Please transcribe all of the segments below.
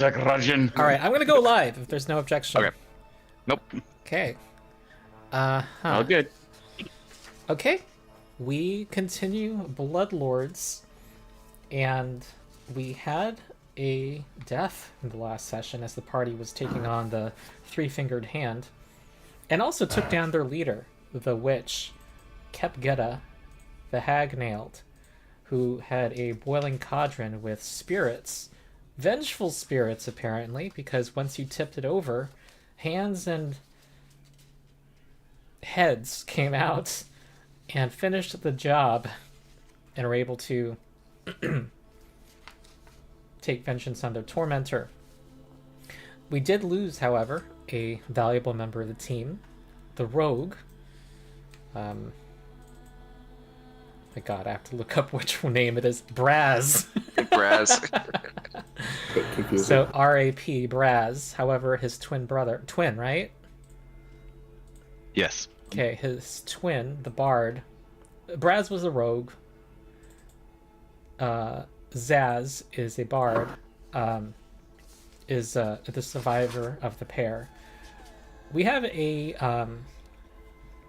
Rajin. All right, I'm gonna go live if there's no objection. Okay. Nope. Okay. All good. Okay. We continue Bloodlords, and we had a death in the last session as the party was taking on the three-fingered hand, and also took down their leader, the witch, Kepgetta, the hag-nailed, who had a boiling cauldron with spirits, vengeful spirits apparently, because once you tipped it over, hands and heads came out and finished the job and were able to take vengeance on their tormentor. We did lose, however, a valuable member of the team, the rogue. My god, I have to look up which name it is. Brazz. Brazz. So R.A.P. Brazz. However, his twin, right? Yes. Okay, his twin, the bard. Brazz was a rogue. Zazz is a bard. Is the survivor of the pair. We have a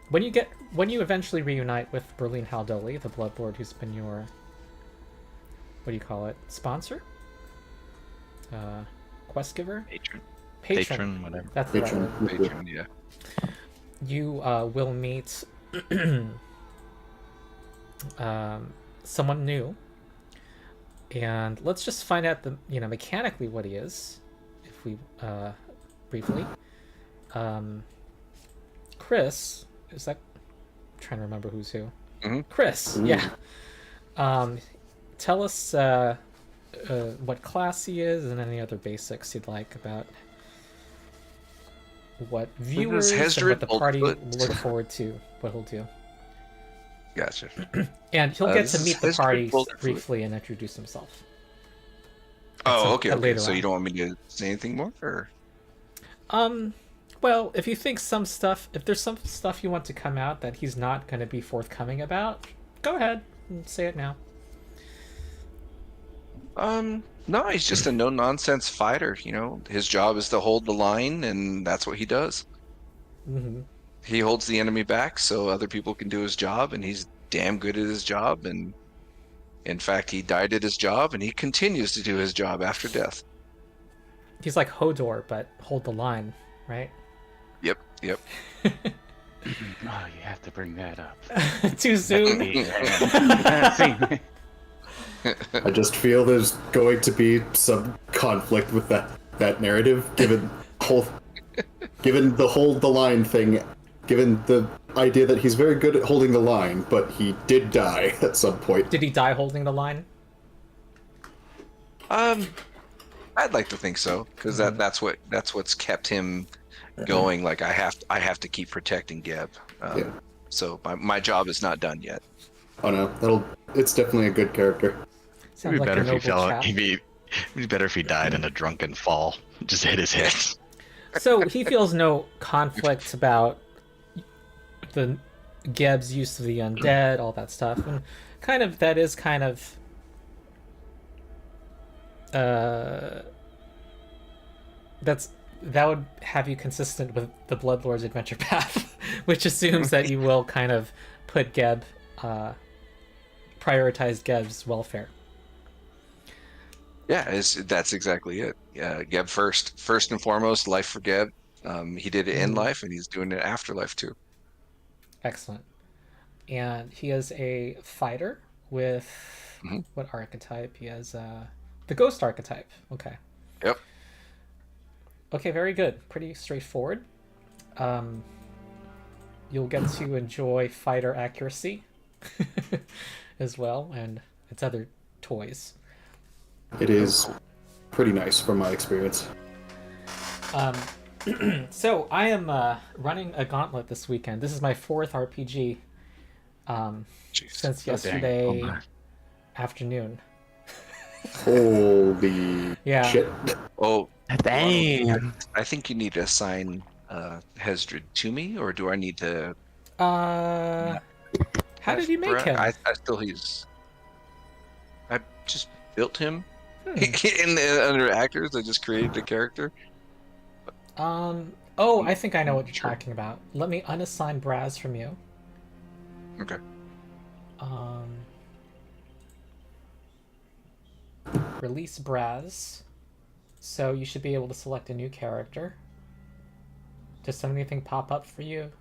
when you eventually reunite with Berlin Haldoli, the Bloodlord who's been your, what do you call it, sponsor? Quest giver? Patron, whatever. That's the right word. Patron, yeah. You will meet someone new, and let's just find out mechanically what he is, if we briefly. Chris, is that? I'm trying to remember who's who. Mm-hmm. Chris, yeah. Tell us what class he is and any other basics you'd like about what viewers and what the party look forward to, what he'll do. Gotcha. And he'll get to meet the party Boulderfoot. briefly and introduce himself. Oh, okay. Later So on. you don't want me to say anything more, or? Well, if you think if there's some stuff you want to come out that he's not going to be forthcoming about, go ahead and say it now. No, he's just a no-nonsense fighter. His job is to hold the line, and that's what he does. Mm-hmm. He holds the enemy back so other people can do his job, and he's damn good at his job. And in fact, he died at his job, and he continues to do his job after death. He's like Hodor, but hold the line, right? Yep. Oh, you have to bring that up. Too soon. I just feel there's going to be some conflict with that narrative, given the hold the line thing, given the idea that he's very good at holding the line, but he did die at some point. Did he die holding the line? I'd like to think so, because that's what's kept him going. Like I have to keep protecting Geb. Yeah. So my job is not done yet. Oh no, it's definitely a good character. Sounds It'd be like better a if he noble fell. chap. It'd be better if he died in a drunken fall. Just hit his head. So he feels no conflict about the Geb's use of the undead, all that stuff, and that would have you consistent with the Bloodlord's adventure path, which assumes that you will kind of put Geb, prioritize Geb's welfare. Yeah, that's exactly it. Yeah, Geb first and foremost, life for Geb. He did it in life, and he's doing it after life too. Excellent. And he is a fighter with what archetype? He has the ghost archetype. Okay. Yep. Okay, very good. Pretty straightforward. You'll get to enjoy fighter accuracy as well, and its other toys. It is pretty nice from my experience. So I am running a gauntlet this weekend. This is my 4th RPG since yesterday afternoon. Holy Yeah. shit. Oh, Damn. I think you need to assign Hesdred to me, or do I need to? How did you make him? I still I just built him. Under actors, I just created a character. Oh, I think I know what you're talking about. Let me unassign Brazz from you. Okay. Release Brazz. So you should be able to select a new character. Does anything pop up for you?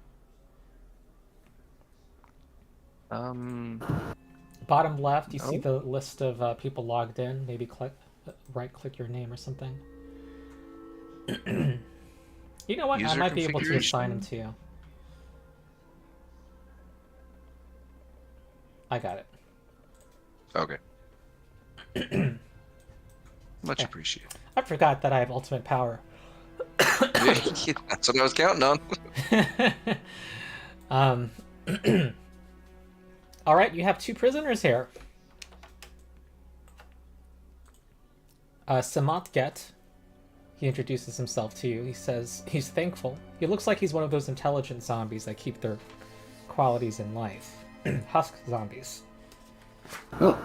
Bottom left, you see the list of people logged in. Maybe right-click your name or something. You know what? I might be able to assign him to you. I got it. Okay. Much appreciated. I forgot that I have ultimate power. Yeah, that's what I was counting on. All right, you have 2 prisoners here. Samat Get. He introduces himself to you. He says he's thankful. He looks like he's one of those intelligent zombies that keep their qualities in life. Husk zombies. Oh.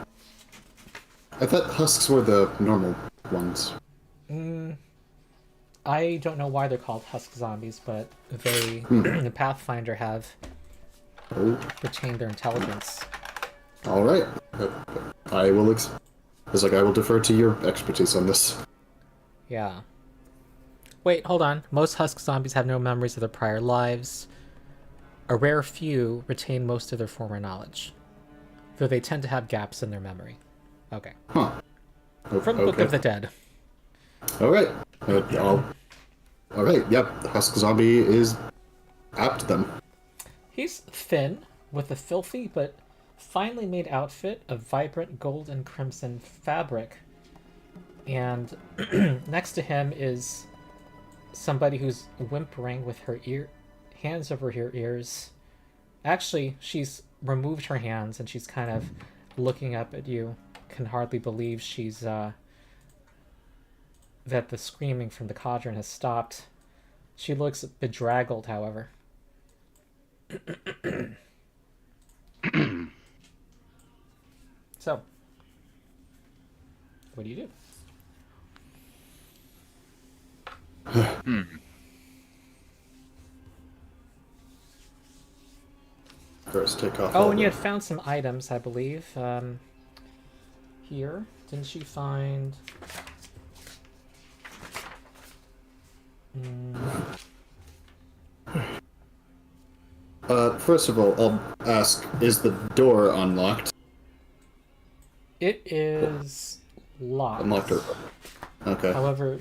I thought husks were the normal ones. I don't know why they're called husk zombies, but they, in Pathfinder, have retained their intelligence. All right. I will. It's like I will defer to your expertise on this. Yeah. Wait, hold on. Most husk zombies have no memories of their prior lives. A rare few retain most of their former knowledge, though they tend to have gaps in their memory. Okay. Huh. From the Book of the Dead. All right. All right. Yep. Husk zombie is apt then. He's thin, with a filthy but finely made outfit of vibrant gold and crimson fabric. And next to him is somebody who's whimpering with her hands over her ears. Actually, she's removed her hands and she's kind of looking up at you. Can hardly believe she's that the screaming from the cauldron has stopped. She looks bedraggled, however. So, what do you do? First, take off. Oh, and you had found some items, I believe. Here, didn't you find? First of all, I'll ask: is the door unlocked? It is locked. Unlocked or okay. However,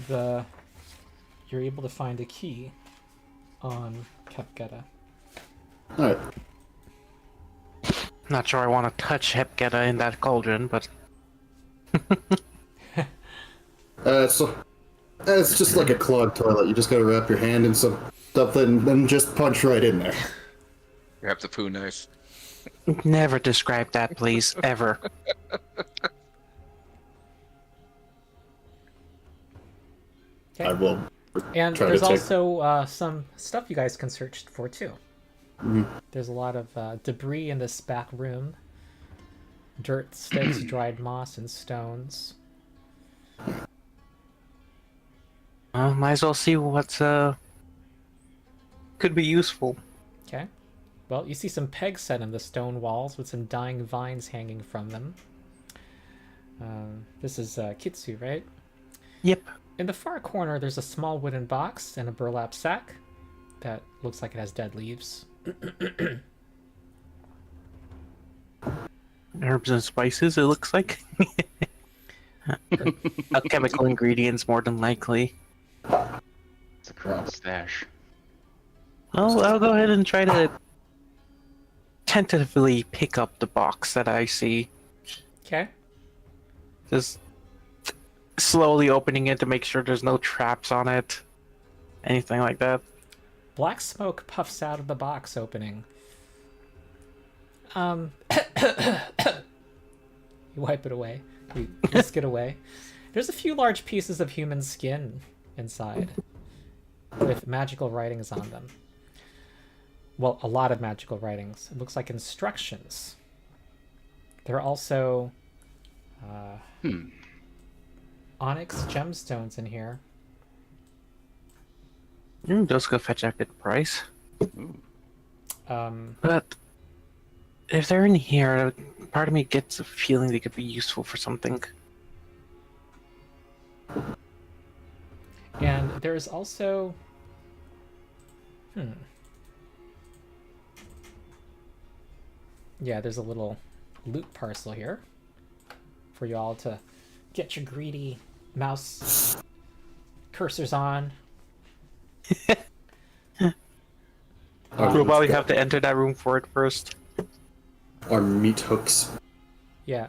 you're able to find a key on Kepgeta. All right. Not sure I want to touch Hepgeta in that cauldron, but It's just like a clogged toilet. You just gotta wrap your hand in something and just punch right in there. Grab the poo knife. never describe that, please, ever. Okay. I will. And try there's to take- also some stuff you guys can search for too. Mhm. There's a lot of debris in this back room. Dirt, sticks, dried moss, and stones. Might as well see what's could be useful. Okay. Well, you see some pegs set in the stone walls with some dying vines hanging from them. This is Kitsu, right? Yep. In the far corner, there's a small wooden box and a burlap sack that looks like it has dead leaves. Herbs and spices, it looks like. Chemical ingredients, more than likely. It's a current stash. Well, I'll go ahead and try to tentatively pick up the box that I see. Okay. Just slowly opening it to make sure there's no traps on it. Anything like that. Black smoke puffs out of the box opening. You wipe it away. You whisk it away. There's a few large pieces of human skin inside with magical writings on them. Well, a lot of magical writings. It looks like instructions. There are also onyx gemstones in here. Those could fetch a good price. But if they're in here, part of me gets a feeling they could be useful for something. And there's also... Yeah, there's a little loot parcel here for you all to get your greedy mouse cursors on. We'll probably have to enter that room for it first. Our meat hooks. Yeah.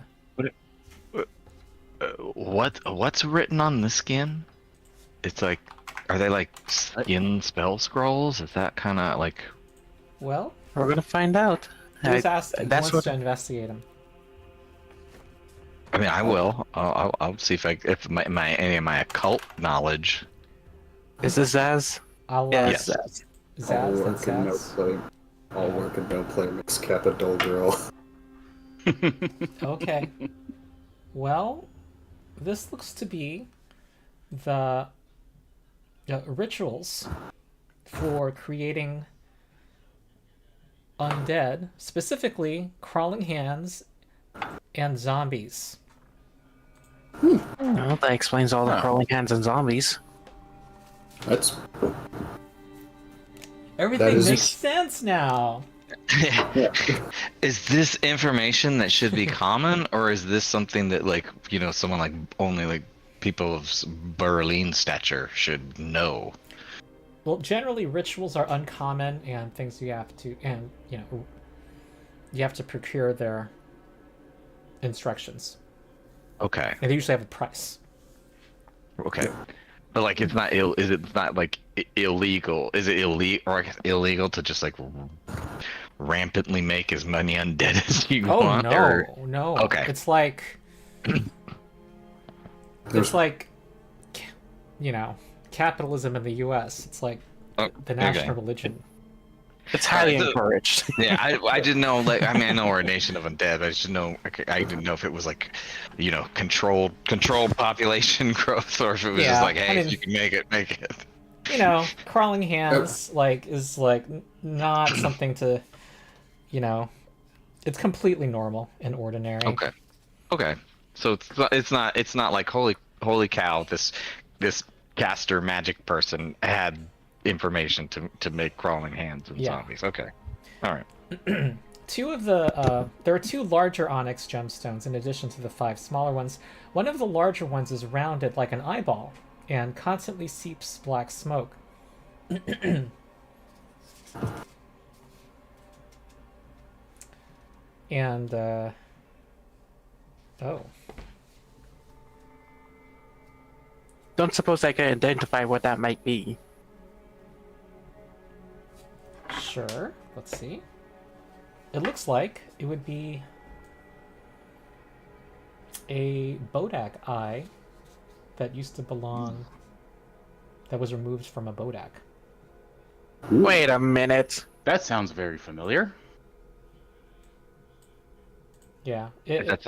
What's written on the skin? It's like, are they like skin spell scrolls? Is that kind of like? Well, We're gonna find out. who's asked who that's wants what- to investigate them? I mean, I will. I'll see if any of my occult knowledge. Is this Zaz? I'll Yes. Yes. All Zaz, work that's and no Zaz. play. All work and no play makes Cap a dull girl. Okay. Well, this looks to be the rituals for creating undead, specifically crawling hands and zombies. Well, that explains all the crawling hands and zombies. That's Everything is- makes sense now. Is this information that should be common, or is this something that, like, you know, someone like only like people of Berlin stature should know? Well, generally rituals are uncommon and things you have to, and you have to procure their instructions, Okay. and they usually have a price. Okay. But like, it's not is it not like illegal? Is it illegal to just like rampantly make as many undead as you Oh want? no, or- no. Okay. It's like There's- it's like capitalism in the U.S. It's like Oh, the national okay. religion. It's highly so- encouraged. Yeah, I didn't know. Like, I mean, I know we're a nation of undead. But I just know. I didn't know if it was like, you know, controlled population growth, or if it was Yeah, just like, I hey, mean- if you can make it. Crawling hands is not something to, it's completely normal and ordinary. Okay. So it's not like holy cow, this caster magic person had information to make crawling hands and Yeah. zombies. Okay. All right. There are two larger onyx gemstones in addition to the 5 smaller ones. One of the larger ones is rounded like an eyeball and constantly seeps black smoke. And Don't suppose I can identify what that might be. sure. Let's see. It looks like it would be a Bodak eye that used to belong, that was removed from a Bodak. Wait a minute. That sounds very familiar. Yeah, Is that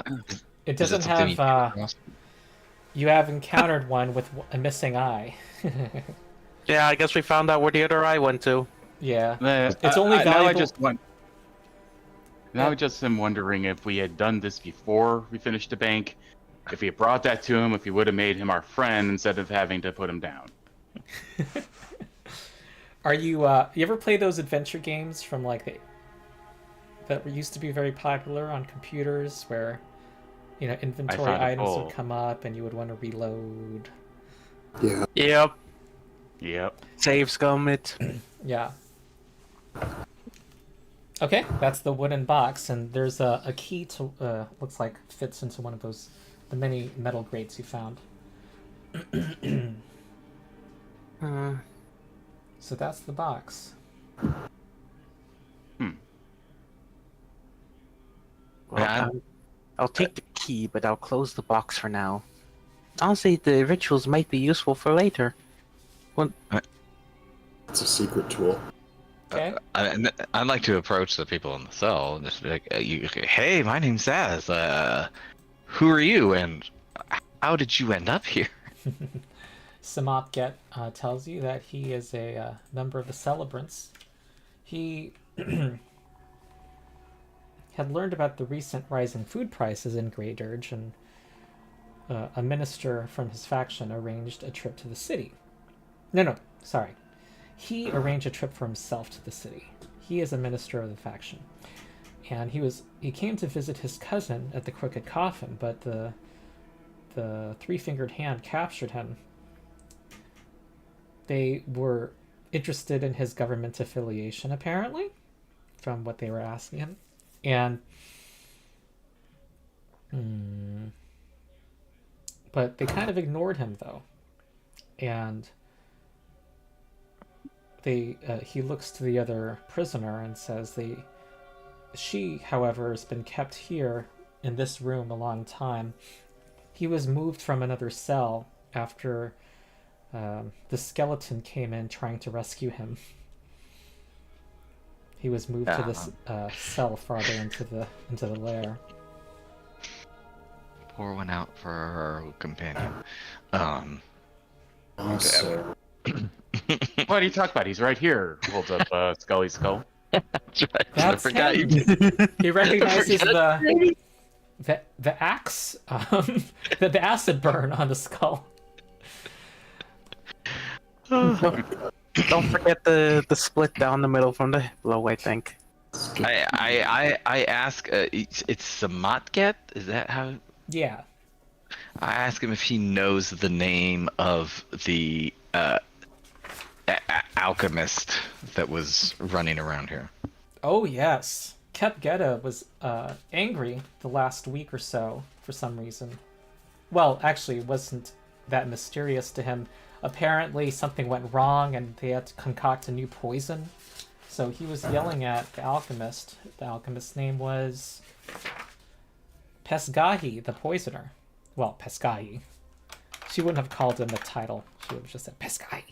it doesn't something you came have. across? You have encountered one with a missing eye. Yeah, I guess we found out where the other eye went to. Yeah, It's It's only Now I valuable- just want. Now I just am wondering if we had done this before we finished the bank, if we had brought that to him, if we would have made him our friend instead of having to put him down. Are you you ever play those adventure games from that used to be very popular on computers where inventory found a items hole. would come up and you would want to reload? yeah. Yep. Yep. Save scum it. Yeah. Okay, that's the wooden box, and there's a key to looks like fits into one of the many metal grates you found. So that's the box. Well, Yeah. I'll take the key, but I'll close the box for now. Honestly, the rituals might be useful for later. It's a secret tool. Okay. I'd like to approach the people in the cell and just be like, hey, my name's Zaz. Who are you, and how did you end up here? Samatget tells you that he is a member of the Celebrants. He had learned about the recent rise in food prices in Grey Dirge, and a minister from his faction arranged a trip to the city. No, sorry. He arranged a trip for himself to the city. He is a minister of the faction. And he came to visit his cousin at the Crooked Coffin, but the Three-Fingered Hand captured him. They were interested in his government affiliation, apparently, from what they were asking him. And but they kind of ignored him, though. And he looks to the other prisoner and says she, however, has been kept here in this room a long time. He was moved from another cell after the skeleton came in trying to rescue him. He was moved to this cell farther into the lair. Pour one out for our companion. So, What are you talking about? He's right here. Holds up Skully's skull. That's right. I That's forgot him. you. He recognizes the axe, the acid burn on the skull. Don't forget the split down the middle from the blow, I think. I ask. It's Samatget. Is that how? Yeah. I ask him if he knows the name of the alchemist that was running around here. Oh yes. Kepgeta was angry the last week or so for some reason. Well, actually, it wasn't that mysterious to him. Apparently, something went wrong and they had to concoct a new poison. So he was yelling at the alchemist. The alchemist's name was Pesgahi, the poisoner. Well, Pesgahi. She wouldn't have called him a title. She would have just said Pesgahi.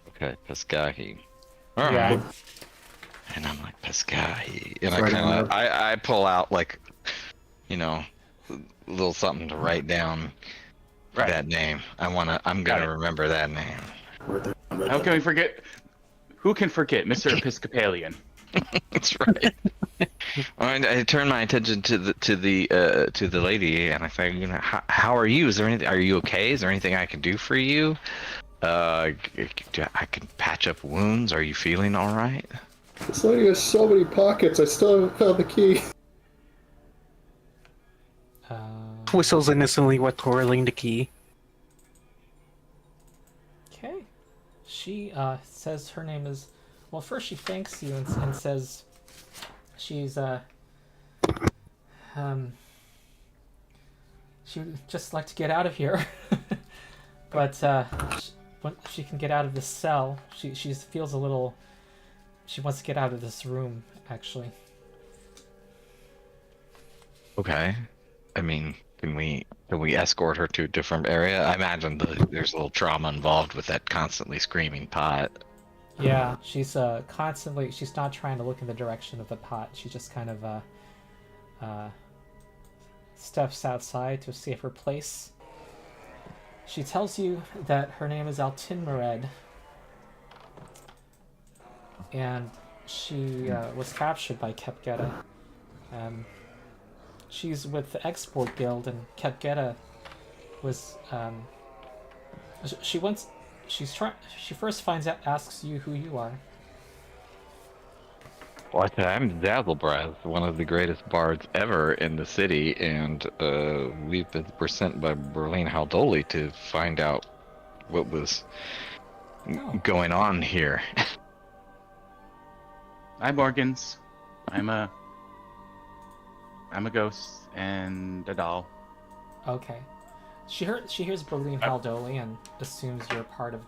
Okay, Pesgahi. Yeah. And I'm like, Pesgahi. And Right I on kind of, that. I pull out like, a little something to write down that name. I'm gonna remember that name. How can we forget? Who can forget Mr. Episcopalian? That's right. I turn my attention to the lady, and I say, how are you? Are you okay? Is there anything I can do for you? I can patch up wounds. Are you feeling all right? This lady has so many pockets. I still haven't found the key. Whistles innocently while twirling the key. Okay. She says her name is... Well, first she thanks you and says she's she would just like to get out of here. But when she can get out of this cell, she feels a little... She wants to get out of this room, actually. Okay. I mean, can we escort her to a different area? I imagine there's a little trauma involved with that constantly screaming pot. Yeah, she's constantly... She's not trying to look in the direction of the pot. She just kind of steps outside to a safer place. She tells you that her name is Altinmered, and she was captured by Kepgeta. She's with the Export Guild, and Kepgeta was... She first asks you who you are. Well, I'm Zazzlebrazz, one of the greatest bards ever in the city, and we're sent by Berlin Haldoli to find out what was going on here. I'm Morgans. I'm a ghost and a doll. Okay. She hears Berlin Haldoli and assumes you're part of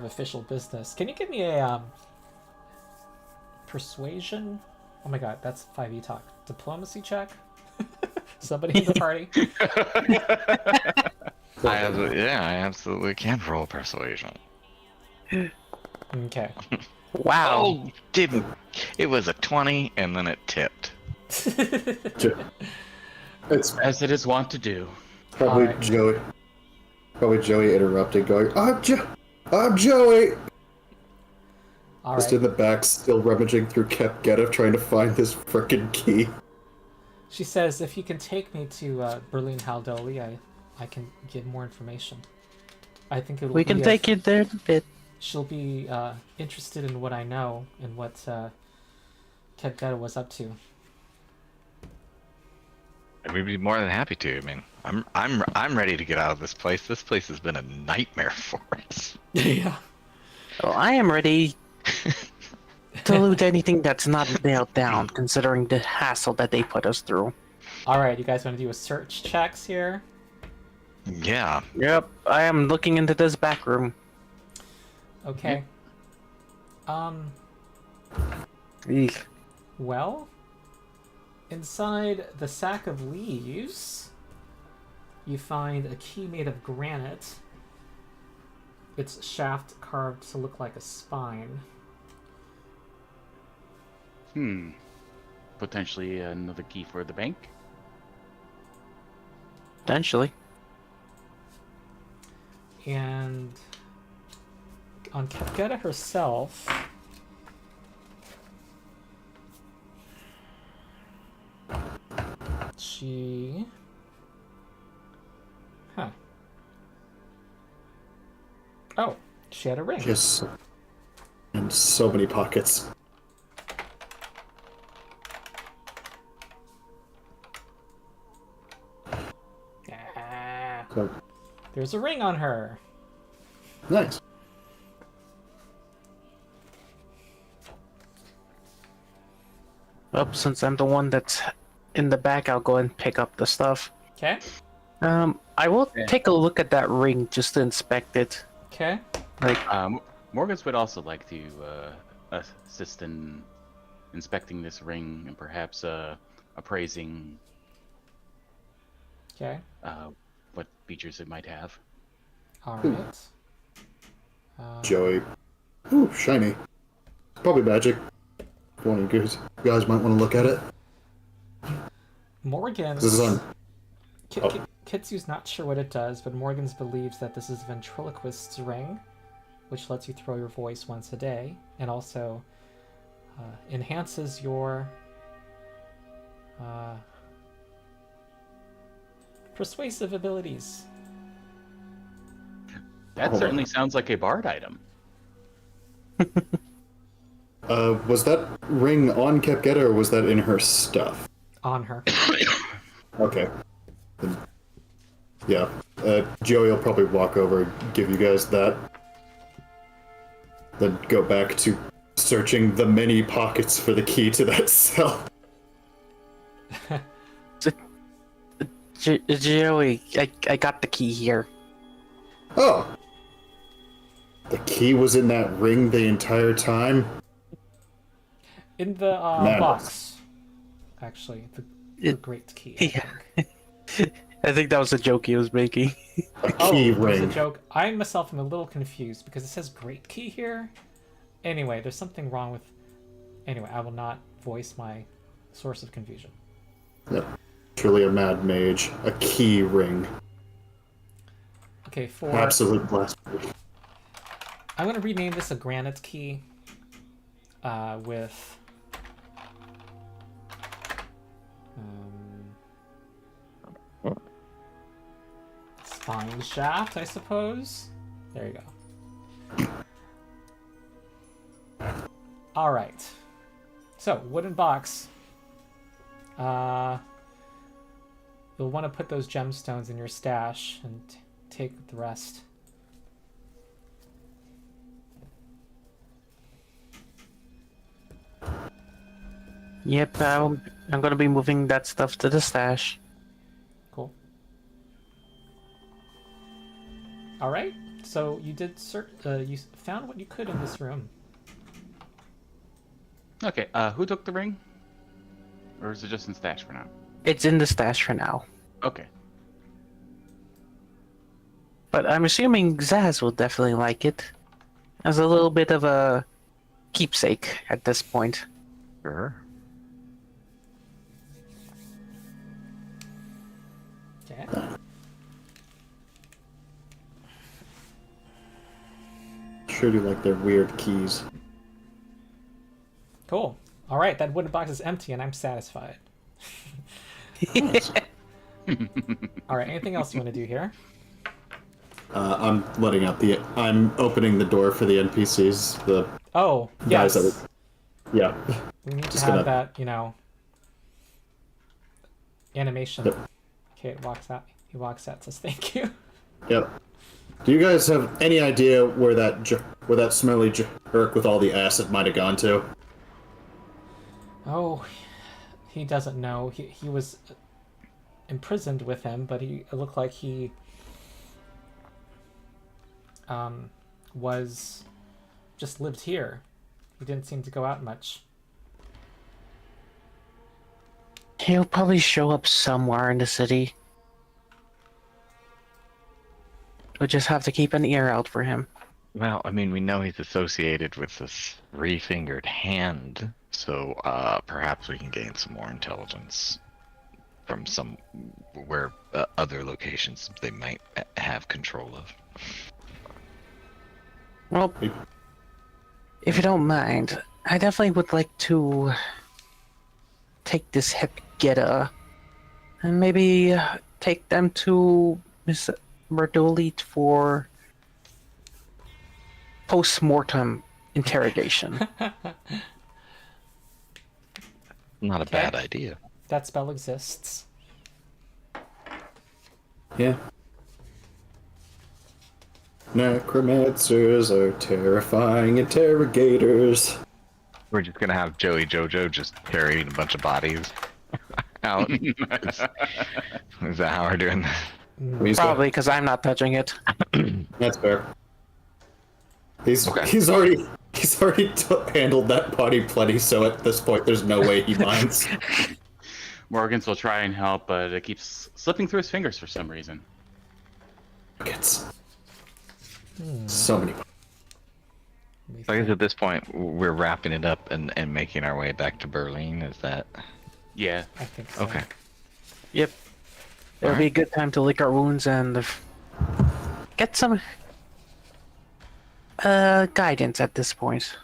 official business. Can you give me a persuasion? Oh my god, that's 5e talk. Diplomacy check? Somebody in the party? I absolutely can roll persuasion. Okay. Wow. Oh, didn't. It was a 20, and then it tipped. It's As it is wont to do. Probably Alright. Joey. Probably Joey interrupted, going, I'm Joey! All Just right. in the back, still rummaging through Kepgeta, trying to find this frickin' key. She says, if you can take me to Berlin Haldoli, I can give more information. I think it'll We can take you there a bit. She'll be interested in what I know and what Kepgeta was up to. We'd be more than happy to. I mean, I'm ready to get out of this place. This place has been a nightmare for us. Yeah. Well, I am ready to loot anything that's not nailed down, considering the hassle that they put us through. All right, you guys want to do a search checks here? Yeah. Yep, I am looking into this back room. Okay. Eek. Well, inside the sack of leaves, you find a key made of granite. Its shaft carved to look like a spine. Potentially another key for the bank. Potentially. And on Kepgeta herself, she... Huh. Oh, she had a ring. Just in so many pockets. Ah, So, there's a ring on her. nice. Well, since I'm the one that's in the back, I'll go and pick up the stuff. Okay. I will take a look at that ring just to inspect it. Okay. Like, Morgans would also like to assist in inspecting this ring and perhaps appraising Okay. what features it might have. All right. Joey. Ooh, shiny. Probably magic. One of you guys might want to look at it. Morgan's... This is on. Kitsu's not sure what it does, but Morgan's believes that this is Ventriloquist's ring, which lets you throw your voice once a day, and also enhances your persuasive abilities. That Hold certainly on. sounds like a bard item. Was that ring on Kepgeta or was that in her stuff? On her. Okay. Then, yeah. Joey will probably walk over and give you guys that. Then go back to searching the many pockets for the key to that cell. Joey, I got the key here. Oh! The key was in that ring the entire time? In the Man. box. Actually, the great key. I Yeah. think. I think that was a joke he was making. A key There's a ring. joke. I myself am a little confused because it says great key here. Anyway, there's something wrong with... Anyway, I will not voice my source of confusion. Yep. Truly a mad mage. A key ring. Okay, for... Absolute blasphemy. I'm going to rename this a granite key with... spine shaft, I suppose? There you go. Alright. So, wooden box. You'll want to put those gemstones in your stash and take the rest. Yep, I'm gonna be moving that stuff to the stash. Cool. All right. So you did you found what you could in this room. Okay, who took the ring? Or is it just in stash for now? It's in the stash for now. Okay. But I'm assuming Zaz will definitely like it. As a little bit of a keepsake at this point. Sure. Okay. Sure do like their weird keys. Cool. All right, that wooden box is empty, and I'm satisfied. All right, anything else you want to do here? I'm opening the door for the NPCs. The Oh, guys yes. that yeah. We need to Just have gonna- that, animation. Yep. Okay, it walks out. He walks out, says thank you. Yep. Do you guys have any idea where that smelly jerk with all the acid might have gone to? Oh, he doesn't know. He was imprisoned with him, but it looked like he was just lived here. He didn't seem to go out much. He'll probably show up somewhere in the city. We'll just have to keep an ear out for him. Well, I mean, we know he's associated with this three-fingered hand, so perhaps we can gain some more intelligence from other locations they might have control of. Well, if you don't mind, I definitely would like to take this Hepgeta and maybe take them to Miss Merdoli for post-mortem interrogation. Not a Okay. bad idea. That spell exists. Yeah. Necromancers are terrifying interrogators. We're just gonna have Joey Jojo just carrying a bunch of bodies out. Is that how we're doing this? He's got- Probably because I'm not touching it. That's fair. He's Okay. he's already handled that body plenty, so at this point, there's no way he minds. Morgans will try and help, but it keeps slipping through his fingers for some reason. It's so many. So I guess at this point we're wrapping it up and making our way back to Berlin. Is that Yeah. I think so. okay? Yep. It'll be a good time to lick our wounds and get some guidance at this point.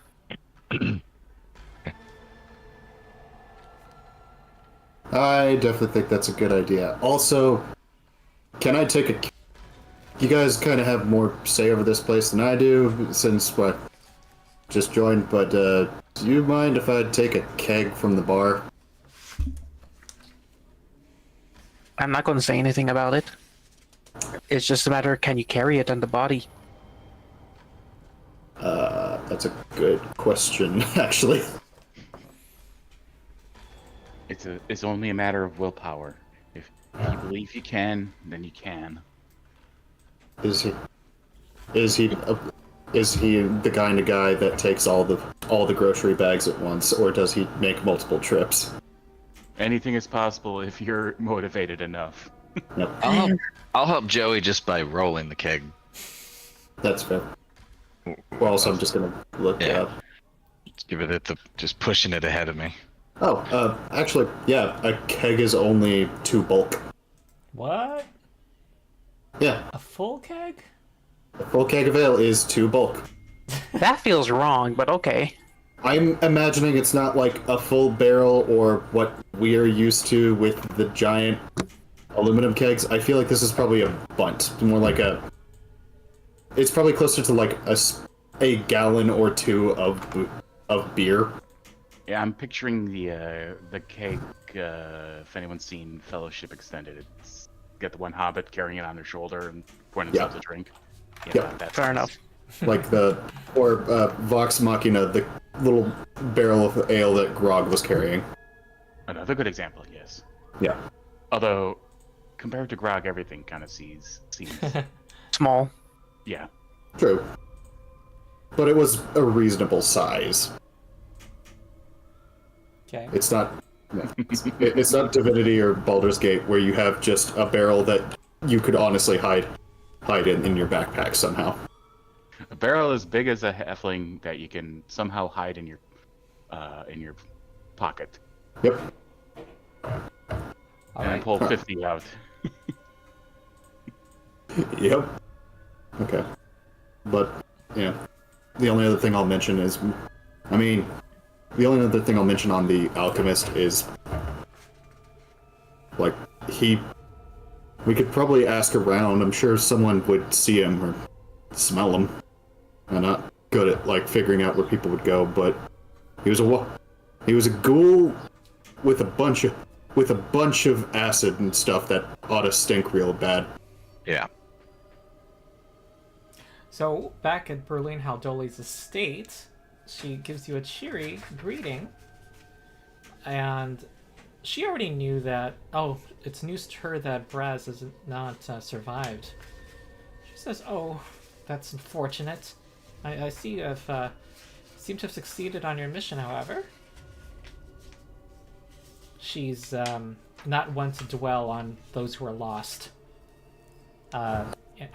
I definitely think that's a good idea. Also, can I take a... You guys kind of have more say over this place than I do, since, just joined, but, do you mind if I take a keg from the bar? I'm not going to say anything about it. It's just a matter of can you carry it on the body? That's a good question, actually. It's only a matter of willpower. If you believe you can, then you can. Is he the kind of guy that takes all the grocery bags at once, or does he make multiple trips? Anything is possible if you're motivated enough. Nope. I'll help Joey just by rolling the keg. That's fair. Well, also, I'm just gonna look Yeah. up. Just give it just pushing it ahead of me. Oh, actually, yeah, a keg is only 2 bulk. What? Yeah, A full keg? a full keg of ale is 2 bulk. That feels wrong, but okay. I'm imagining it's not like a full barrel or what we're used to with the giant aluminum kegs. I feel like this is probably a bunt, more like it's probably closer to like a gallon or 2 of beer. Yeah, I'm picturing the keg. If anyone's seen Fellowship Extended, it's got the one hobbit carrying it on their shoulder and pouring themselves a drink. Yeah. that's Fair enough. Like Vox Machina, the little barrel of ale that Grog was carrying. Another good example, yes. Yeah. Although, compared to Grog, everything kind of seems Small. yeah. True. But it was a reasonable size. Okay. It's not it's not Divinity or Baldur's Gate where you have just a barrel that you could honestly hide in your backpack somehow. A barrel as big as a halfling that you can somehow hide in your pocket. Yep. All And right. pull 50 out. Yep. Okay. But yeah. the only other thing I'll mention is, the only other thing I'll mention on the alchemist is, like, we could probably ask around. I'm sure someone would see him or smell him. I'm not good at, like, figuring out where people would go, but he was a ghoul with a bunch of acid and stuff that ought to stink real bad. Yeah. So, back at Berlin Haldoli's estate, she gives you a cheery greeting, and she already knew that, it's news to her that Braz has not survived. She says, that's unfortunate. I see you have, seem to have succeeded on your mission, however. She's not one to dwell on those who are lost.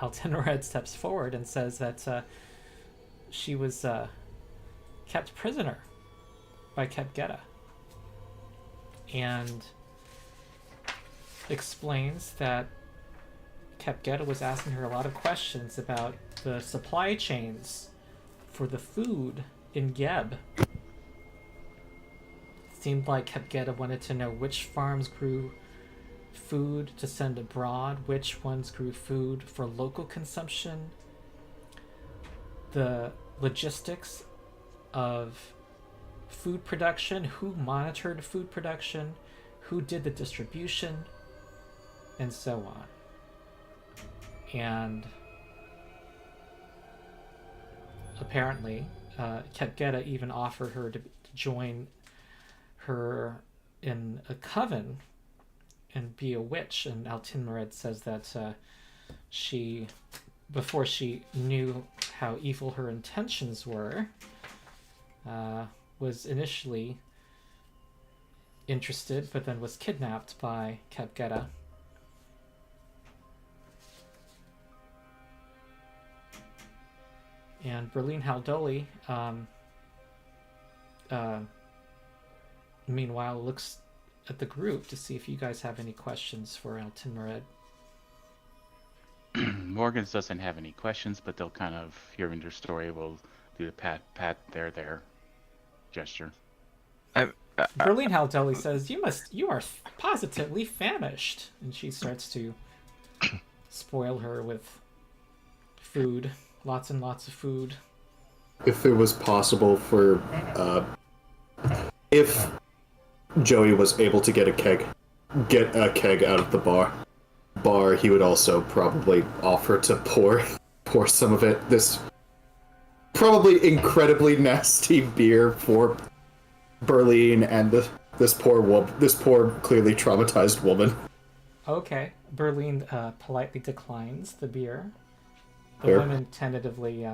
Altenred steps forward and says that she was kept prisoner by Kepgetta, and explains that Kepgetta was asking her a lot of questions about the supply chains for the food in Geb. Seemed like Kepgetta wanted to know which farms grew food to send abroad, which ones grew food for local consumption, the logistics of food production, who monitored food production, who did the distribution, and so on. And apparently, Kepgetta even offered her to join her in a coven and be a witch, and Altinmared says that before she knew how evil her intentions were, was initially interested, but then was kidnapped by Kepgetta. And Berlin Haldoli, meanwhile, looks at the group to see if you guys have any questions for Altinmared. Morgans doesn't have any questions, but they'll kind of, hearing their story, will do the pat there gesture. Berlin Haldoli says, you are positively famished. And she starts to spoil her with food. Lots and lots of food. If it was possible for, if Joey was able to get a keg out of the bar, he would also probably offer to pour some of it. This probably incredibly nasty beer for Berlin and this poor clearly traumatized woman. Okay. Berlin politely declines the beer. The Fair. woman tentatively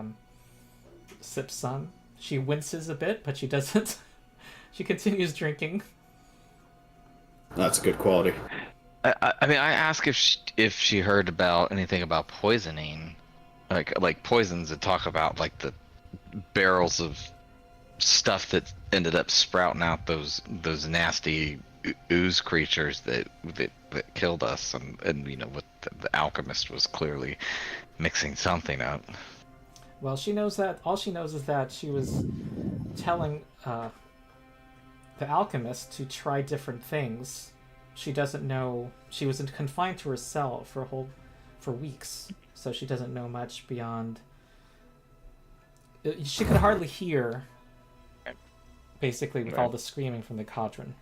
sips some. She winces a bit, but she doesn't. She continues drinking. That's good quality. I mean, I asked if she heard about anything about poisoning, like poisons that talk about like the barrels of stuff that ended up sprouting out those nasty ooze creatures that killed us, and you know, what the alchemist was clearly mixing something up. Well, she knows that. All she knows is that she was telling the alchemist to try different things. She doesn't know. She was confined to her cell for weeks, so she doesn't know much beyond. She could hardly hear, basically, with all the screaming from the cauldron.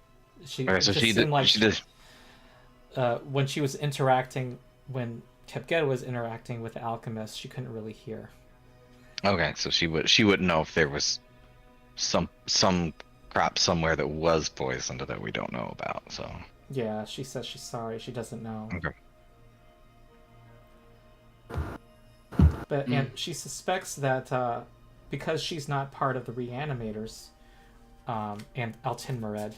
When she was interacting, when Kepgetta was interacting with the alchemist, she couldn't really hear. Okay, so she wouldn't know if there was some crop somewhere that was poisoned that we don't know about. So yeah, she says she's sorry. She doesn't know. Okay. But and she suspects that because she's not part of the reanimators, and Altinmared,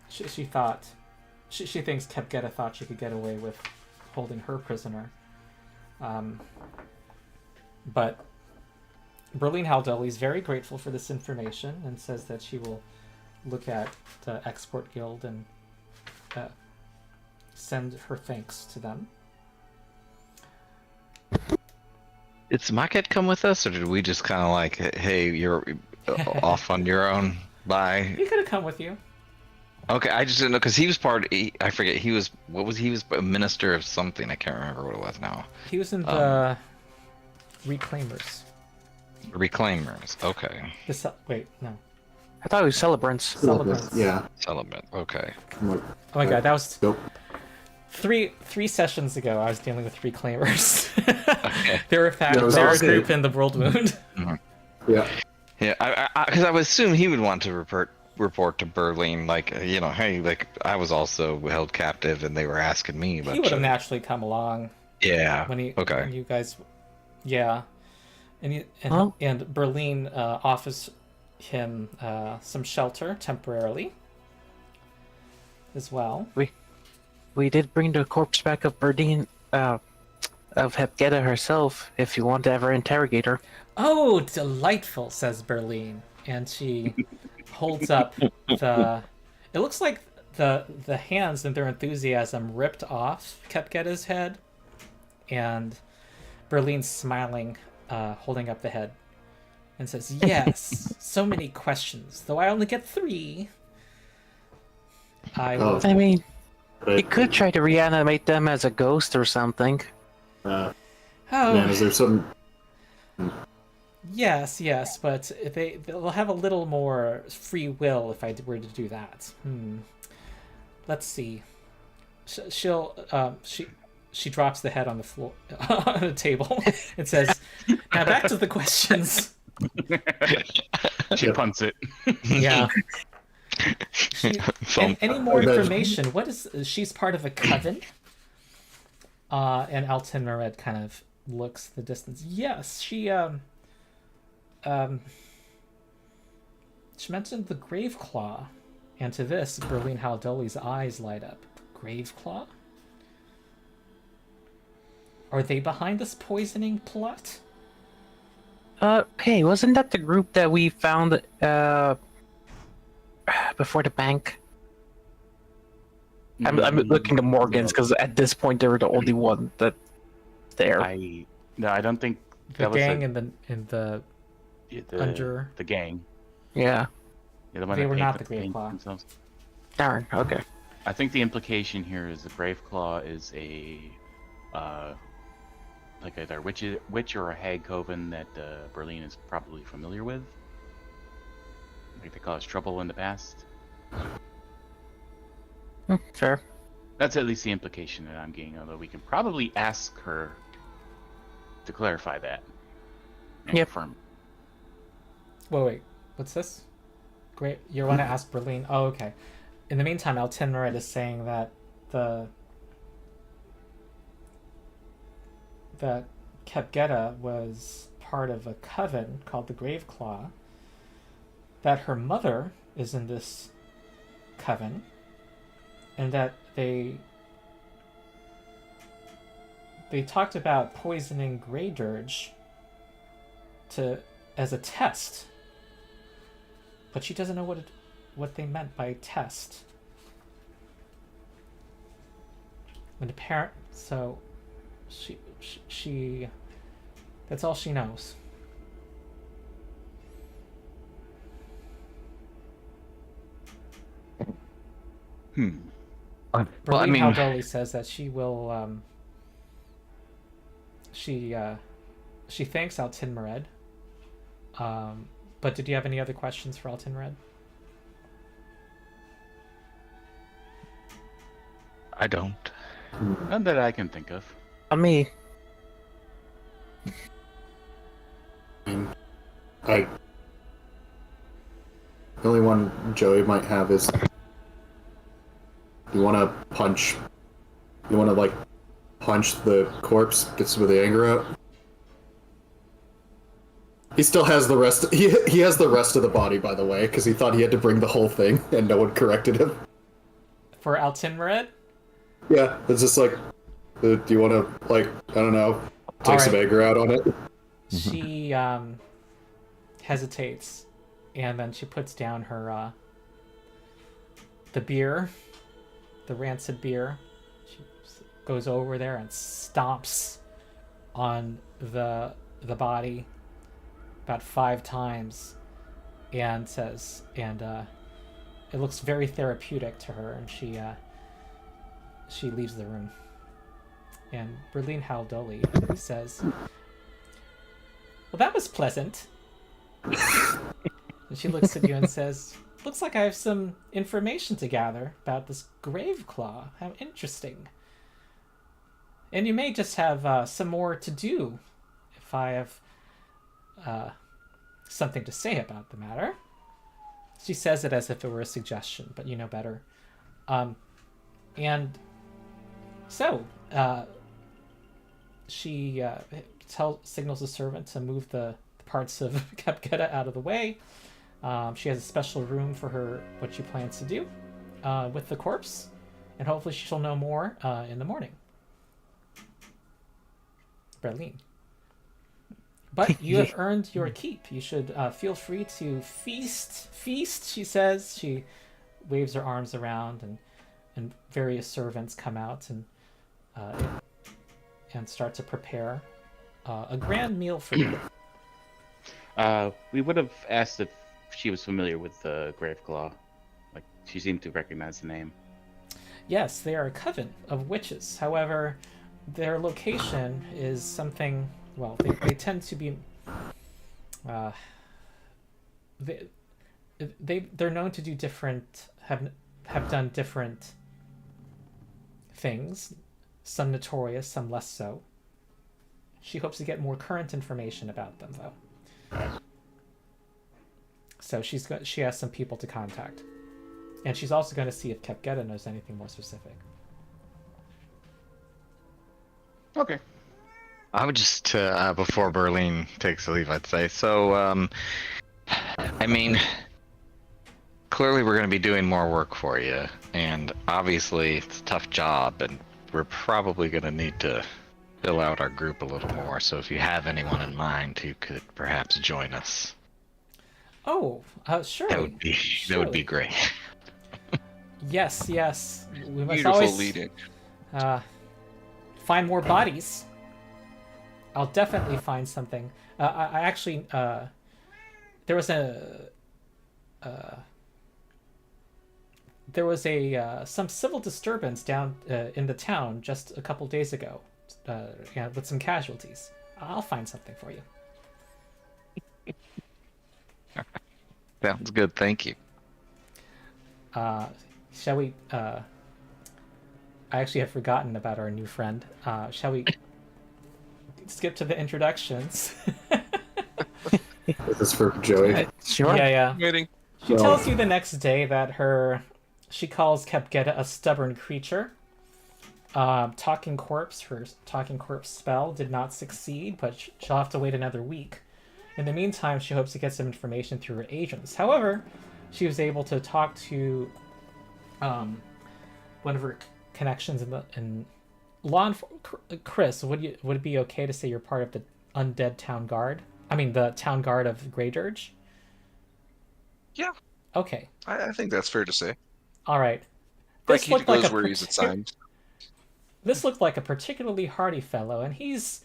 she thinks Kepgetta thought she could get away with holding her prisoner. But Berlin Haldoli is very grateful for this information and says that she will look at the Export Guild and send her thanks to them. Did Smockhead come with us, or did we just kind of like, hey, you're off on your own? Bye. He could have come with you. Okay, I just didn't know because he was I forget. He was what was he was a minister of something. I can't remember what it was now. He was in the Reclaimers. Reclaimers. Okay. Wait, no. I thought it was celebrants. Celebrants. Yeah. Celibate. Okay. I'm like, Oh my god, that was nope. three sessions ago. I was dealing with Reclaimers. Okay. They were Yeah, it was they're a awesome. group in the World Wound. Yeah. Yeah, because I would assume he would want to report to Berlin, like, hey, like I was also held captive, and they were asking me. But He would have naturally come along yeah. when Okay. you guys, yeah, and Well- and Berlin offers him some shelter temporarily as well. We did bring the corpse back of Berdine, of Hepgeta herself, if you want to ever interrogate her. Oh, delightful, says Berlin, and she holds up the. It looks like the hands in their enthusiasm ripped off Kepgeta's head, and Berlin's smiling, holding up the head, and says, "Yes, so many questions, though I only get 3. I will." I mean, But, you could try to reanimate them as a ghost or something. Oh, man, is there some? yes, but they'll have a little more free will if I were to do that. Let's see. She drops the head on the floor on the table and says, "Now back to the questions." She punts it. Yeah. Any more Imagine. information? What is she's part of a coven? And Alton Mered kind of looks the distance. Yes, she mentioned the Graveclaw, and to this, Berlin Haldoli's eyes light up. Graveclaw? Are they behind this poisoning plot? Hey, wasn't that the group that we found, before the bank? I'm looking to Morgan's because at this point they were the only one that there. No, I don't think The that was gang in the the under. the gang. Yeah. Yeah, the one They that were ate not the paint Graveclaw. themselves. Darn. Okay. I think the implication here is the Graveclaw is a like either witch or a hag coven that Berlin is probably familiar with. Like they caused trouble in the past. Fair. That's at least the implication that I'm getting, although we can probably ask her to clarify that. And Yep. confirm. Wait, what's this? Great, you want to ask Berlin? Oh, okay. In the meantime, Alton Mered is saying that that Kepgeta was part of a coven called the Graveclaw, that her mother is in this coven, and that they talked about poisoning Grey Dirge as a test, but she doesn't know what they meant by test. And so she that's all she knows. Well, Berlin I mean, Haldoli says that she will she thanks Alton Mered. But did you have any other questions for Alton Mered? I don't. None that I can think of. Me. The only one Joey might have is you want to punch the corpse, get some of the anger out. He still has the rest. He has the rest of the body, by the way, because he thought he had to bring the whole thing, and no one corrected him. For Alton Mered? Yeah, it's just like, do you want to, like, I don't know, take some Alright. anger out on it? She hesitates, and then she puts down her the beer, the rancid beer. She goes over there and stomps on the the body about 5 times and says, and it looks very therapeutic to her, and she leaves the room. And Berlin Haldoli says, "Well, that was pleasant." And she looks at you and says, "Looks like I have some information to gather about this grave claw. How interesting. And you may just have some more to do if I have something to say about the matter." She says it as if it were a suggestion, but you know better. And so she signals the servant to move the parts of Kepketa out of the way. She has a special room for her, what she plans to do with the corpse, and hopefully she'll know more in the morning. Berlin. But you have earned your keep. You should feel free to feast. Feast, she says. She waves her arms around, and various servants come out and start to prepare a grand meal for you. We would have asked if she was familiar with the Graveclaw. Like, she seemed to recognize the name. Yes, they are a coven of witches. However, their location is something... Well, they tend to be... They're known to do different... Have done different things. Some notorious, some less so. She hopes to get more current information about them, though. So she has some people to contact. And she's also going to see if Kepketa knows anything more specific. Okay. I would just, before Berlin takes the leave, I'd say, so, I mean, clearly we're going to be doing more work for you, and obviously it's a tough job, and we're probably going to need to fill out our group a little more, so if you have anyone in mind who could perhaps join us. Oh, sure. That would be great. Yes. We must Beautiful always lead-in. find more bodies. I'll definitely find something. I actually, there was some civil disturbance down in the town just a couple days ago, with some casualties. I'll find something for you. Sounds good, thank you. Shall we? I actually have forgotten about our new friend. Shall we skip to the introductions? This is for Joey. Sure. Yeah. Waiting. She tells you the next day that she calls Kepketa a stubborn creature. Talking corpse, her talking corpse spell did not succeed, but she'll have to wait another week. In the meantime, she hopes to get some information through her agents. However, she was able to talk to one of her connections in law enforcement. Chris, would it be okay to say you're part of the undead town guard? I mean, the town guard of Grey Dirge? Yeah. Okay. I think that's fair to say. All right. Like he goes where he's assigned. This looked like a particularly hardy fellow, and he's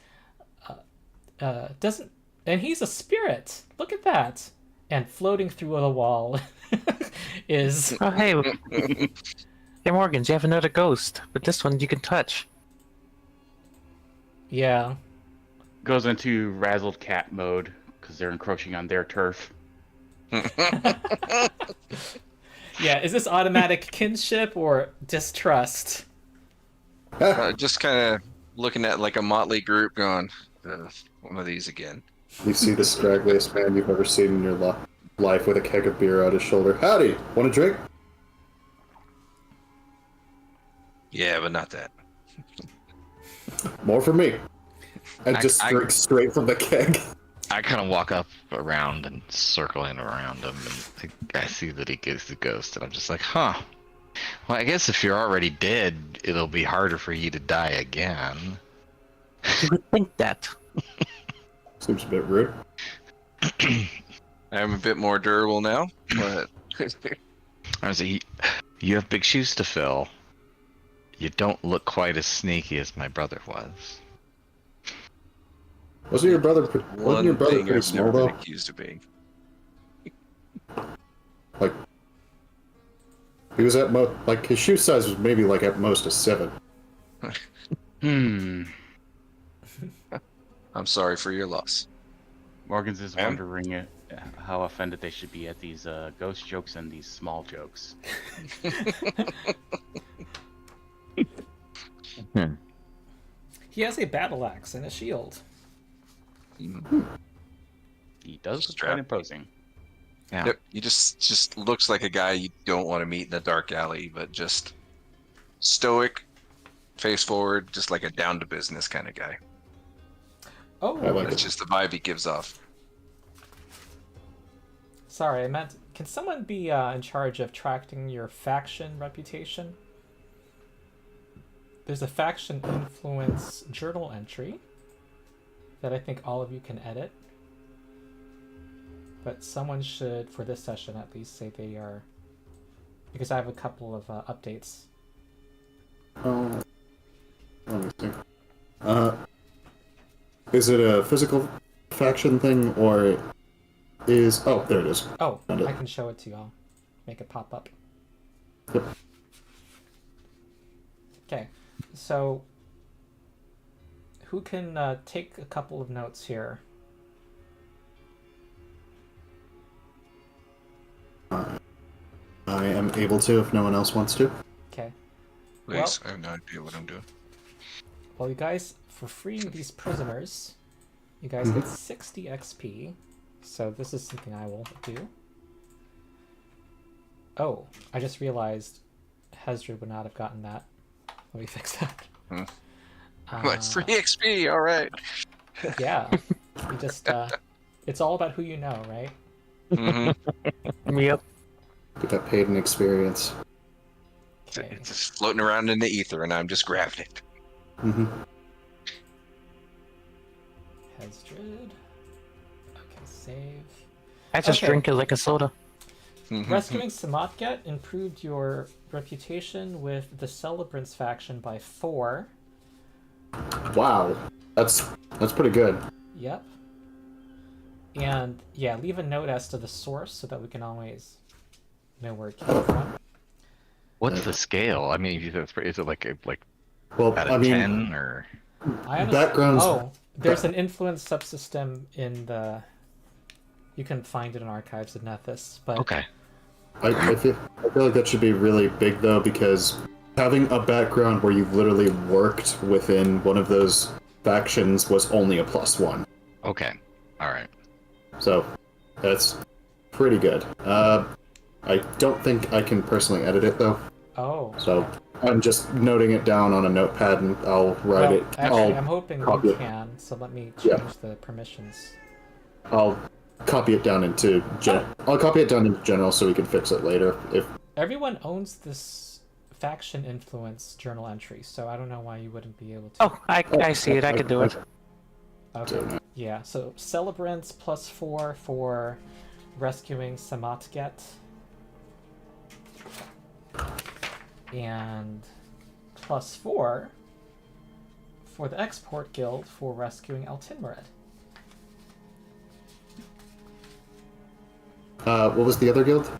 he's a spirit. Look at that. And floating through the wall is... Oh, hey. Hey, Morgans, you have another ghost, but this one you can touch. Yeah. Goes into razzled cat mode because they're encroaching on their turf. Yeah, is this automatic kinship or distrust? Just kind of looking at like a motley group going, one of these again. You see the scraggliest man you've ever seen in your life with a keg of beer on his shoulder. Howdy, want a drink? Yeah, but not that. More for me. And just drink straight from the keg. I kind of walk up around and circling around him, and I see that he gives the ghost, and I'm just like, huh. Well, I guess if you're already dead, it'll be harder for you to die again. You would think that. Seems a bit rude. I'm a bit more durable now, but... I was like, you have big shoes to fill. You don't look quite as sneaky as my brother was. Wasn't your brother One thing pretty I've small never though? been accused of being. Like he was at like his shoe size was maybe like at most a 7. Hmm. I'm sorry for your loss. Morgan's is Ma'am? wondering how offended they should be at these ghost jokes and these small jokes. He has a battle axe and a shield. He does look Strap. quite imposing. Yeah. Yep, he just looks like a guy you don't want to meet in a dark alley, but just stoic, face forward, just like a down to business kind of guy. Oh, I like That's just the vibe he gives off. sorry, I meant. Can someone be in charge of tracking your faction reputation? There's a faction influence journal entry that I think all of you can edit. But someone should, for this session at least, say they are, because I have a couple of updates. Oh, let me see. Is it a physical faction thing or is? Oh, there it is. Oh, Found it. I can show it to y'all. Make it pop up. Yep. Okay, so who can take a couple of notes here? I am able to if no one else wants to. Okay. Please, I have no idea what I'm doing. Well, you guys, for freeing these prisoners, you guys get 60 XP. So this is something I will do. Oh, I just realized Hezra would not have gotten that. Let me fix that. That's 3 XP, alright. Yeah. You just, it's all about who you know, right? Mm-hmm. Yep. Get that paid in experience. Okay. It's just floating around in the ether, and I'm just grabbing it. Mm-hmm. Hezred. Okay, save. I just Okay. drink it like a soda. Mhm. Rescuing Samatgat improved your reputation with the Celebrants faction by 4. Wow, that's pretty good. Yep. And yeah, leave a note as to the source so that we can always know where it came from. What's the scale? I mean, is it like Well, out I of mean, 10 or? I honestly, Backgrounds- Oh, there's an influence subsystem in the. You can find it in archives of Nethys, but Okay. I feel like that should be really big though, because having a background where you've literally worked within one of those factions was only a +1. Okay. All right. So that's pretty good. I don't think I can personally edit it though, oh. so I'm just noting it down on a notepad and I'll write Well, it. actually, I'm hoping copy you it. can. So let me change Yeah. the permissions. I'll copy it down into I'll copy it down into general so we can fix it later. If Everyone owns this faction influence journal entry, so I don't know why you wouldn't be able to. Oh, I see it. I can do it. Okay. Yeah, so Celebrants +4 for rescuing Samatgat. And +4 for the Export Guild for rescuing Altinmared. What was the other guild?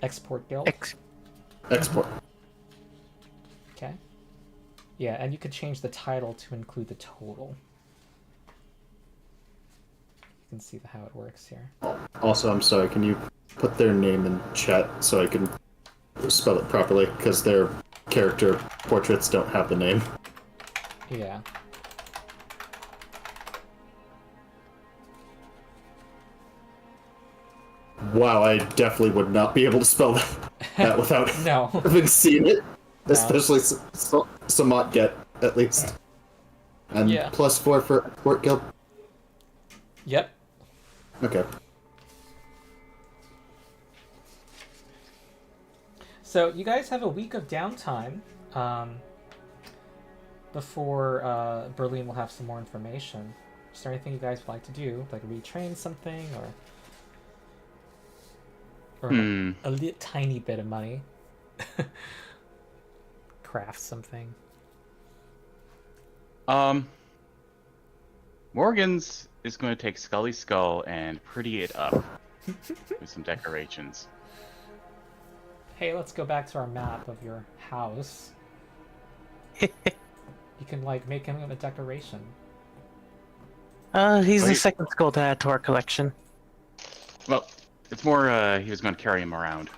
Export Guild. Export. Okay. Yeah, and you could change the title to include the total. You can see how it works here. Also, I'm sorry, can you put their name in chat so I can spell it properly? Because their character portraits don't have the name. Yeah. Wow, I definitely would not be able to spell that without No. having seen it. No. Especially Samatgat, at least. And Yeah. +4 for Export Guild? Yep. Okay. So you guys have a week of downtime before Berlin will have some more information. Is there anything you guys would like to do, like retrain something, or a tiny bit of money, craft something? Morgan's is going to take Skully's skull and pretty it up with some decorations. Hey, let's go back to our map of your house. You can, like, make him a decoration. He's Oh, the you- second skull to add to our collection. Well, it's more he was going to carry him around.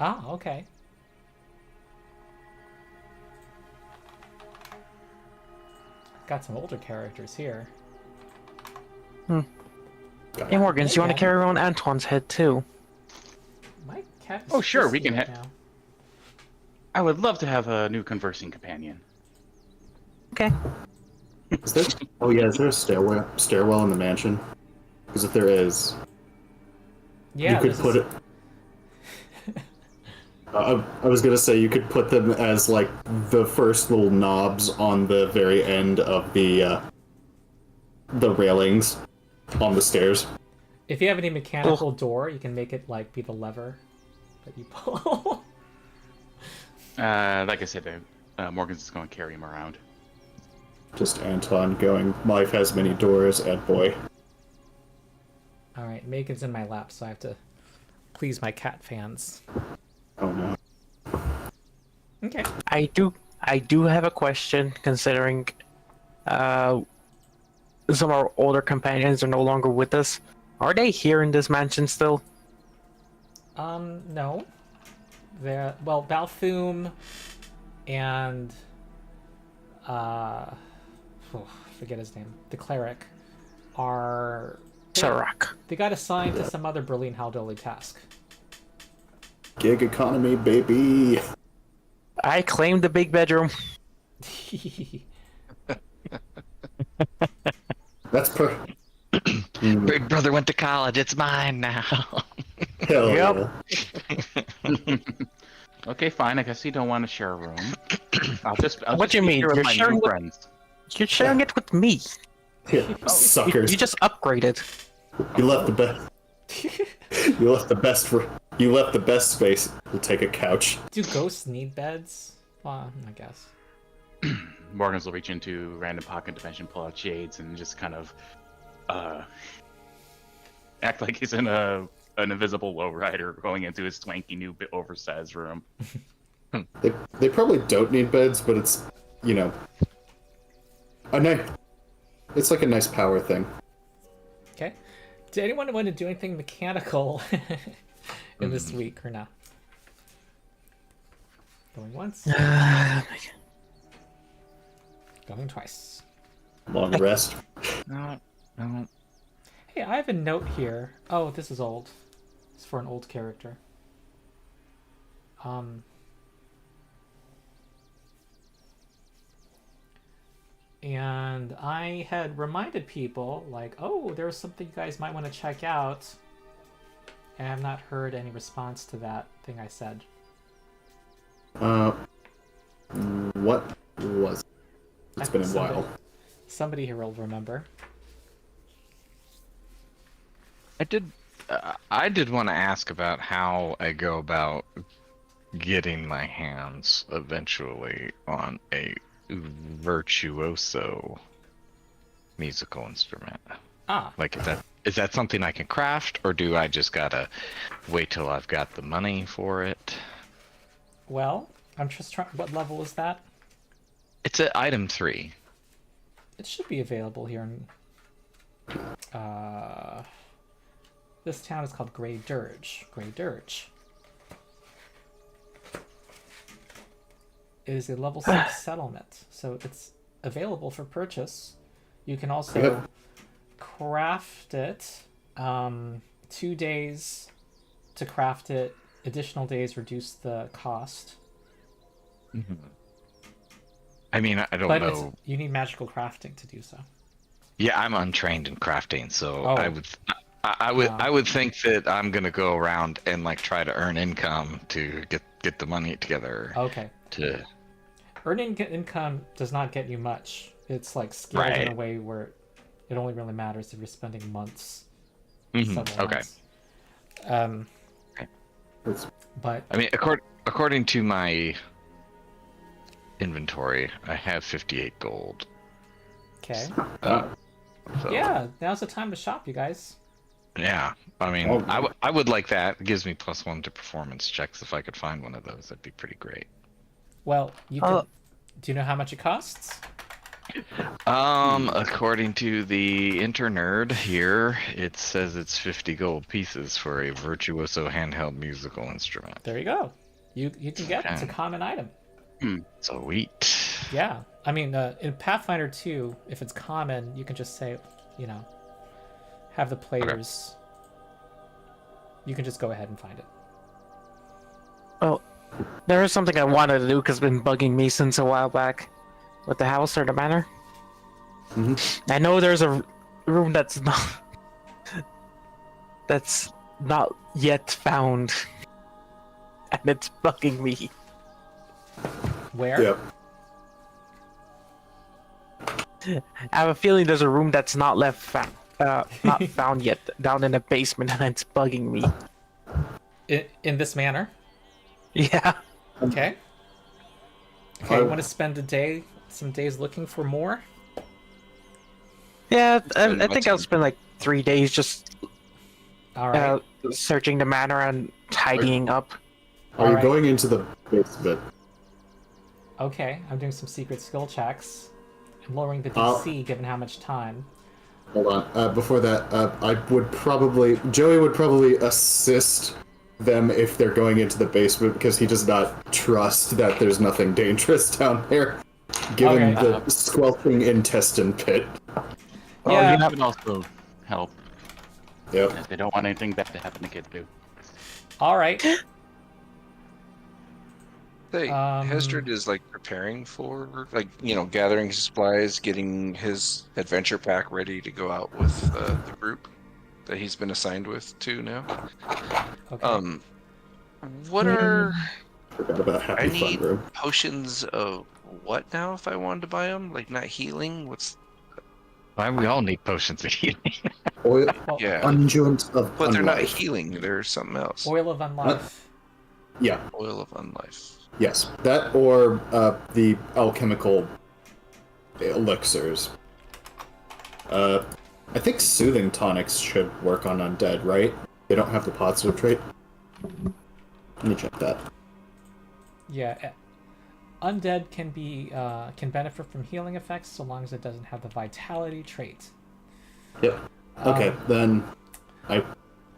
Ah, okay. Got some older characters here. Hey, Morgan, do you want to Yeah. carry around Antoine's head too? My cat is Oh, sure, we can frisky ha- now. I would love to have a new conversing companion. Okay. Is there? Oh yeah, is there a stairwell in the mansion? Because if there is, Yeah, you could this put is- it. I was gonna say you could put them as like the first little knobs on the very end of the railings on the stairs. If you have any mechanical door, you can make it like be the lever that you pull. Like I said, Morgan's is going to carry him around. Just Anton going, life has many doors, and boy. All right, Megan's in my lap, so I have to please my cat fans. Oh no. Okay. I do have a question, considering some of our older companions are no longer with us. Are they here in this mansion still? No. They're, well, Balthoom and forget his name. The cleric are Sarak. they got assigned to some other brilliant Haldoli task. Gig economy, baby. I claimed the big bedroom. That's Big brother went to college. It's mine now. Hell Yep. yeah. Okay, fine. I guess you don't want to share a room. I'll just What do you be mean? here with You're my sharing new with- friends. You're sharing it with me. Yeah, suckers. You just upgraded. You left the best. You left the best for. You left the best space. We'll take a couch. Do ghosts need beds? Well, I guess. Morgan's will reach into random pocket dimension, pull out shades, and just kind of act like he's in an invisible lowrider going into his swanky new oversized room. They probably don't need beds, but it's, you know, it's like a nice power thing. Okay. Did anyone want to do anything mechanical in this week or not? Going once, going twice. Long rest. No. Hey, I have a note here. Oh, this is old. It's for an old character. And I had reminded people, like, oh, there's something you guys might want to check out. And I've not heard any response to that thing I said. What was it? It's been a while. Somebody here will remember. I did want to ask about how I go about getting my hands eventually on a virtuoso musical instrument. Ah, Like, is that something I can craft, or do I just gotta wait till I've got the money for it? well, I'm just trying. What level is that? It's at item 3. It should be available here in. This town is called Grey Dirge. Grey Dirge. It is a level 6 settlement, so it's available for purchase. You can also Yep. craft it. 2 days to craft it. Additional days reduce the cost. I mean, I don't But know. you need magical crafting to do so. Yeah, I'm untrained in crafting, so Oh. I would think that I'm gonna go around and like try to earn income to get the money together Okay. to. Earning income does not get you much. It's like scaled in a Right. way where it only really matters if you're spending months. Mhm, several okay. months. It's, But I mean, according to my inventory, I have 58 gold. Okay. So, Yeah, now's the time to shop, you guys. Yeah. I mean, Oh. I would like that. It gives me +1 to performance checks. If I could find one of those, that'd be pretty great. Well, you can. Do you know how much it costs? According to the internerd here, it says it's 50 gold pieces for a virtuoso handheld musical instrument. There you go. You can get it. It's a Okay. common item. Sweet. Yeah. I mean, in Pathfinder 2, if it's common, you can just say, you know, have the players. You can just go ahead and find it. Oh, there is something I wanted to do because it's been bugging me since a while back with the house or the manor. I know there's a room that's not yet found, and it's bugging me. Where? Yep. I have a feeling there's a room that's not not found yet down in the basement, and it's bugging me. In this manner? Yeah. Okay. Okay, you want to spend some days looking for more? Yeah, Spend I my think I'll time. spend like 3 days just All right. searching the manor and tidying up. Are you Alright. going into the basement? Okay, I'm doing some secret skill checks. I'm lowering the I'll- DC given how much time. Hold on. Before that, Joey would probably assist them if they're going into the basement because he does not trust that there's nothing dangerous down there, given Okay. the squelching intestine pit. Oh, Yeah. you can also help Yep. if they don't want anything bad to happen to Kitsu. All right. Hey, Hestred is like preparing for, like, gathering his supplies, getting his adventure pack ready to go out with the group that he's been assigned with to now. Okay. What are Forgot about I Happy Fun need Room. potions of what now if I wanted to buy them? Like not healing? Why we all need potions of healing? Oil, Well, Yeah, unguent of but they're not unlife. healing. They're something else. Oil of Unlife. Yeah. Oil of unlife. Yes. That or the alchemical elixirs. I think soothing tonics should work on undead, right? They don't have the positive trait. Let me check that. Yeah. Undead can benefit from healing effects so long as it doesn't have the vitality trait. Yep. Okay, then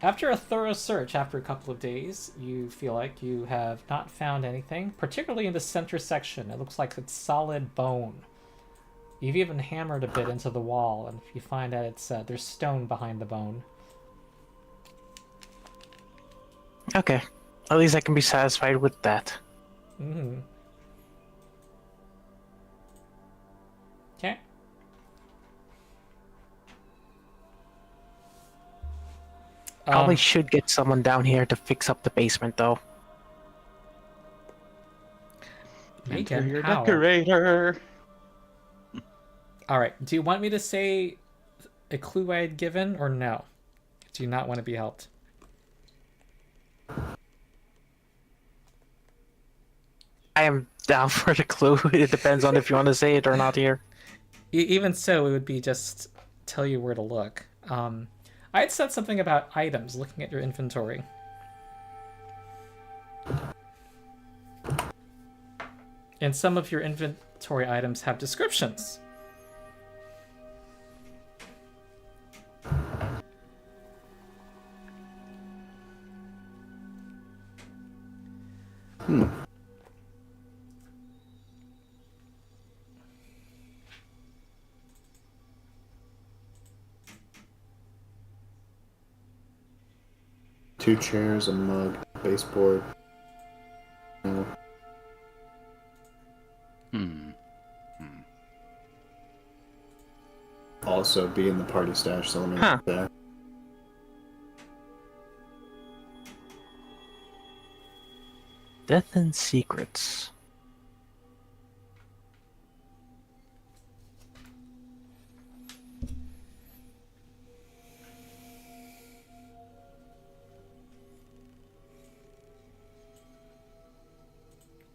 After a thorough search, after a couple of days, you feel like you have not found anything, particularly in the center section. It looks like it's solid bone. You've even hammered a bit into the wall, and you find that there's stone behind the bone. Okay. At least I can be satisfied with that. Mm-hmm. Okay. Probably should get someone down here to fix up the basement, though. Make Enter it your how? decorator. All right. Do you want me to say a clue I had given, or no? Do you not want to be helped? I am down for the clue. It depends on if you want to say it or not here. Even so, it would be just tell you where to look. I had said something about items, looking at your inventory. And some of your inventory items have descriptions. Two chairs, a mug, baseboard. No. Also be in the party stash, so let me Huh. look there. Death and Secrets.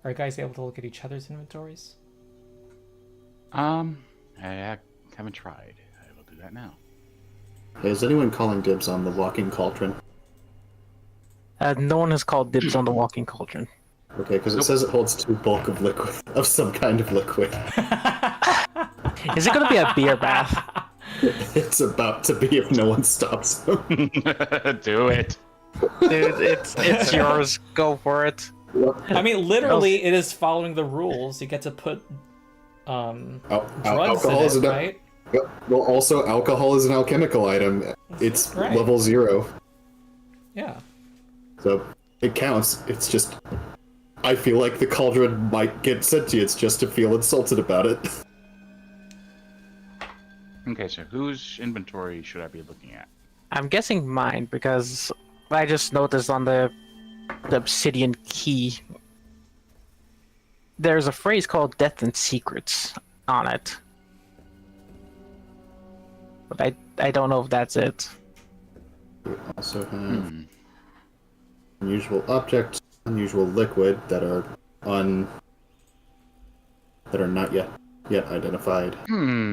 Are you guys able to look at each other's inventories? I Haven't tried. I will do that now. Hey, is anyone calling dibs on the walking cauldron? No one has called dibs on the walking cauldron. Okay, because it says it holds 2 bulk of liquid, of some kind of liquid. Is it going to be a beer bath? It's about to be if no one stops them. Do it. Dude, it's yours. Go for it. I mean, literally, it is following the rules. You get to put drugs alcohol in is it, right? Well, also, alcohol is an alchemical item. It's right. level 0. Yeah. So, it counts. It's just... I feel like the cauldron might get sentience just to feel insulted about it. Okay, so whose inventory should I be looking at? I'm guessing mine because I just noticed on the obsidian key there's a phrase called "death and secrets" on it, but I don't know if that's it. We also have unusual objects, unusual liquid that are not yet identified.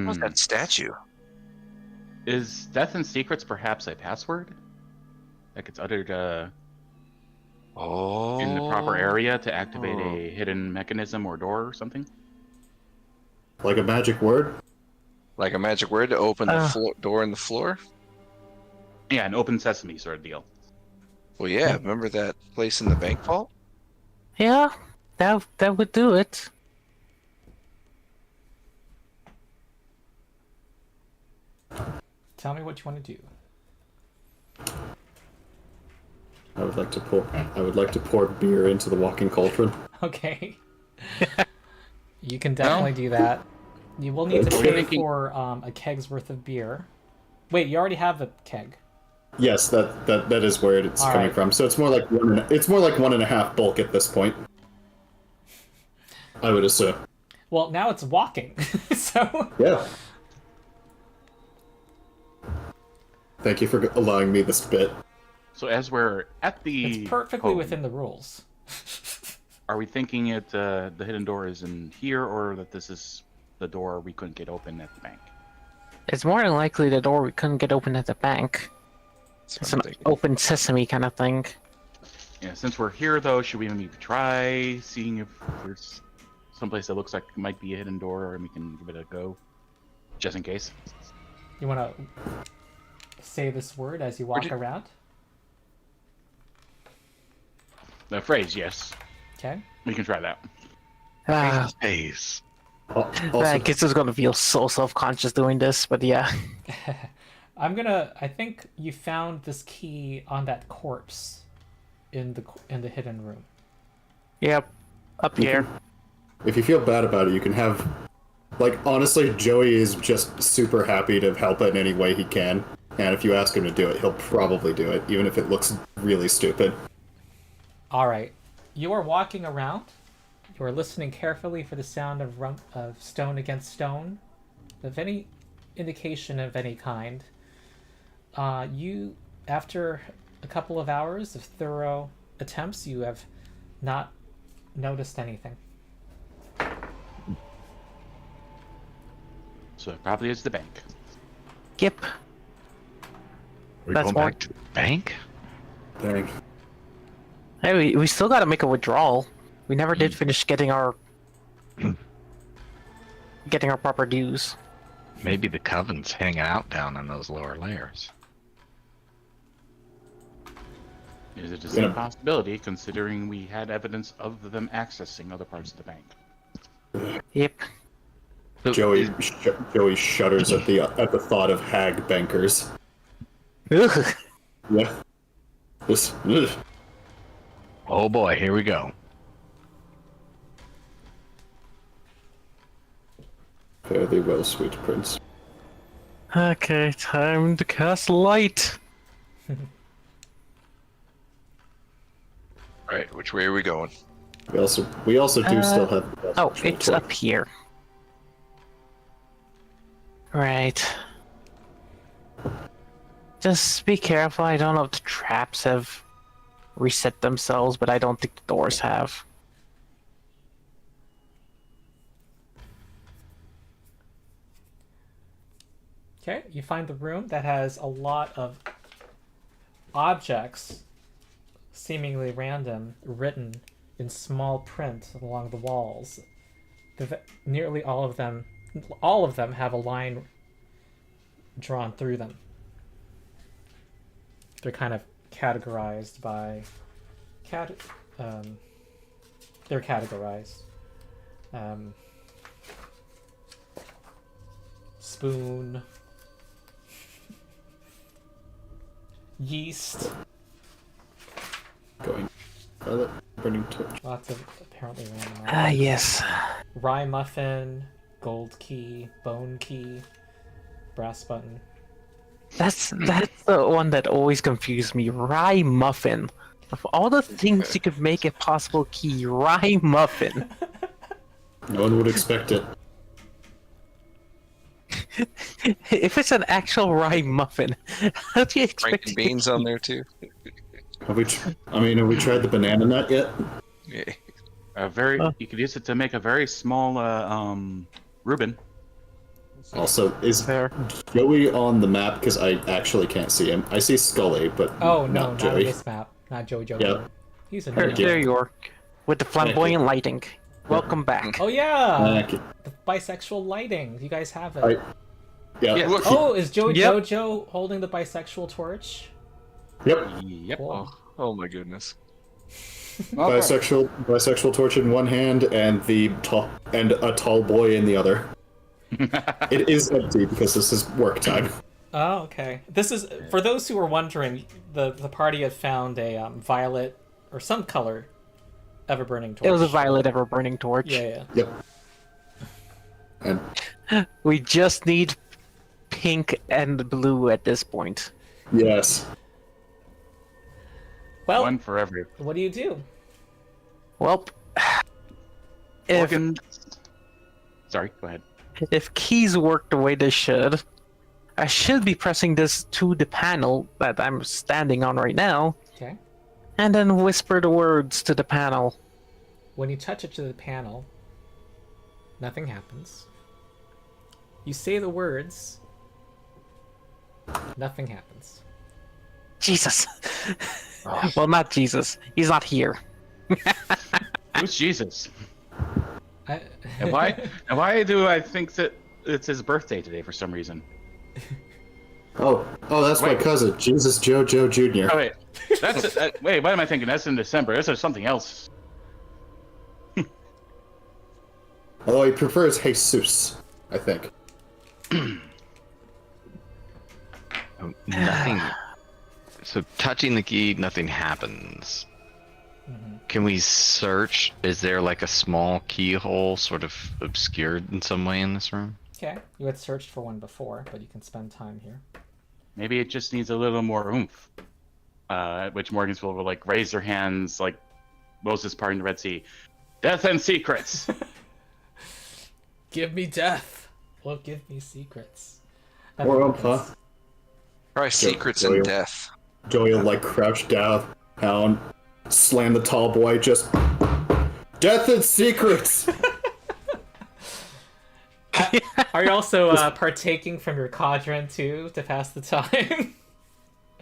What's that statue? Is Death and Secrets perhaps a password? Like it's uttered in the proper area to activate a hidden mechanism or door or something? Like a magic word? Like a magic word to open the door in the floor? Yeah, an open sesame sort of deal. Well, yeah, remember that place in the bank vault? Yeah, that would do it. Tell me what you want to do. I would like to pour beer into the walking cauldron. Okay. You can definitely do that. You will need to pay for a keg's worth of beer. Wait, you already have the keg. Yes, that is where it's coming from. So it's more like 1.5 bulk at this point. I would assume. Well, now it's walking. So Yeah. Thank you for allowing me this bit. So as we're at the it's perfectly within the rules. Are we thinking the hidden door is in here, or that this is the door we couldn't get open at the bank? It's more than likely the door we couldn't get open at the bank. It's an open sesame kind of thing. Yeah, since we're here though, should we maybe try seeing if there's someplace that looks like it might be a hidden door and we can give it a go? Just in case. You want to say this word as you walk around? The phrase, yes. Okay. We can try that. Face. Kitsu's gonna feel so self-conscious doing this, but yeah. I think you found this key on that corpse in the hidden room. Yep. Up here. If you feel bad about it, you can have... Like, honestly, Joey is just super happy to help in any way he can. And if you ask him to do it, he'll probably do it, even if it looks really stupid. Alright. You are walking around. You are listening carefully for the sound of stone against stone. Of any indication of any kind. You, after a couple of hours of thorough attempts, you have not noticed anything. So it probably is the bank. Yep. We're That's going more- back to the bank? Dang. Hey, we still gotta make a withdrawal. We never did finish getting our proper dues. Maybe the coven's hanging out down in those lower layers. Is it a possibility, considering we had evidence of them accessing other parts of the bank? Yep. So Joey shudders at the thought of hag bankers. Ugh. Yeah. This. oh boy, here we go. Fare thee well, sweet prince. Okay, time to cast light. Alright, which way are we going? We also do still have. The Oh, it's up here. Right. Just be careful. I don't know if the traps have reset themselves, but I don't think the doors have. Okay, you find the room that has a lot of objects, seemingly random, written in small print along the walls. Nearly all of them have a line drawn through them. They're kind of categorized by they're categorized. Spoon, yeast, Going. Violet, burning torch. lots of apparently random. Ah, yes. Rye muffin, gold key, bone key, brass button. That's the one that always confused me. Rye muffin. Of all the things you could make a possible key, rye muffin. No one would expect it. If it's an actual rye muffin, how do you expect Franken beans on there too. Have we tried the banana nut yet? Yeah. You could use it to make a very small Reuben. Also, is Fair. Joey on the map? Because I actually can't see him. I see Skully, but Oh no, not not Joey. on this map. Not Joey Joey. Yeah. He's a There, nerd. there you are. With the flamboyant lighting. Welcome back. Oh yeah, Thank you. the bisexual lighting. You guys have it. Yeah. Yeah, look. Oh, is Joey Yep. Jojo holding the bisexual torch? Yep. Yep. Cool. Oh my goodness. Bisexual torch in one hand and a tall boy in the other. It is empty because this is work time. Oh, okay. This is for those who were wondering. The party had found a violet or some color ever burning torch. It was a violet ever burning torch. Yeah, yeah. Yep. And We just need pink and blue at this point. yes, Well, One for every. what do you do? Well, if Sorry, go ahead. keys work the way they should, I should be pressing this to the panel that I'm standing on right now, Okay. and then whisper the words to the panel. When you touch it to the panel, nothing happens. You say the words, nothing happens. Jesus. Well, not Jesus. He's not here. Who's Jesus? I... And why do I think that it's his birthday today for some reason? Oh, that's my Wait. cousin, Jesus Jojo Jr. Oh wait, wait. What am I thinking? That's in December. This is something else. Although he prefers Jesus, I think. Oh, nothing. So touching the key, nothing happens. Can we search? Is there like a small keyhole sort of obscured in some way in this room? Okay. You had searched for one before, but you can spend time here. Maybe it just needs a little more oomph. At which Morgan's will like raise their hands like Moses parting the Red Sea. Death and secrets. Give me death. Well, give me secrets. Or huh? Probably secrets Joey. and death. Joey will like crouch down, slam the tall boy, just death and secrets. Are you also partaking from your cauldron too to pass the time?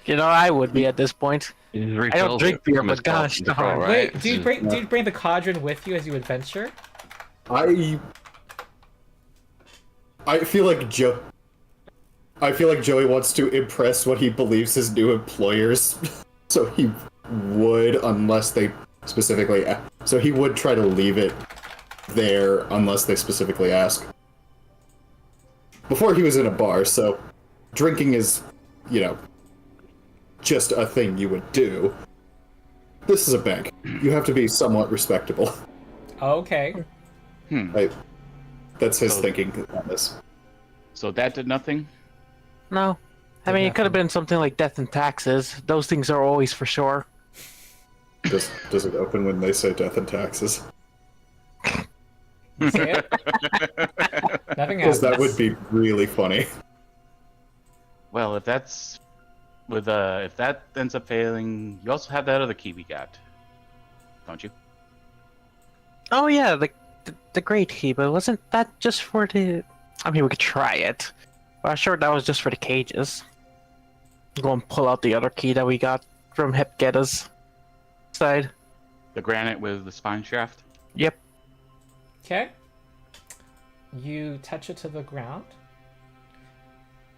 You know, I would be at this point. I don't drink beer, but gosh darn. Right? Wait, do you bring the cauldron with you as you adventure? I feel like Joey wants to impress what he believes his new employers, so he would, unless they specifically. So he would try to leave it there unless they specifically ask. Before he was in a bar, so drinking is, just a thing you would do. This is a bank. You have to be somewhat respectable. Okay. That's his thinking on this. So that did nothing. No. I mean, it could have been something like death and taxes. Those things are always for sure. Does it open when they say death and taxes? Say it. Nothing Because happens. that would be really funny. Well, if that ends up failing, you also have that other key we got, don't you? Oh yeah, the great key, but wasn't that just for the... I mean, we could try it. Well, sure, that was just for the cages. Go and pull out the other key that we got from Hipgetta's side. The granite with the spine shaft. Yep. Okay. You touch it to the ground,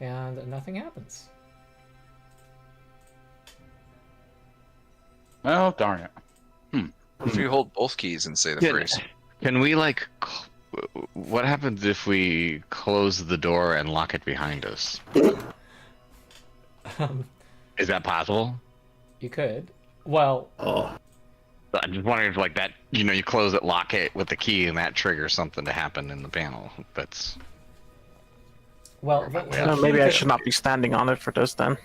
and nothing happens. Oh, darn it. What if you hold both keys and say the phrase? Can we like? What happens if we close the door and lock it behind us? Is that possible? You could. Well, Oh, I'm just wondering if like that, you close it, lock it with the key, and that triggers something to happen in the panel. That's well, Maybe I should not be standing on it for this then.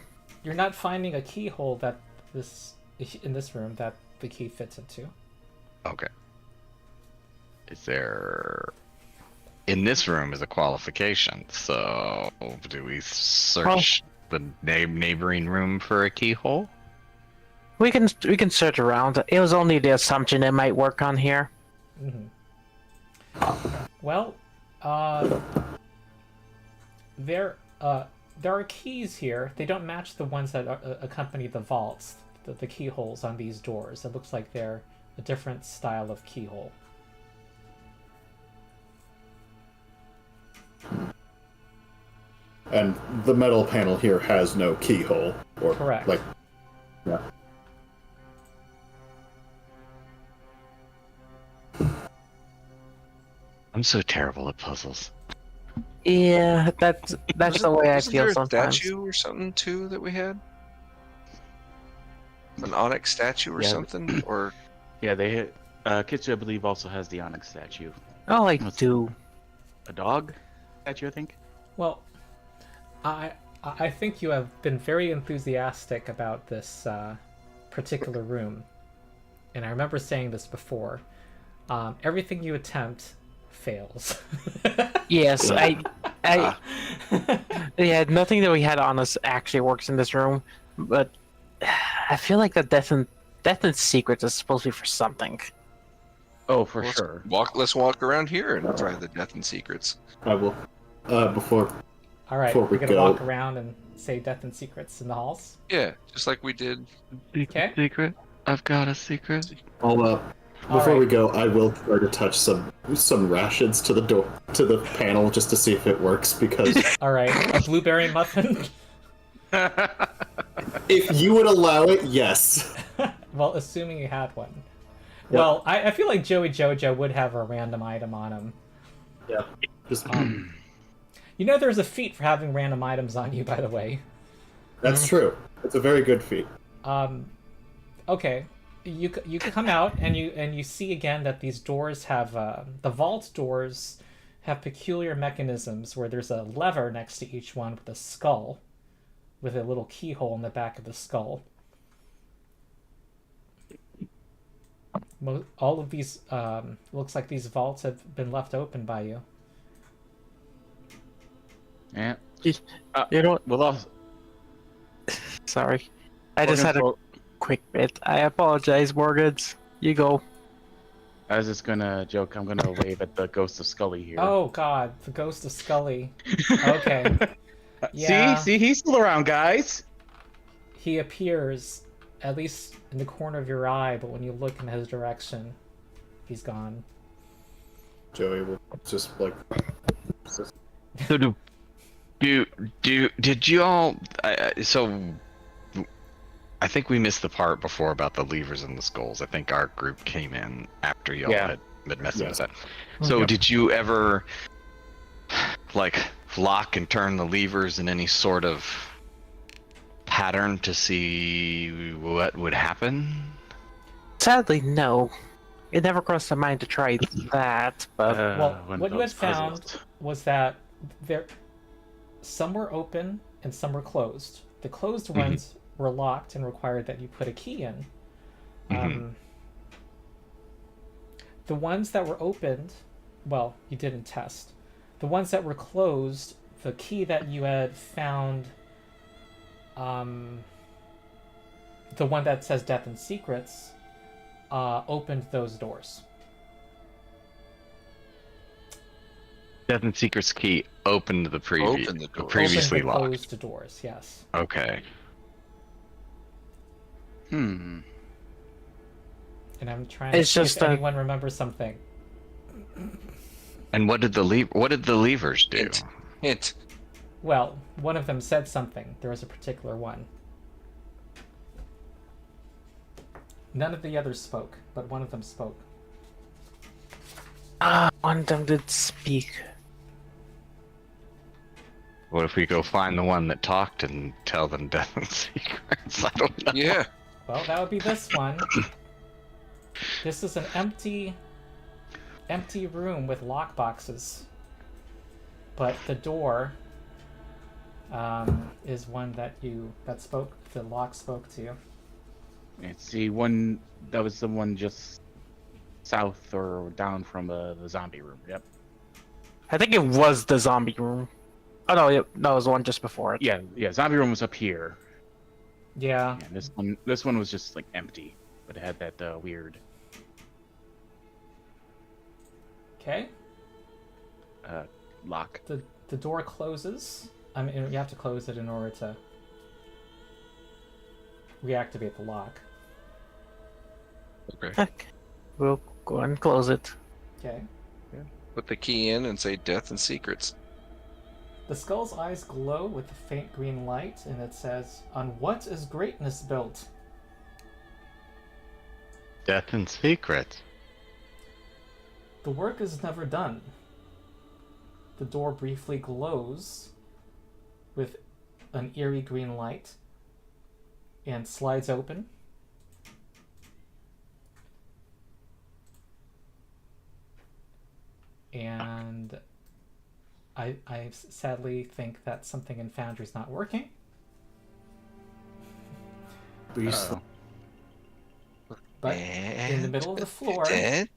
You're not finding a keyhole that in this room that the key fits into. okay. Is there in this room is a qualification? So do we search the neighboring room for a keyhole? We can search around. It was only the assumption it might work on here. Well, there are keys here. They don't match the ones that accompany the vaults, the keyholes on these doors. It looks like they're a different style of keyhole. and the metal panel here has no keyhole, or Correct. like, yeah. I'm so terrible at puzzles. Yeah, that's the way I Wasn't feel there a sometimes. statue or something too that we had? An onyx statue or Yeah. something? Or Yeah, they hit. Kitsu, I believe, also has the onyx statue. Oh, like do. A dog statue, I think. Well, I think you have been very enthusiastic about this particular room, and I remember saying this before. Everything you attempt fails. Yes, yeah, nothing that we had on us actually works in this room, but I feel like the Death and Secrets is supposed to be for something. Oh, for let's sure. Let's walk around here and try the death and secrets. I will. Before All right, Before we we're gonna go- walk around and say death and secrets in the halls. Yeah, just like we did. Okay. Secret? I've got a secret. I'll All before right. we go, I will try to touch some rations to the door to the panel just to see if it works, because All right, a blueberry muffin. if you would allow it, yes. Well, assuming you had one. Well, I feel like Joey Jojo would have a random item on him. Yeah. Just You know, there's a feat for having random items on you, by the way. that's true. It's a very good feat. Okay, you come out and you see again that these doors have the vault doors have peculiar mechanisms where there's a lever next to each one with a skull, with a little keyhole in the back of the skull. All of these looks like these vaults have been left open by you. Yeah. You know, Well, also, sorry, I just had a quick bit. I apologize, Morgans. You go. I was just gonna joke. I'm gonna wave at the ghost of Skully here. Oh God, the ghost of Skully. Okay. Yeah. See, he's still around, guys. He appears, at least in the corner of your eye, but when you look in his direction, he's gone. Joey will just like. So did you all? So I think we missed the part before about the levers and the skulls. I think our group came in after y'all Yeah. had messed with Yes. that. So Yep. did you ever like lock and turn the levers in any sort of pattern to see what would happen? Sadly, no. It never crossed my mind to try that, but Well, One what of you had those found puzzles. was that some were open and some were closed. The closed ones were locked and required that you put a key in. The ones that were opened, well, you didn't test. The ones that were closed, the key that you had found, the one that says Death and Secrets, opened those doors. Death and Secret's key opened the Open the door. previously Open the locked. closed doors, yes. Okay. Hmm. And I'm trying It's to see just if a- anyone remembers something. And what did the levers do? Hint. Well, one of them said something. There was a particular one. None of the others spoke, but one of them spoke. One of them did speak. What if we go find the one that talked and tell them Death and Secrets? I don't know. Yeah. Well, that would be this one. This is an empty room with lockboxes. But the door is one that the lock spoke to. It's the one that was the one just south or down from the zombie room. Yep. I think it was the zombie room. Oh no, that was the one just before it. Yeah. Zombie room was up here. Yeah. And this one was just like empty, but it had that weird Okay. lock. The door closes. I mean, you have to close it in order to reactivate the lock. Okay. Okay. We'll go and close it. Okay. Put the key in and say Death and Secrets. The skull's eyes glow with a faint green light, and it says, "On what is greatness built?" Death and Secrets. The work is never done. The door briefly glows with an eerie green light and slides open. And I sadly think that something in Foundry's not working. Uh-oh. But in the middle of the floor, Dead?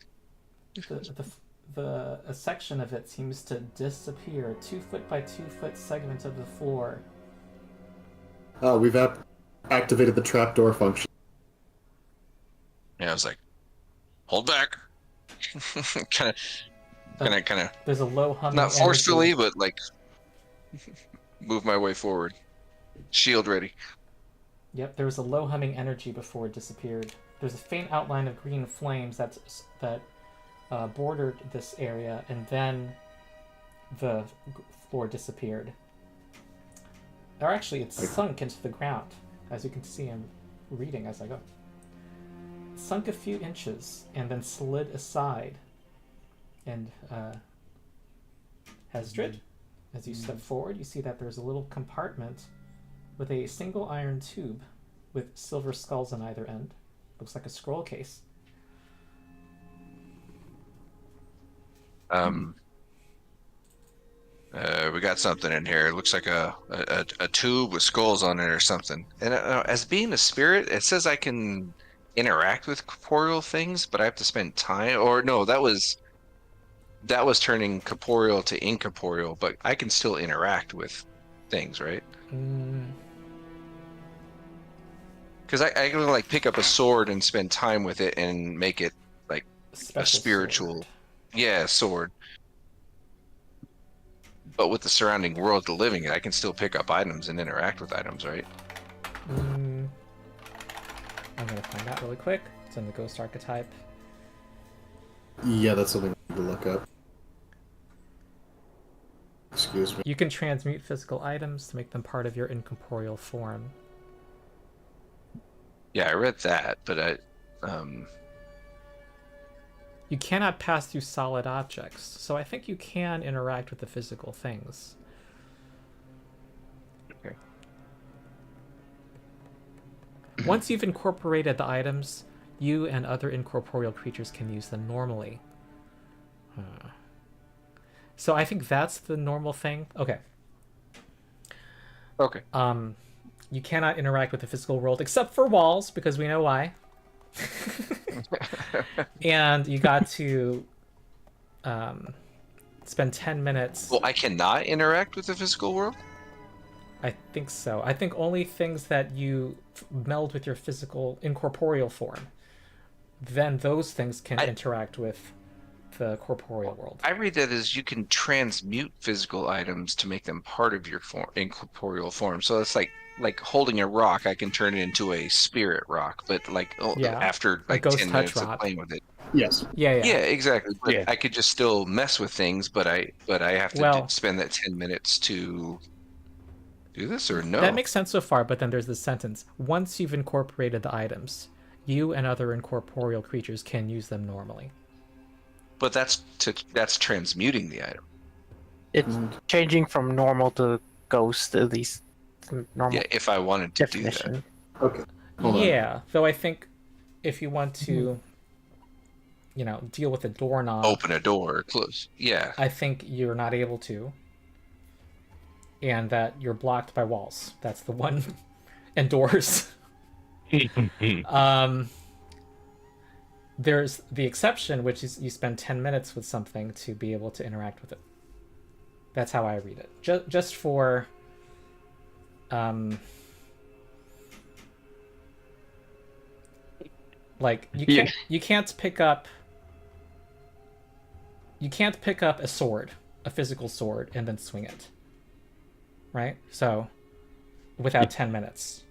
a section of it seems to disappear. 2 foot by 2 foot segment of the floor. We've activated the trapdoor function. Yeah, I was like, hold back. kind of, There's a low humming. not forcefully, energy. but like, move my way forward. Shield ready. Yep, there was a low humming energy before it disappeared. There's a faint outline of green flames that bordered this area, and then the floor disappeared. Or actually, it's sunk into the ground. As you can see, I'm reading as I go. It sunk a few inches and then slid aside. And Hestrid, as you step forward, you see that there's a little compartment with a single iron tube with silver skulls on either end. Looks like a scroll case. We got something in here. It looks like a tube with skulls on it or something. And as being a spirit, it says I can interact with corporeal things, but I have to spend time. Or no, that was turning corporeal to incorporeal, but I can still interact with things, right? Because I can like pick up a sword and spend time with it and make it like a spiritual, sword. yeah, sword. But with the surrounding world to living in, I can still pick up items and interact with items, right? I'm gonna find that really quick. It's in the ghost archetype. Yeah, that's something I need to look up. Excuse me. You can transmute physical items to make them part of your incorporeal form. Yeah, I read that, but You cannot pass through solid objects, so I think you can interact with the physical things. Okay. Once you've incorporated the items, you and other incorporeal creatures can use them normally. So I think that's the normal thing. Okay. Okay. You cannot interact with the physical world except for walls, because we know why. And you got to spend 10 minutes. Well, I cannot interact with the physical world? I think so. I think only things that you meld with your physical incorporeal form, then those things can interact with the corporeal world. I read that as you can transmute physical items to make them part of your incorporeal form. So it's like holding a rock, I can turn it into a spirit rock, but after like ghost 10 touch minutes rock. of playing with it. Yes. Yeah. Yeah, exactly. But Yeah. I could just still mess with things, but I have to spend that 10 minutes to do this, or no? That makes sense so far, but then there's this sentence. Once you've incorporated the items, you and other incorporeal creatures can use them normally. But that's transmuting the item. It's changing from normal to ghost, at least normal Yeah, if I wanted to definition. do that. Okay. Hold on. Yeah, though I think if you want to, deal with a doorknob, Open a door or close. Yeah. I think you're not able to. And that you're blocked by walls. That's the one. And doors. There's the exception, which is you spend 10 minutes with something to be able to interact with it. That's how I read it. Just for... you can't pick up a sword, a physical sword, and then swing it. Right? So, without 10 minutes.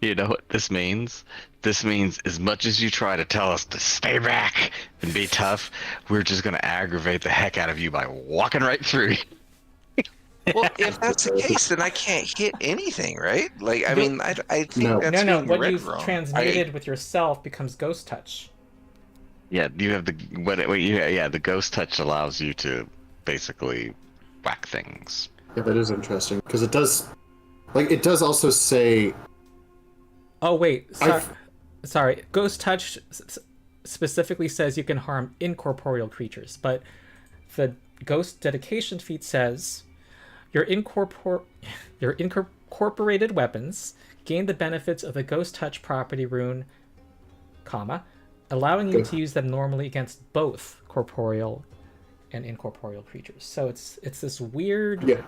You know what this means? This means as much as you try to tell us to stay back and be tough, we're just going to aggravate the heck out of you by walking right through you. Well, if that's the case, then I can't hit anything, right? Like, I mean, I think No. that's No, being what read you've wrong. transmuted with yourself becomes ghost touch. Yeah, you have the ghost touch allows you to basically whack things. Yeah, that is interesting because it does also say. Oh wait, sorry. Ghost touch specifically says you can harm incorporeal creatures, but the ghost dedication feat says your incorporated weapons gain the benefits of the ghost touch property rune, allowing you to use them normally against both corporeal and incorporeal creatures. So it's this weird world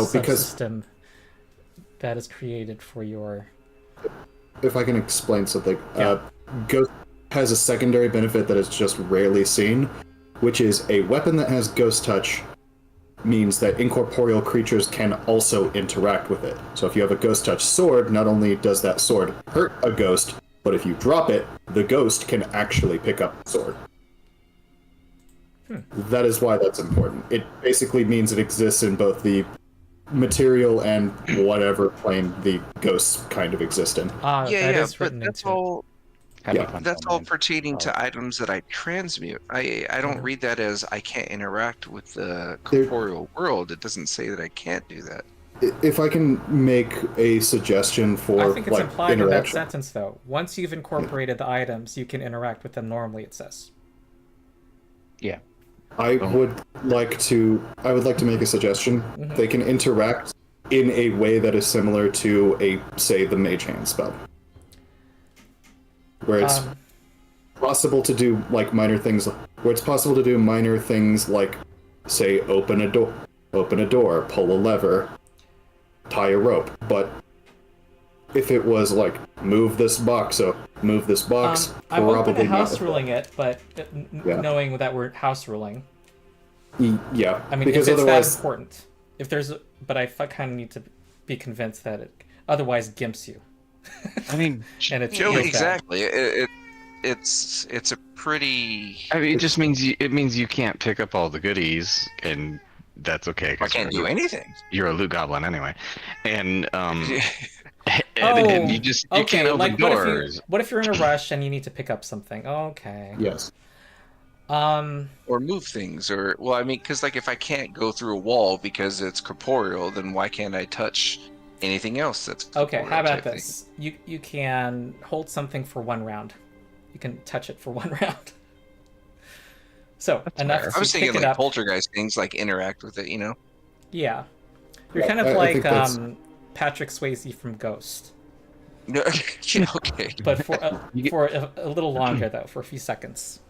subsystem that is created for your... If I can explain something, Ghost has a secondary benefit that is just rarely seen, which is a weapon that has Ghost Touch means that incorporeal creatures can also interact with it. So if you have a Ghost Touch sword, not only does that sword hurt a ghost, but if you drop it, the ghost can actually pick up the sword. That is why that's important. It basically means it exists in both the material and whatever plane the ghosts kind of exist in. that is but written that's into all. Yeah. That's all pertaining to items that I transmute. I don't read that as I can't interact with the corporeal world. It doesn't say that I can't do that. If I can make a suggestion for I think it's implied in that interaction. sentence, though. Once you've incorporated the items, you can interact with them normally, it says. Yeah. I would like to make a suggestion. They can interact in a way that is similar to say the Mage Hand spell. Where it's possible to do minor things like say open a door, pull a lever, tie a rope. But if it was move this box, I'm open to probably house not. ruling it, but knowing that we're house ruling. Yeah, I mean, because if it's otherwise, that important. But I kind of need to be convinced that it otherwise gimps you. I mean, And it's No, feels bad. exactly. It's a pretty. it just means you can't pick up all the goodies, and that's okay. I can't do anything. You're a loot goblin anyway, and Oh, and you can't open like doors. what if you're in a rush and you need to pick up something? Okay. yes. Or move things, or because if I can't go through a wall because it's corporeal, then why can't I touch anything else that's Okay, corporeal how about type this? You can hold something for 1 round. You can touch it for 1 round. So enough thing? to I was pick thinking it up. poltergeist things, interact with it, Yeah, you're Yeah, kind of I like think that's- Patrick Swayze from Ghost, No, okay. but for a little longer though, for a few seconds.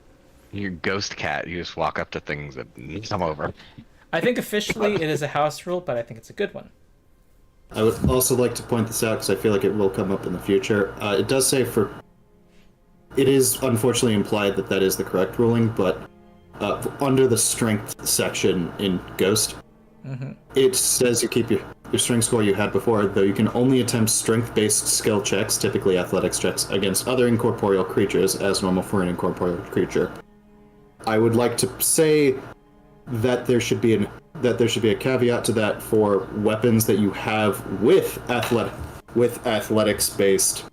Your ghost cat, you just walk up to things and come over. I think officially it is a house rule, but I think it's a good one. I would also like to point this out because I feel like it will come up in the future. It does say for it is unfortunately implied that that is the correct ruling, but under the strength section in Ghost, it says you keep your strength score you had before, though you can only attempt strength-based skill checks, typically athletics checks, against other incorporeal creatures as normal for an incorporeal creature. I would like to say that there should be a caveat to that for weapons that you have with athletics-based,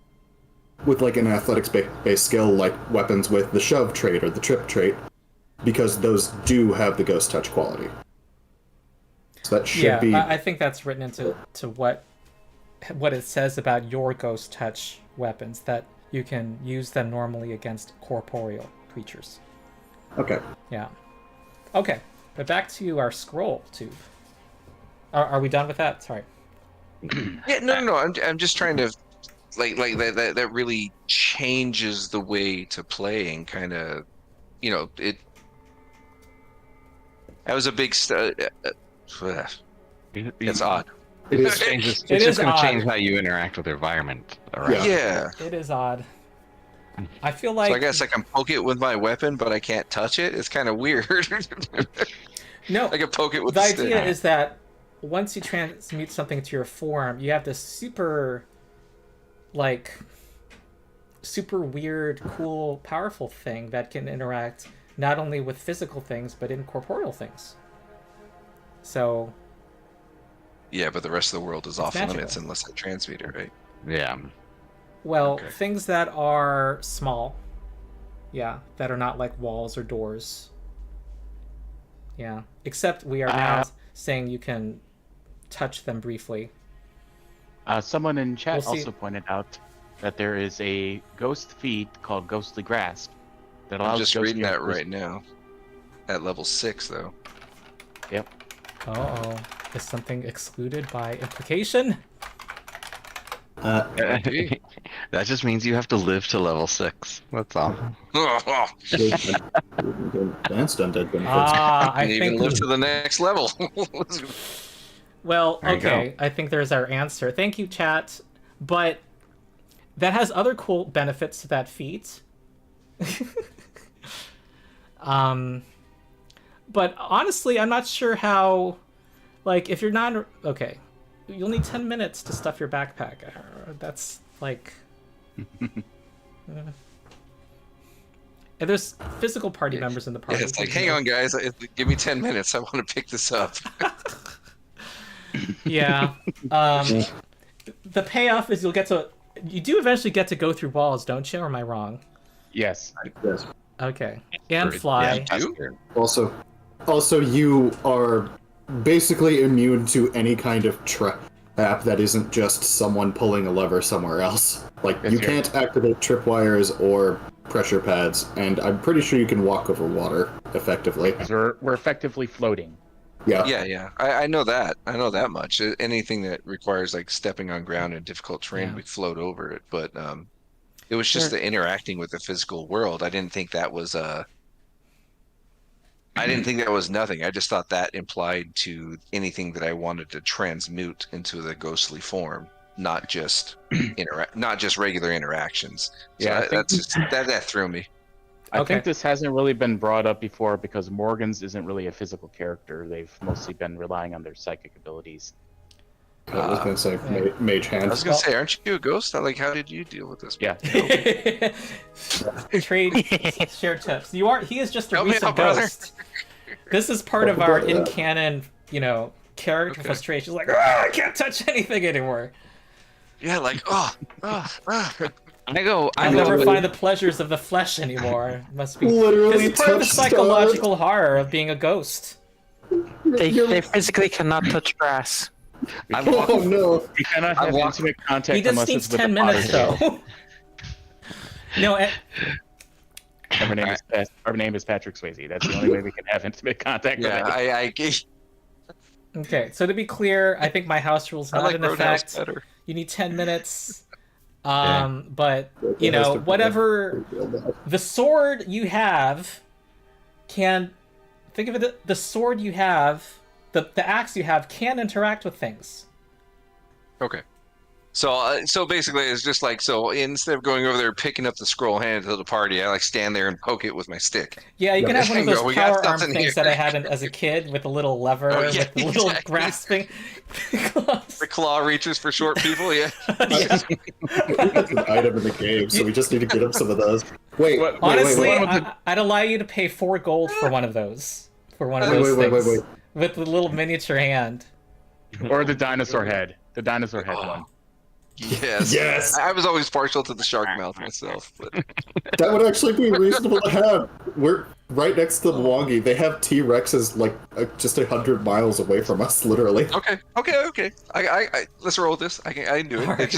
with like an athletics-based skill, like weapons with the shove trait or the trip trait, because those do have the ghost touch quality. So that should be. I think that's written into what it says about your ghost touch weapons, that you can use them normally against corporeal creatures. Okay. Yeah. Okay, but back to our scroll tube. Are we done with that? Sorry. Yeah, no. I'm just trying to, like that really changes the way to play and kind of, it. That was a big. It's odd. It is. Changes. It It's is just going to odd. change how you interact with the environment around. Yeah. It is odd. I feel like. So I guess I can poke it with my weapon, but I can't touch it. It's kind of weird. No. I can poke it with The the stick. idea is that once you transmute something to your form, you have this super weird, cool, powerful thing that can interact not only with physical things, but incorporeal things. So... Yeah, but the rest of the world is off magical. limits unless I transmute it, right? Yeah. Well, Okay. things that are small. Yeah, that are not like walls or doors. Yeah. Except we are now saying you can touch them briefly. Someone in chat We'll see. also pointed out that there is a ghost feat called Ghostly Grasp that I'm allows just ghost reading that characters- right now. At level 6, though. Yep. Uh-oh. Is something excluded by implication? Maybe. That just means you have to live to level 6. That's all. Advanced undead benefits. I Can even think... live to the next level. Well, There you okay. I think there's our answer. Thank you, chat. But that has other cool benefits to that feat. But honestly, I'm not sure how... Like, if you're not... Okay. You'll need 10 minutes to stuff your backpack. That's, like... And there's physical party members in the party. Yeah, it's like, hang on, guys. Give me 10 minutes. I want to pick this up. Yeah. The payoff is you do eventually get to go through walls, don't you? Or am I wrong? Yes. Yes. Okay. And fly. Yeah, you? Also, you are basically immune to any kind of trap that isn't just someone pulling a lever somewhere else. Like, Yes, you sir. can't activate tripwires or pressure pads, and I'm pretty sure you can walk over water effectively. 'Cause we're effectively floating. Yeah. Yeah. I know that. I know that much. Anything that requires like stepping on ground in difficult terrain, Yeah. we float over it. But it was just the interacting with the physical world. I didn't think that was I didn't think that was nothing. I just thought that implied to anything that I wanted to transmute into the ghostly form, not just not just regular interactions. So Yeah, I think- that's just, that threw me. I Okay. think this hasn't really been brought up before because Morgan's isn't really a physical character. They've mostly been relying on their psychic abilities. I was going to say mage I hand. was gonna say, aren't you a ghost? Like, how did you deal with this? Yeah. Trade share tips. He is just a Help me recent out, brother. ghost. This is part of our in-canon, character frustration. Like, I can't touch anything anymore. Yeah, like I'll never find the pleasures of the flesh anymore. Must be Literally This is part of the touch psychological horror of being a ghost. They physically cannot touch grass. Oh no! You cannot have intimate contact He just unless needs it's with 10 a minutes, potter's though. No, Our name is Patrick Swayze. That's the only way we can have intimate contact with yeah. him. okay, so to be clear, I think my house rule's I not like in Roadhouse effect. better. You need 10 minutes. But, whatever the sword you have can... Think of it, the sword you have, the axe you have can interact with things. Okay. So basically, it's just like so. Instead of going over there picking up the scroll, hand it to the party, I like stand there and poke it with my stick. Yeah, you can have one of Go, those "We got power arm something things here." that I had as a kid with a little lever Oh, yeah, with the little exactly. grasping claws. The claw reaches for short people. Yeah. Yeah. It's an item in the game, so we just need to get him some of those. Wait, What- Honestly, wait. I'd allow you to pay 4 gold for one of those. For one of Wait, those wait, wait, things. wait. With the little miniature hand. Or the dinosaur head. The dinosaur head one. Yes. Yes! I was always partial to the shark mouth myself. But... That would actually be reasonable to have. We're right next to Mwangi. They have T-Rexes like just 100 miles away from us, literally. Okay. I let's roll with this. I can do it. Alright. It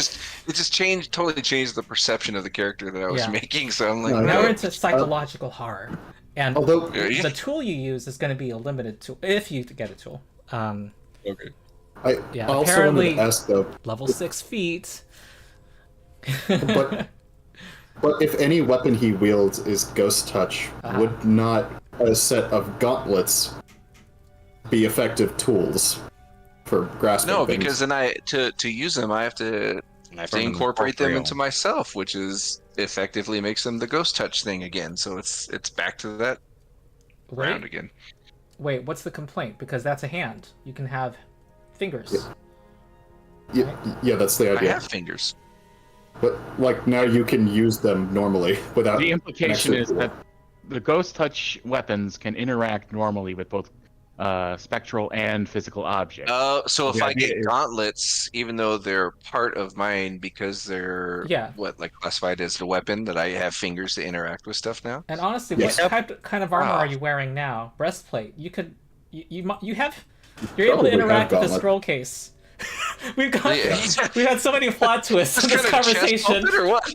just totally changed the perception of the character that I was Yeah. making. So I'm like, No, Now no. we're into psychological horror. And Although, Yeah. the tool you use is going to be a limited tool, if you get a tool. okay. I Yeah, also apparently- wanted to ask though, Level 6 feet. but if any weapon he wields is Ghost Touch, would not a set of gauntlets be effective tools for grasping No, things? because then to use them, I have to incorporate them into myself, which is effectively makes them the ghost touch thing again. So it's back to that round again. Wait, what's the complaint? Because that's a hand. You can have fingers. Yeah, that's the I idea. have fingers. But like now you can use them normally without. The implication an is extra that the ghost touch weapons can interact normally with both spectral and physical objects. So if The I idea get is- gauntlets, even though they're part of mine because they're like classified as the weapon, that I have fingers to interact with stuff now. And honestly, Yes. what kind of armor Wow. are you wearing now? Breastplate. You could, you have, you're able to Probably have interact with the gauntlet. scroll case. We've got, Yeah. we've had so many plot twists in this Kind of chest conversation. puppet or what?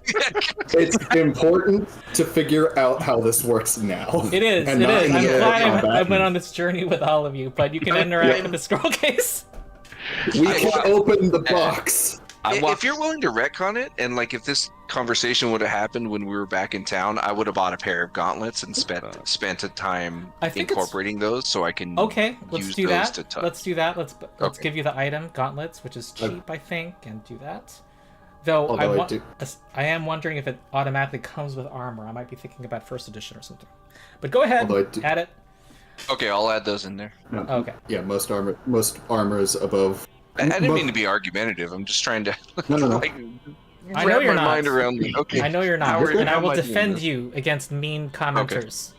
It's important to figure out how this works now. It is. And It not is. in I'm the glad I combat. went on this journey with all of you, but you can interact with the scroll case. We can open the box. If you're willing to retcon it, and like if this conversation would have happened when we were back in town, I would have bought a pair of gauntlets and spent a time I think it's- incorporating those so I can Okay, let's use do those that. to touch. Let's do that. Let's Okay. give you the item gauntlets, which is cheap, I think, and do that. Though Although I am wondering if it automatically comes with armor. I might be thinking about first edition or something. But go ahead, Although I do- add it. Okay, I'll add those in there. Okay. Yeah, most armor is above. I didn't mean to be argumentative. I'm just trying to No. like, I know wrap you're my not. mind around the okay. I know you're not, How and I will am I doing defend this? you against mean commenters.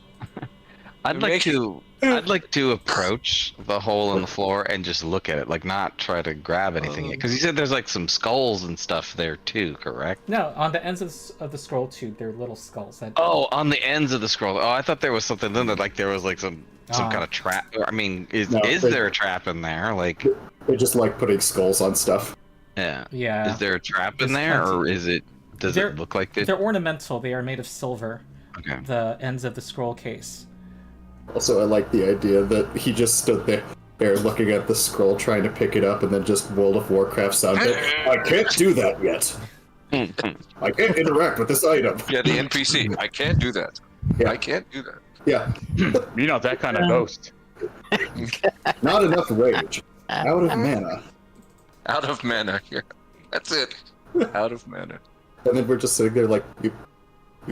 I'd like to approach the hole in the floor and just look at it, like not try to grab anything. Because you said there's like some skulls and stuff there too, correct? No, on the ends of the scroll tube, they're little skulls. That... Oh, on the ends of the scroll. Oh, I thought there was something in there, like there was like some kind of trap. I mean, is there a trap in there? Like, They just like putting skulls on stuff. yeah. Yeah. Is there a trap There's in there, plenty. or is it? Does They're- it look like it? They're ornamental. They are made of silver. Okay. The ends of the scroll case. Also, I like the idea that he just stood there looking at the scroll, trying to pick it up, and then just World of Warcraft sound bit. I can't do that yet. I can't interact with this item. Yeah, the NPC. I can't do that. Yeah. I can't do that. Yeah, You're not that kind of ghost. not enough rage. Out of mana. Out of mana here. That's it. Out of mana. And then we're just sitting there like, you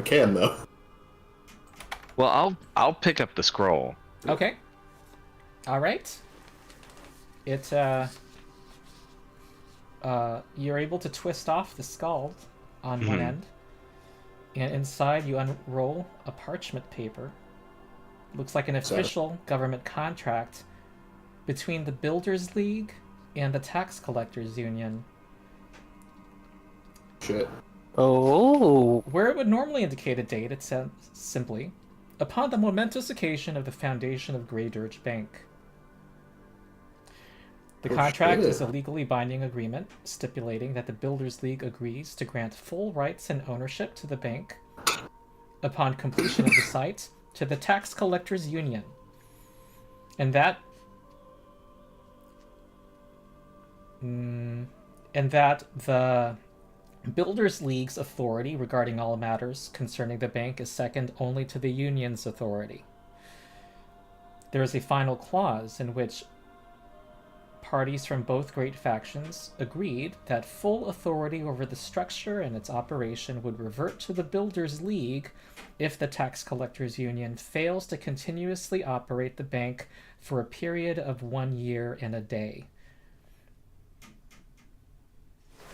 can though. Well, I'll pick up the scroll. Okay. All right. It you're able to twist off the skull on one end, and inside you unroll a parchment paper. Looks like an official government contract between the Builders League and the Tax Collectors Union. Shit. Oh, Where it would normally indicate a date, it says simply, upon the momentous occasion of the foundation of Grey Dirge Bank. The Oh, contract shit. is a legally binding agreement stipulating that the Builders League agrees to grant full rights and ownership to the bank upon completion of the site to the Tax Collectors Union. And that the Builders League's authority regarding all matters concerning the bank is second only to the Union's authority. There is a final clause in which parties from both great factions agreed that full authority over the structure and its operation would revert to the Builders League if the Tax Collectors Union fails to continuously operate the bank for a period of 1 year and a day.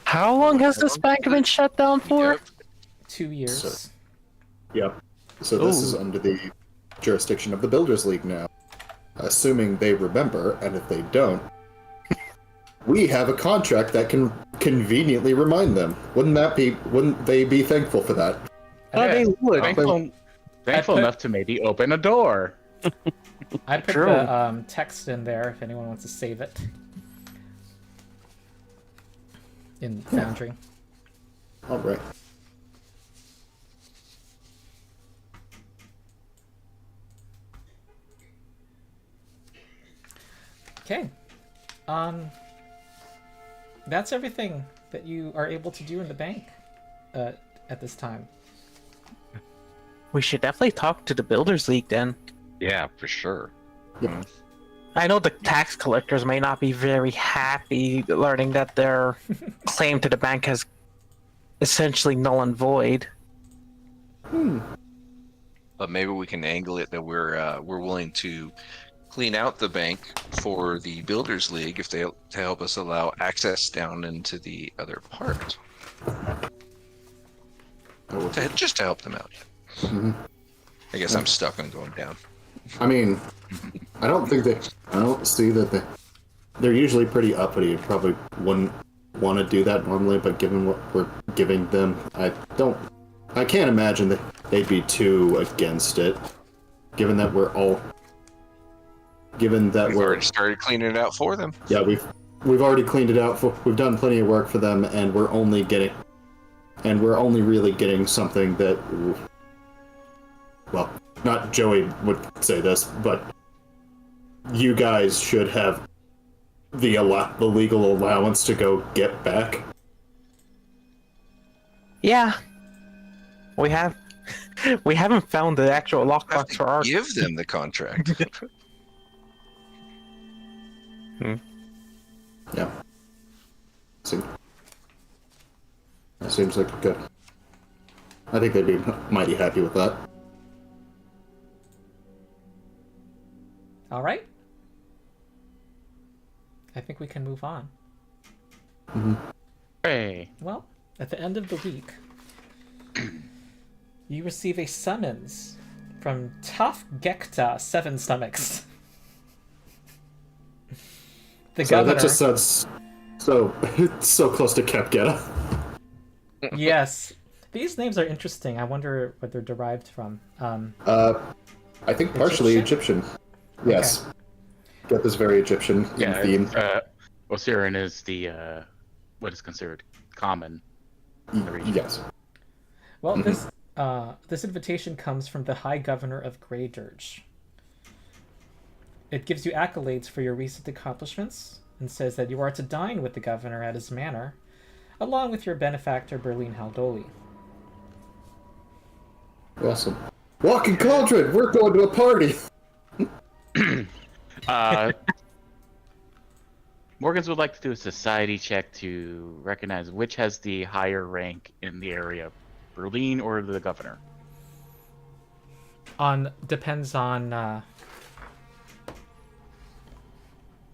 How long has this bank been shut down for? 2 years. So- Yep. So this is under the jurisdiction of the Builders League now. Assuming they remember, and if they don't, we have a contract that can conveniently remind them. Wouldn't they be thankful for that? Oh, they would. Thankful enough to maybe open a door. I put True. the text in there if anyone wants to save it. In Foundry. Alright. Okay. That's everything that you are able to do in the bank at this time. We should definitely talk to the Builders League then. Yeah, for sure. I know the tax collectors may not be very happy learning that their claim to the bank has essentially null and void. But maybe we can angle it that we're willing to clean out the bank for the Builders League if they to help us allow access down into the other part. Just to help them out. I guess I'm stuck on going down. I mean, I don't see that they're usually pretty uppity. Probably wouldn't want to do that normally, but given what we're giving them, I can't imagine that they'd be too against it. Given that we've already started cleaning it out for them. Yeah, we've already cleaned it out. We've done plenty of work for them, and we're only really getting something that, well, not Joey would say this, but you guys should have the legal allowance to go get back. Yeah. We haven't found the actual lockbox for our... Give them the contract. Yeah. Seems like good. I think they'd be mighty happy with that. All right. I think we can move on. Hey. Well, at the end of the week, you receive a summons from Tough Gekta Seven Stomachs. The governor. That just sounds so close to Kepgeta. Yes, these names are interesting. I wonder what they're derived from. I think partially Egyptian. Yes. Get this very Egyptian theme. Osirin is the what is considered common. in the region. Yes. Well, this invitation comes from the High Governor of Grey Dirge. It gives you accolades for your recent accomplishments and says that you are to dine with the governor at his manor, along with your benefactor Berlin Haldoli. Awesome. Walking Cauldron! We're going to a party! Morgans would like to do a society check to recognize which has the higher rank in the area, Berlin or the governor. Depends on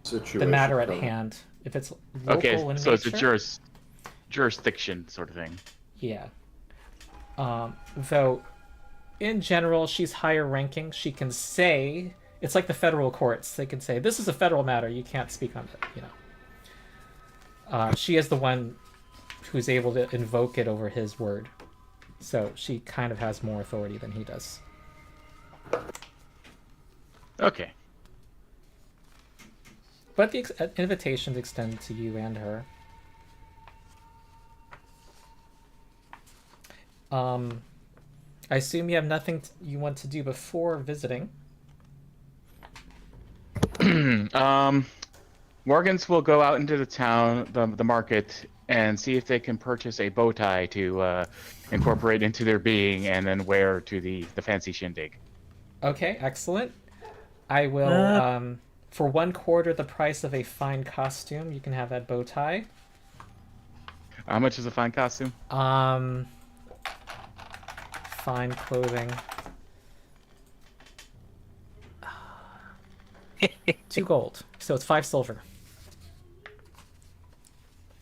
Situation, the matter at probably. hand. If it's local in so nature, it's a jurisdiction sort of thing. yeah. Though, in general, she's higher ranking. She can say, it's like the federal courts. They can say, this is a federal matter. You can't speak on it, She is the one who's able to invoke it over his word. So she kind of has more authority than he does. Okay. But the invitation's extended to you and her. I assume you have nothing you want to do before visiting. Morgans will go out into the town, the market, and see if they can purchase a bow tie to incorporate into their being and then wear to the fancy shindig. Okay, excellent. I will For 1/4 the price of a fine costume, you can have that bow tie. How much is a fine costume? Fine clothing. 2 gold. So it's 5 silver.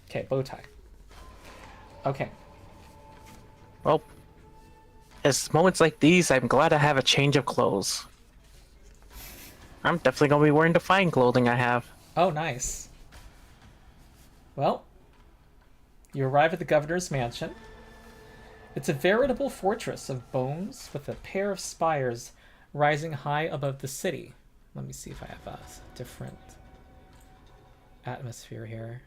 Okay, bow tie. Okay. Well, it's moments like these, I'm glad I have a change of clothes. I'm definitely gonna be wearing the fine clothing I have. Oh, nice. Well, you arrive at the governor's mansion. It's a veritable fortress of bones with a pair of spires rising high above the city. Let me see if I have a different atmosphere here.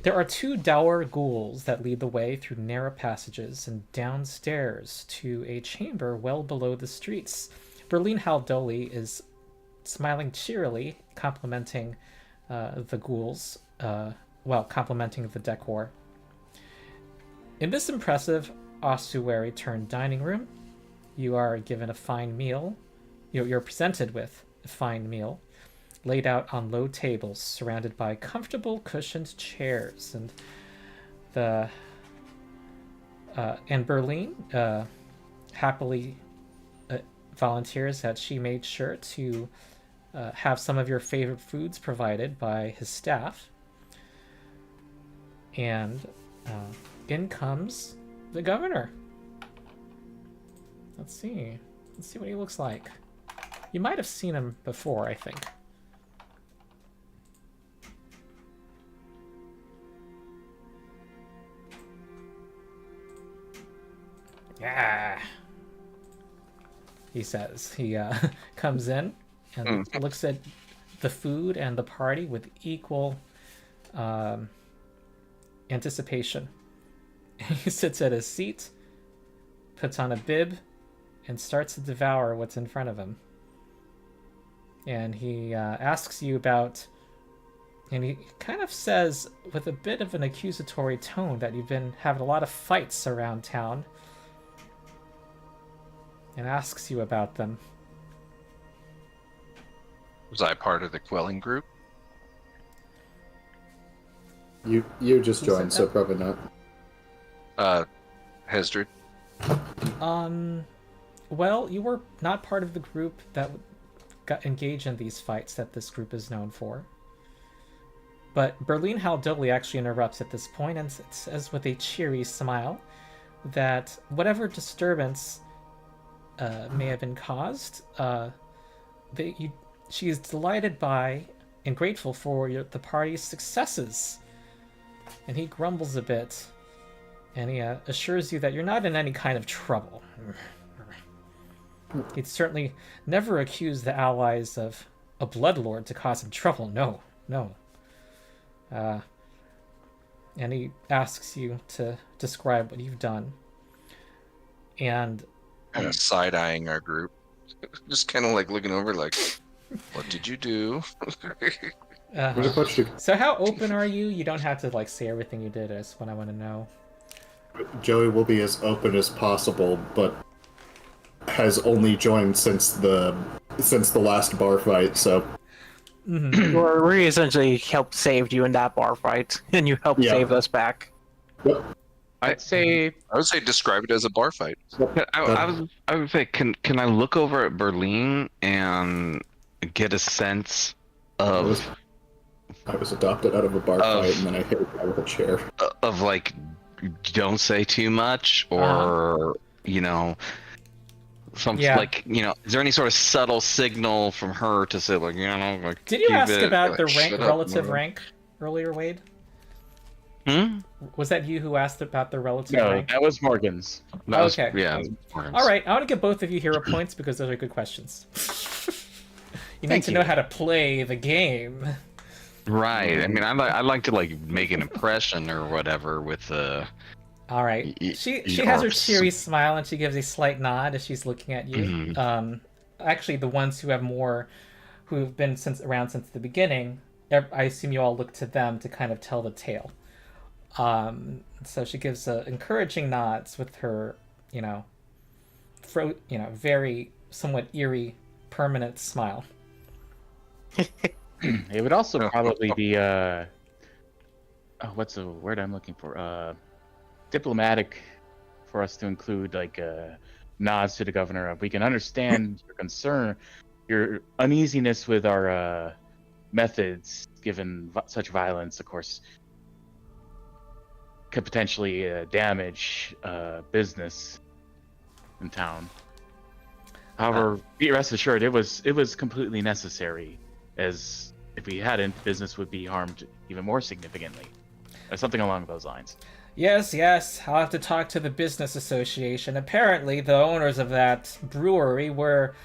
There are 2 dour ghouls that lead the way through narrow passages and downstairs to a chamber well below the streets. Berlin Haldoli is smiling cheerily, complimenting the ghouls, complimenting the decor. In this impressive ossuary-turned dining room, you are given a fine meal. You're presented with a fine meal, laid out on low tables, surrounded by comfortable cushioned chairs, and Berlin happily volunteers that she made sure to have some of your favorite foods provided by his staff. And in comes the governor. Let's see what he looks like. You might have seen him before, I think. Yeah, he says. He comes in and looks at the food and the party with equal anticipation. He sits at his seat, puts on a bib, and starts to devour what's in front of him. And he asks you about, and he kind of says with a bit of an accusatory tone that you've been having a lot of fights around town, and asks you about them. Was I part of the quelling group? You just joined, so probably not. Hesdred. Well, you were not part of the group that got engaged in these fights that this group is known for. But Berlin Haldoli actually interrupts at this point and says with a cheery smile that whatever disturbance may have been caused, she is delighted by and grateful for the party's successes. And he grumbles a bit, and he assures you that you're not in any kind of trouble. He'd certainly never accuse the allies of a bloodlord to cause him trouble. No. And he asks you to describe what you've done. And Kind of side-eyeing our group. Just kind of like looking over like, what did you do? So how open are you? You don't have to like say everything you did. Is what I want to know. Joey will be as open as possible, but has only joined since the last bar fight, so... Or we essentially helped save you in that bar fight, and you helped save us back. Yep. I would say describe it as a bar fight. I would say, can I look over at Berlin and get a sense of... I was adopted out of a bar fight, and then I hit a guy with a chair. Of like, don't say too much, or like, is there any sort of subtle signal from her to say like, like? Did you ask about the relative rank earlier, Wade? Was that you who asked about the relative rank? No, that was Morgan's. Okay. Morgan's. All right, I want to give both of you hero points because those are good questions. You need to know how to play the game. Right. I mean, I like to like make an impression or whatever with the. All right. She has her cheery smile and she gives a slight nod as she's looking at you. Actually, the ones who have been around since the beginning, I assume you all look to them to kind of tell the tale. So she gives encouraging nods with her, very somewhat eerie permanent smile. It would also probably be what's the word I'm looking for? Diplomatic for us to include like nods to the governor of we can understand your concern, your uneasiness with our methods given such violence, of course, could potentially damage business in town. However, be rest assured, it was completely necessary, as if we hadn't, business would be harmed even more significantly. Or something along those lines. Yes, I'll have to talk to the business association. Apparently, the owners of that brewery were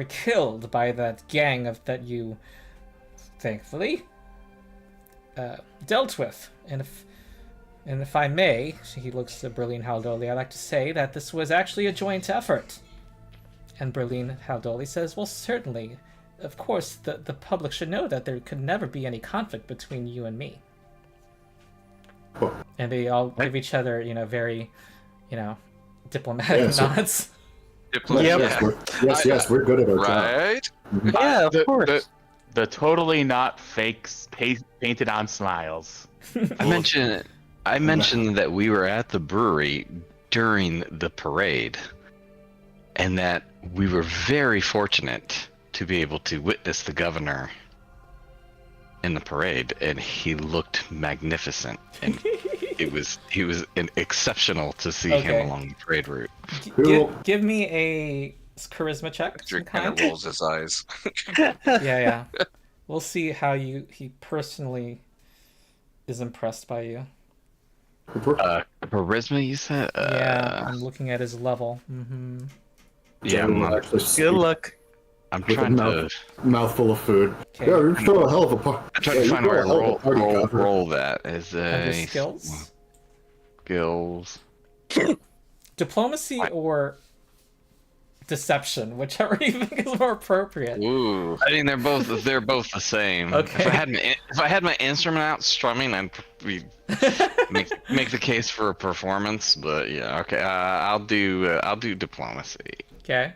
killed by that gang that you, thankfully, dealt with. And if I may, he looks to Berlin Haldoli, I'd like to say that this was actually a joint effort. And Berlin Haldoli says, well, certainly, of course, the public should know that there could never be any conflict between you and me. And they all give each other, very, diplomatic nods. Yes, we're good at our job. Right? Yeah, of course. The totally not fakes painted on smiles. I mentioned that we were at the brewery during the parade, and that we were very fortunate to be able to witness the governor in the parade, and he looked magnificent, and he was exceptional to see him along the parade route. Give me a charisma check. Drake kind of rolls his eyes. Yeah. We'll see how he personally is impressed by you. Charisma, you said? Yeah, I'm looking at his level. Mm-hmm. Yeah, Good luck. I'm trying to mouthful of food. Okay. Yeah, you're still a hell of a part. I'm trying to find a way to roll that as Under a skills? skills. Diplomacy or deception, whichever you think is more appropriate. Ooh. I mean, they're both the same. Okay. If I had my instrument out strumming, I'd probably make the case for a performance. But yeah, okay. I'll do diplomacy. Okay.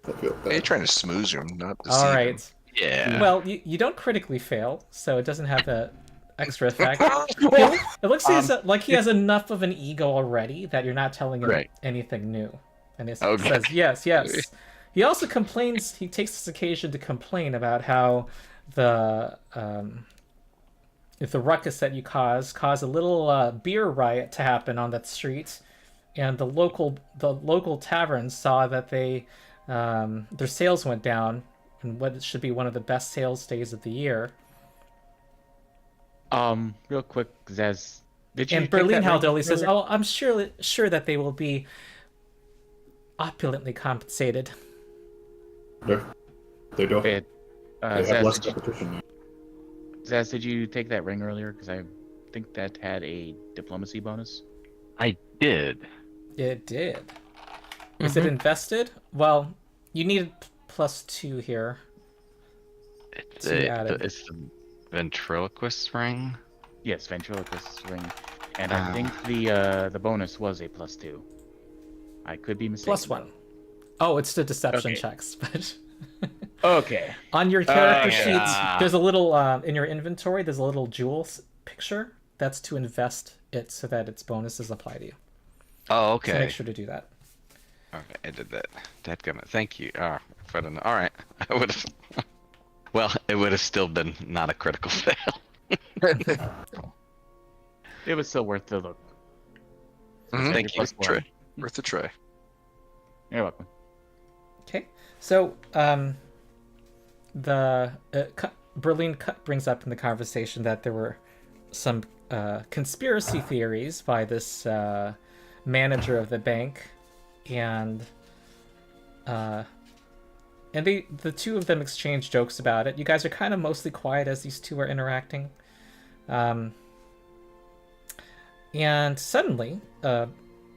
Are you trying to smooze him, not deceive All him? right. Yeah. Well, you don't critically fail, so it doesn't have that extra effect. It looks like he has enough of an ego already that you're not telling him anything new. And he says, yes. He also complains, he takes this occasion to complain about how if the ruckus that you caused a little beer riot to happen on that street, and the local taverns saw that their sales went down in what should be one of the best sales days of the year. Real quick, Zaz, did you? And Berlin Haldoli says, "Oh, I'm sure that they will be opulently compensated." They don't. They have Zaz, less did competition. Zaz, did you take that ring earlier? Because I think that had a diplomacy bonus. I did. It did. Is it invested? Well, you need +2 here. It's the ventriloquist ring. Yes, ventriloquist ring, and I think the bonus was a +2. I could be mistaken. +1. Oh, it's the deception checks, but okay. On your character sheets, there's a little in your inventory. There's a little jewel picture. That's to invest it so that its bonuses apply to you. Oh, okay. So make sure to do that. Okay, I did that. Dadgummit. Thank you. If I don't know. All right. I would have. Well, it would have still been not a critical fail. It was still worth the look. Thank you. Worth a try. You're welcome. Okay. So, Berlin brings up in the conversation that there were some conspiracy theories by this manager of the bank, and the two of them exchange jokes about it. You guys are kind of mostly quiet as these two are interacting. And suddenly,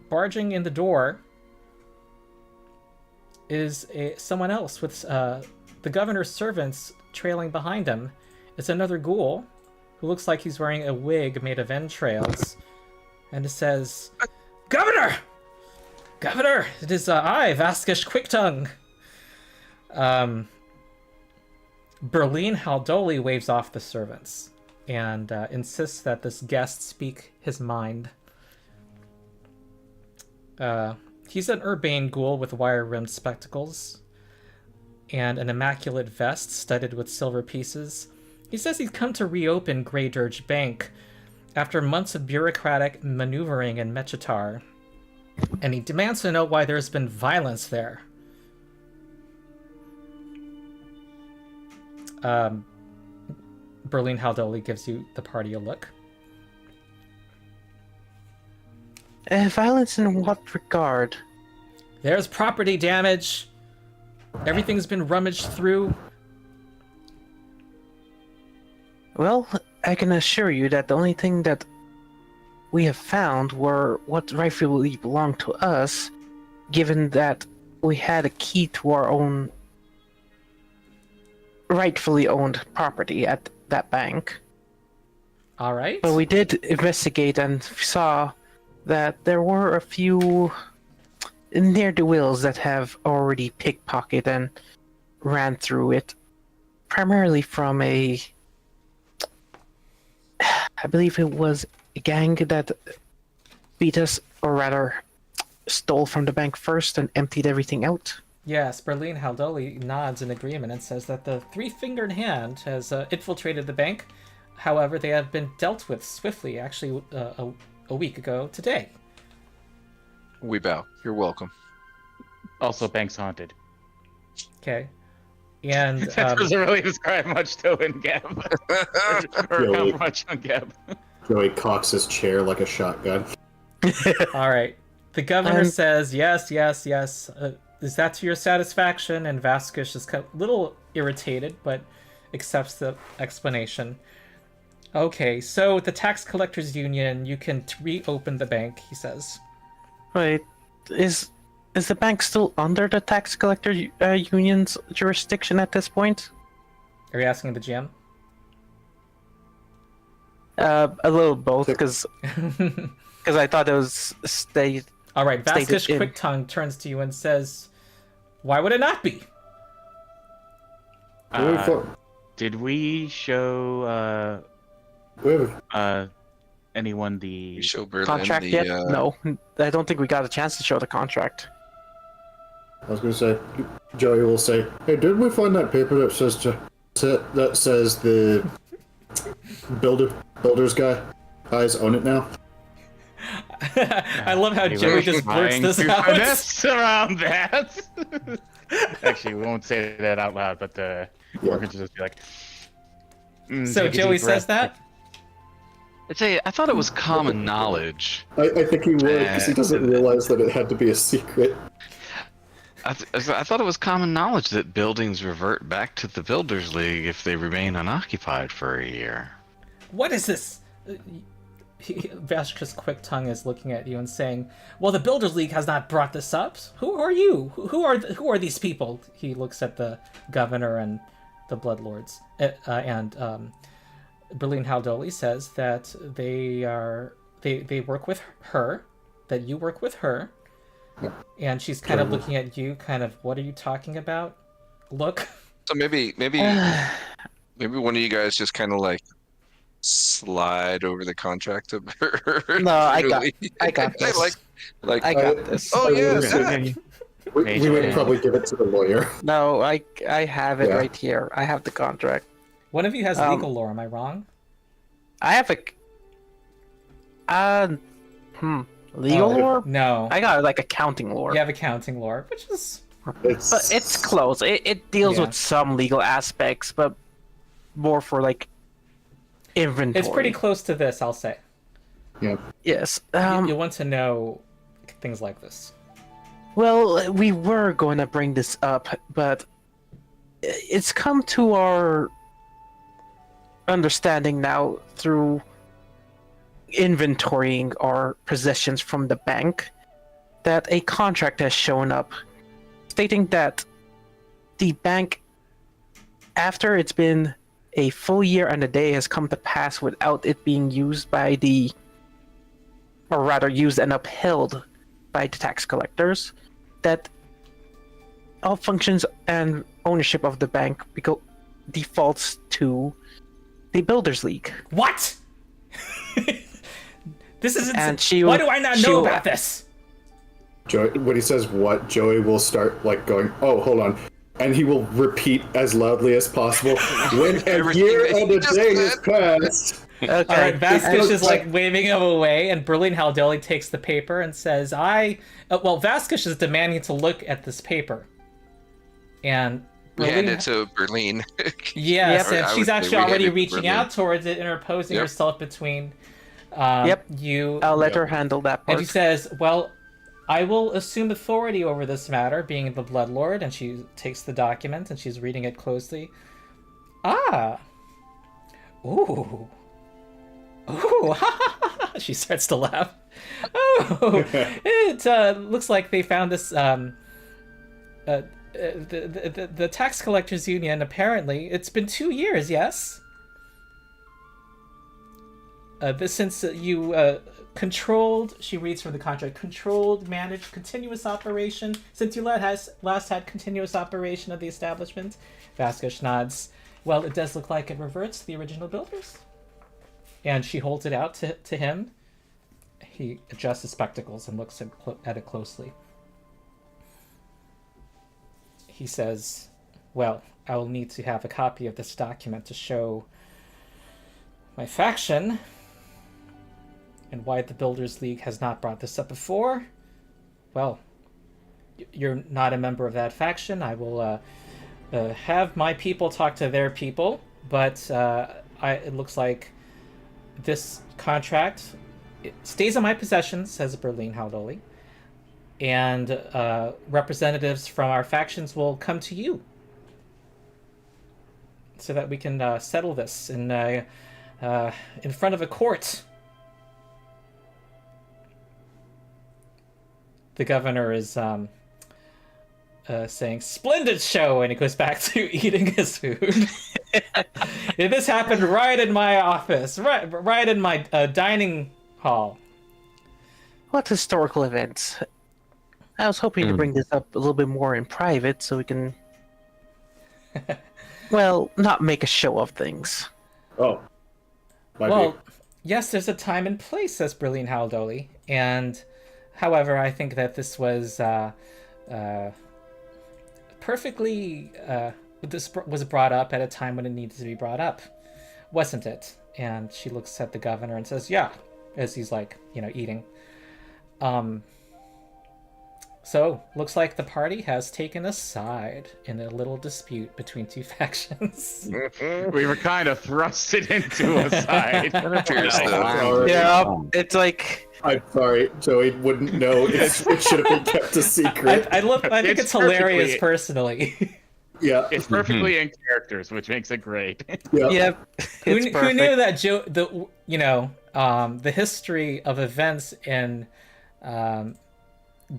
barging in the door is someone else with the governor's servants trailing behind him. It's another ghoul who looks like he's wearing a wig made of entrails. And it says, Governor! Governor! It is I, Vaskish Quicktongue. Berlin Haldoli waves off the servants and insists that this guest speak his mind. He's an urbane ghoul with wire-rimmed spectacles and an immaculate vest studded with silver pieces. He says he's come to reopen Grey Dirge Bank after months of bureaucratic maneuvering in Mechitar, and he demands to know why there's been violence there. Berlin Haldoli gives you the party a look. Violence in what regard? There's property damage. Everything's been rummaged through. Well, I can assure you that the only thing that we have found were what rightfully belonged to us, given that we had a key to our own rightfully owned property at that bank. All right. But we did investigate and saw that there were a few ne'er-do-wells that have already pickpocketed and ran through it, primarily from I believe it was a gang that beat us, or rather stole from the bank first and emptied everything out. Yes, Berlin Haldoli nods in agreement and says that the three-fingered hand has infiltrated the bank. However, they have been dealt with swiftly, actually a week ago today. We bow. You're welcome. Also, bank's haunted. Okay. And That doesn't really describe much to Gab. or Really? how much on Gab. Joey cocks his chair like a shotgun. all right. The governor says, yes. Is that to your satisfaction? And Vasquez is a little irritated, but accepts the explanation. Okay, so the tax collectors union, you can reopen the bank, he says. Wait, is the bank still under the tax collector union's jurisdiction at this point? Are you asking the GM? A little both, because I thought it was state. All right, Vasquez stated in- Quick Tongue turns to you and says, why would it not be? Did we show anyone the We show Berlin Contract yet? No, I don't think we got a chance to show the contract. I was gonna say, Joey will say, "Hey, didn't we find that paper that says the builders guys own it now?" I love how We Joey were just blurts trying this to out. finesse around that. Actually, we won't say that out loud, but we're going to just be like. So take a Joey deep says breath. that? I thought it was common knowledge. I think he would, because he doesn't realize that it had to be a secret. I thought it was common knowledge that buildings revert back to the Builders League if they remain unoccupied for a year. What is this? Vasquez Quick Tongue is looking at you and saying, well, the Builders League has not brought this up. Who are you? Who are these people? He looks at the governor and the Bloodlords. Berlin Haldoli says that they work with her, that you work with her, and she's kind of looking at you, kind of, what are you talking about? Look. So maybe one of you guys just kind of like slide over the contract to her. No, I got this. I got this. Oh yeah, Okay. We would probably give it to the lawyer. No, I have it Yeah. right here. I have the contract. One of you has legal lore, am I wrong? I have legal Oh, lore? No. I got like accounting lore. You have accounting lore, which is... But it's close. It deals Yeah. with some legal aspects, but more for like inventory. It's pretty close to this, I'll say. Yeah. Yes. You want to know things like this. Well, we were going to bring this up, but it's come to our understanding now through inventorying our possessions from the bank that a contract has shown up stating that the bank, after it's been a full year and a day, has come to pass without it being used by or rather used and upheld by the tax collectors, that all functions and ownership of the bank defaults to the Builders League. What? This isn't. And Why do I not know about this? Joey, when he says what, Joey will start like going, "Oh, hold on," and he will repeat as loudly as possible. When a year and a day has passed. Okay. All right, Vasquez is like waving him away, and Berlin Haldoli takes the paper and says, well, Vasquez is demanding to look at this paper. And We hand it to Berlin. Yes, Or and I she's would say actually we already hand it to reaching Berlin. out towards it, interposing Yep. herself between you. I'll let her handle that part. And she says, well, I will assume authority over this matter, being the Bloodlord, and she takes the document and she's reading it closely. Ah. Ooh. Ooh. She starts to laugh. Oh, it looks like they found this, the tax collectors union, apparently. It's been 2 years, yes? Since you controlled, she reads from the contract, controlled, managed, continuous operation, since you last had continuous operation of the establishment. Vasquez nods. Well, it does look like it reverts to the original builders. And she holds it out to him. He adjusts his spectacles and looks at it closely. He says, well, I will need to have a copy of this document to show my faction and why the Builders League has not brought this up before. Well, you're not a member of that faction. I will have my people talk to their people, but it looks like this contract it stays in my possession, says Berlin Haldoli, and representatives from our factions will come to you so that we can settle this in front of a court. The governor is saying, "Splendid show," and he goes back to eating his food. This happened right in my office, right in my dining hall. What historical events? I was hoping to bring this up a little bit more in private so we can, well, not make a show of things. Oh. Well, yes, there's a time and place, says Berlin Haldoli, and however, I think that this was perfectly. This was brought up at a time when it needed to be brought up, wasn't it? And she looks at the governor and says, "Yeah," as he's like, eating. So looks like the party has taken a side in a little dispute between two factions. We were kind of thrusted into a side. Yeah, it's like I'm sorry, Joey wouldn't know. It should have been kept a secret. I think it's hilarious perfectly- personally. Yeah. It's perfectly in characters, which makes it great. yeah. Who It's knew perfect. that the history of events in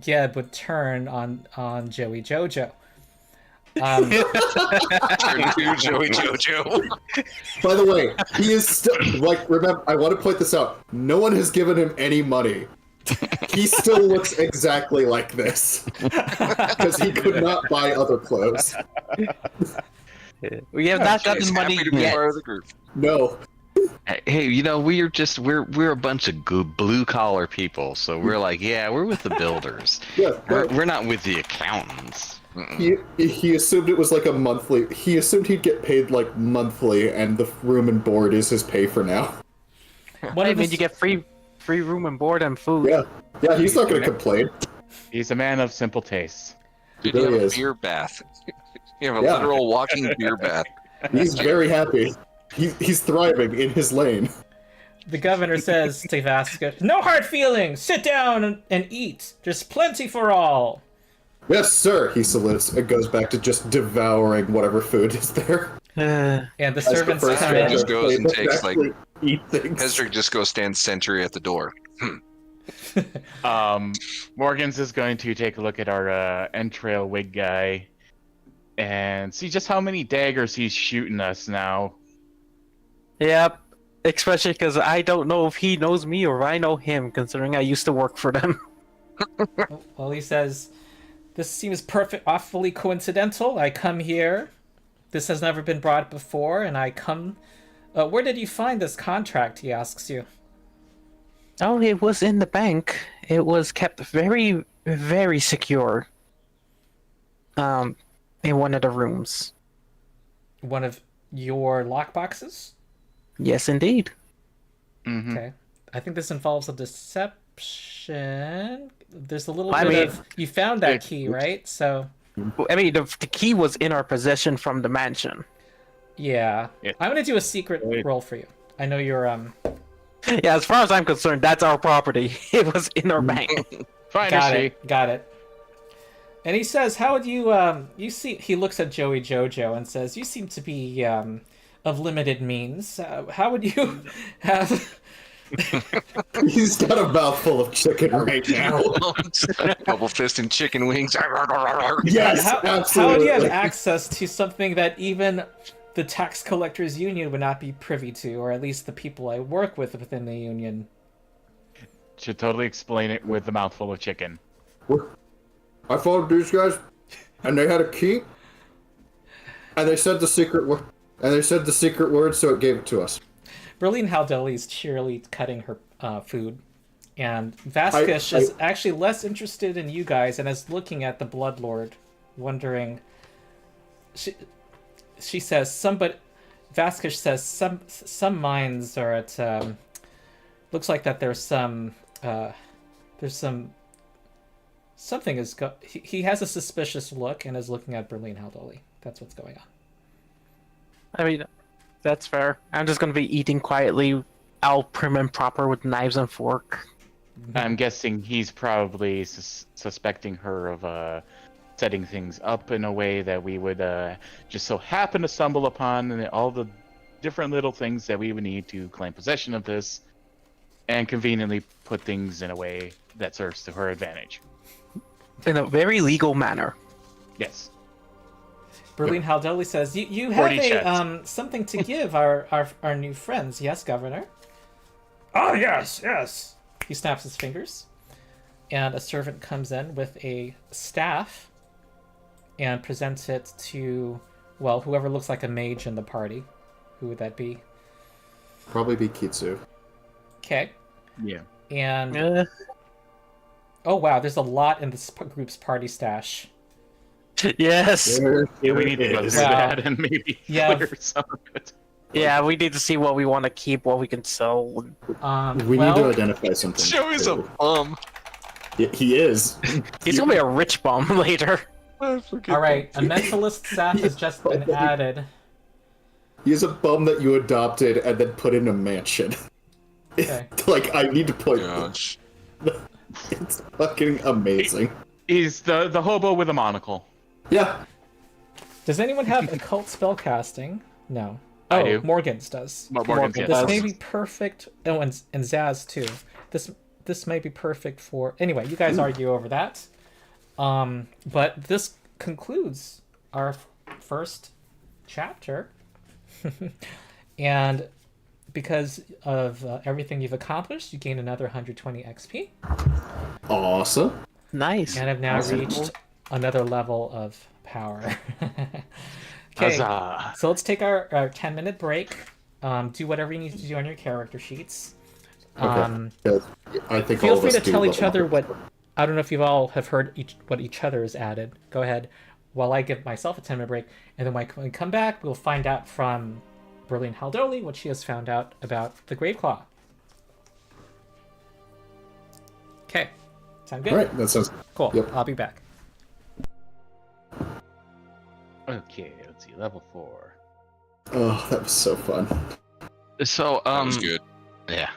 Geb would turn on Joey Jojo. Turn to Joey Jojo. By the way, he is still remember. I want to point this out. No one has given him any money. He still looks exactly like this because he could not buy other clothes. We have not gotten money Happy to be yet. part of the group. No. Hey, we're a bunch of blue collar people, so we're like, yeah, we're with the builders. Yeah. We're not with the accountants. He assumed it was like a monthly. He assumed he'd get paid like monthly, and the room and board is his pay for now. I mean, you get free room and board and food. Yeah. He's not going to complain. He's a man of simple tastes. Dude, really you have a is. beer bath. You have a Yeah. literal walking beer bath. He's very happy. He's thriving in his lane. The governor says to Vasquez, "No hard feelings. Sit down and eat. There's plenty for all." Yes, sir. He salutes and goes back to just devouring whatever food is there. And the That's the servants first come time in. just goes and takes, like- eat things. Hesrick just goes stand sentry at the door. Morgans is going to take a look at our entrail wig guy and see just how many daggers he's shooting us now. Yep. Especially because I don't know if he knows me or I know him, considering I used to work for them. Well, he says, "This seems awfully coincidental. I come here this has never been brought before, and I come... where did you find this contract, he asks you. Oh, it was in the bank. It was kept very, very secure. In one of the rooms. One of your lockboxes? Yes, indeed. Mm-hmm. Okay. I think this involves a deception. There's a little I bit mean- of... You found that key, right? So, I mean, the key was in our possession from the mansion. yeah. Yeah. I'm gonna do a secret roll for you. I know you're, Yeah, as far as I'm concerned, that's our property. It was in our bank. Fine, Got it. And he says, how would you, you see... He looks at Joey Jojo and says, you seem to be, of limited means. How would you have... He's got a mouthful of chicken right now. Double fist and chicken wings. Yes, how would absolutely. you have access to something that even the tax collectors union would not be privy to, or at least the people I work with within the union? Should totally explain it with a mouthful of chicken. I followed these guys, and they had a key, and they said the secret word, so it gave it to us. Berlin Haldeli is cheerily cutting her food, and Vaskish is actually less interested in you guys and is looking at the Bloodlord, wondering. She says Vaskish says some mines are at. Looks like that there's some. Something is he has a suspicious look and is looking at Berlin Haldoli. That's what's going on. I mean, that's fair. I'm just gonna be eating quietly, all prim and proper with knives and fork. I'm guessing he's probably suspecting her of setting things up in a way that we would just so happen to stumble upon, and all the different little things that we would need to claim possession of this, and conveniently put things in a way that serves to her advantage. In a very legal manner. Yes. Berlin Haldoli says, "You have 40 a checks. something to give our new friends, yes, Governor." Oh yes. He snaps his fingers, and a servant comes in with a staff, and presents it to, well, whoever looks like a mage in the party. Who would that be? Probably be Kitsu. Okay. Yeah. And oh wow, there's a lot in this group's party stash. Yes. Yeah, we need to go through Wow. that and maybe clear some of it. Yeah, we need to see what we want to keep, what we can sell. We need to identify something. Joey's a too. bum. Yeah, he is. He's gonna be a rich bum later. All right, a mentalist staff has just been added. He's a bum that you adopted and then put in a mansion. Okay. Like, I need to point. Gosh. It's fucking amazing. He's the hobo with a monocle. Yeah. Does anyone have occult spellcasting? No. I Oh, do. Morgan's does. Morgan's, yes. This may be perfect. Oh, and Zaz too. This may be perfect for. Anyway, you guys argue over that. But this concludes our first chapter, and because of everything you've accomplished, you gain another 120 XP, Awesome. Nice. and have now reached another level of power. Okay. Huzzah. So let's take our 10-minute break. Do whatever you need to do on your character sheets. Okay. I think Feel all of free us to do tell what each other what. I don't know if you all have heard what each other has added. Go ahead. While I give myself a 10-minute break, and then when we come back, we'll find out from Berlin Haldoli what she has found out about the Graveclaw. Okay. Sound good? All right, that sounds Cool. Yep. I'll be back. Okay, let's see, level 4. Oh, that was so fun. So, That was good. yeah.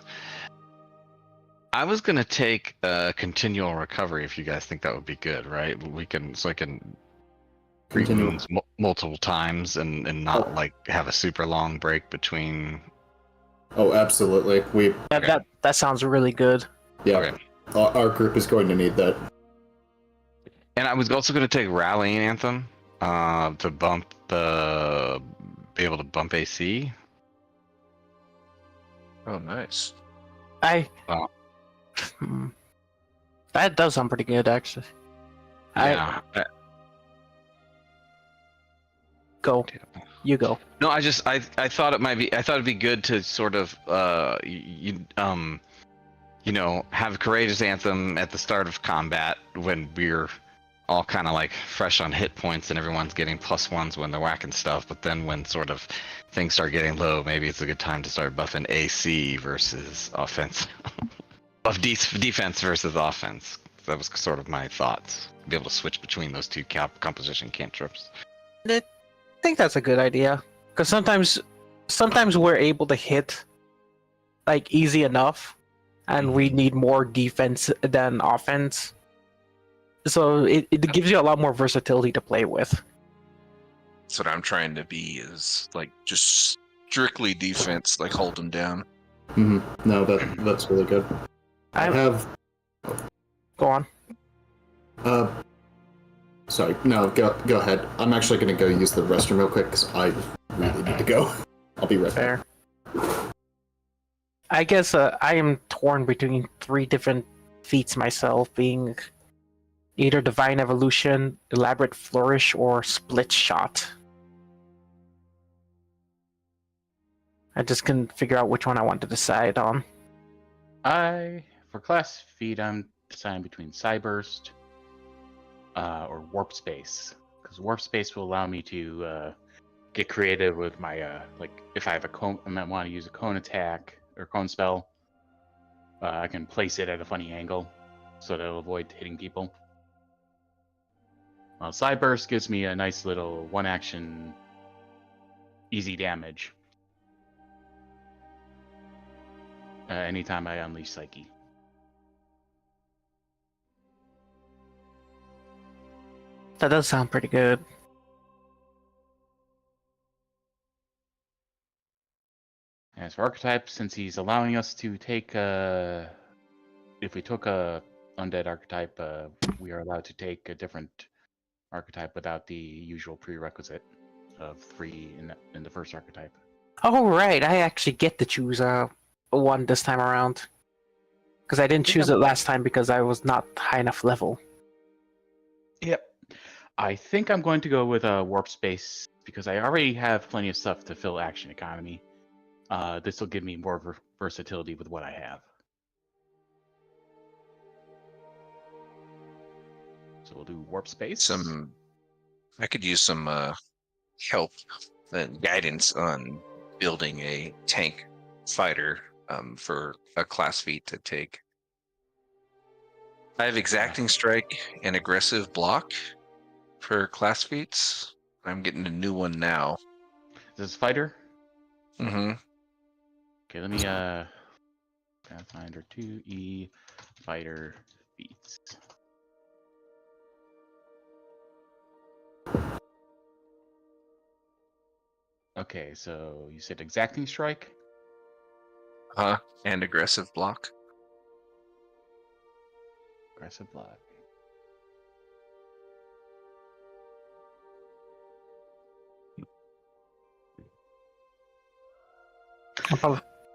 I was gonna take continual recovery if you guys think that would be good, right? I can treat Continual. wounds multiple times and not like have a super long break between. Oh, absolutely. That sounds really good. Yeah. Okay. Our group is going to need that. And I was also gonna take rallying anthem to bump be able to bump AC. Oh, nice. Wow. That does sound pretty good, actually. Yeah. Go. You go. No, I thought it'd be good to sort of have a courageous anthem at the start of combat when we're all kind of like fresh on hit points and everyone's getting +1s when they're whacking stuff. But then when sort of things start getting low, maybe it's a good time to start buffing AC versus offense, buff defense versus offense. That was sort of my thoughts. Be able to switch between those two composition cantrips. I think that's a good idea, because sometimes we're able to hit like easy enough, and we need more defense than offense. So it gives you a lot more versatility to play with. That's what I'm trying to be, is like just strictly defense, like hold them down. Mm-hmm. No, that's really good. I have. Go on. Sorry. No, go ahead. I'm actually gonna go use the restroom real quick because I really need to go. I'll be right back. Fair. I guess I am torn between 3 different feats myself, being either Divine Evolution, Elaborate Flourish, or Split Shot. I just couldn't figure out which one I want to decide on. For class feat, I'm deciding between Psyburst or Warp Space, because Warp Space will allow me to get creative with my like if I have a cone, I might want to use a cone attack or cone spell. I can place it at a funny angle so that it'll avoid hitting people. Psyburst gives me a nice little 1-action easy damage anytime I unleash Psyche. That does sound pretty good. As for archetype, since he's allowing us to take, if we took a undead archetype, we are allowed to take a different archetype without the usual prerequisite of 3 in the first archetype. Oh right, I actually get to choose one this time around, because I didn't choose it last time because I was not high enough level. Yep. I think I'm going to go with a Warp Space because I already have plenty of stuff to fill Action Economy. This will give me more versatility with what I have. So we'll do Warp Space. I could use some help and guidance on building a tank fighter for a class feat to take. I have Exacting Strike and Aggressive Block for class feats. I'm getting a new one now. Is this fighter? Mm-hmm. Okay, let me Pathfinder 2E fighter feats. Okay, so you said Exacting Strike? And Aggressive Block. Aggressive Block.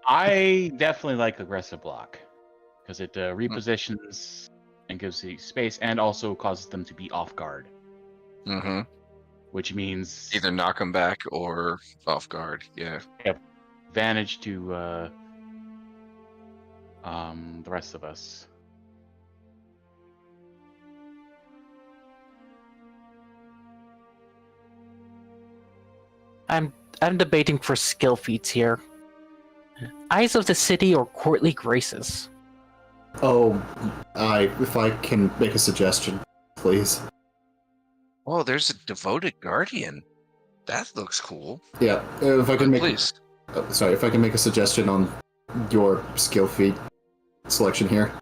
I definitely like Aggressive Block because it repositions and gives the space and also causes them to be off guard. Mm-hmm. Which means either knock them back or off guard. Yeah. Advantage to the rest of us. I'm debating for skill feats here. Eyes of the City or Courtly Graces? Oh, if I can make a suggestion, please. Oh, there's a Devoted Guardian. That looks cool. Yeah, if I can make. Please. If I can make a suggestion on your skill feat selection here.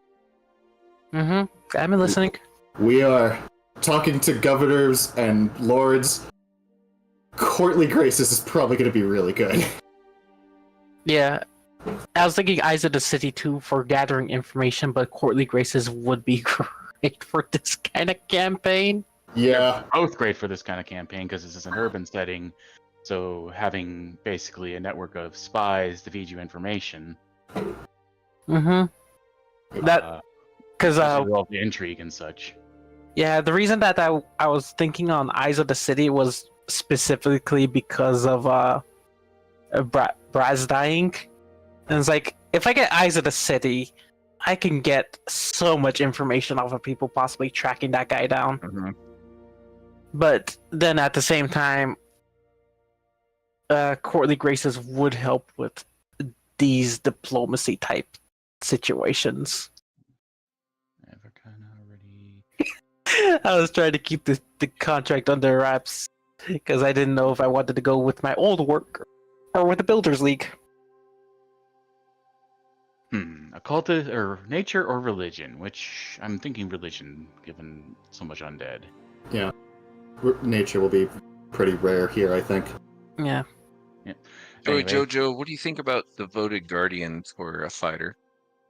Mm-hmm. I'm listening. We are talking to governors and lords. Courtly Graces is probably going to be really good. Yeah, I was thinking Eyes of the City too for gathering information, but Courtly Graces would be great for this kind of campaign. Yeah. They're both great for this kind of campaign because this is an urban setting, so having basically a network of spies to feed you information. Mm-hmm. That because all the intrigue and such. Yeah, the reason that I was thinking on Eyes of the City was specifically because of Braz dying. And it's like, if I get Eyes of the City, I can get so much information off of people possibly tracking that guy down. Mm-hmm. But then at the same time, Courtly Graces would help with these diplomacy type situations. Never kind of already. I was trying to keep the contract under wraps because I didn't know if I wanted to go with my old work or with the Builders League. Occultist or nature or religion, which I'm thinking religion, given so much undead. Yeah. Nature will be pretty rare here, I think. Yeah. Joey Anyway. Jojo, what do you think about the voted guardian for a fighter?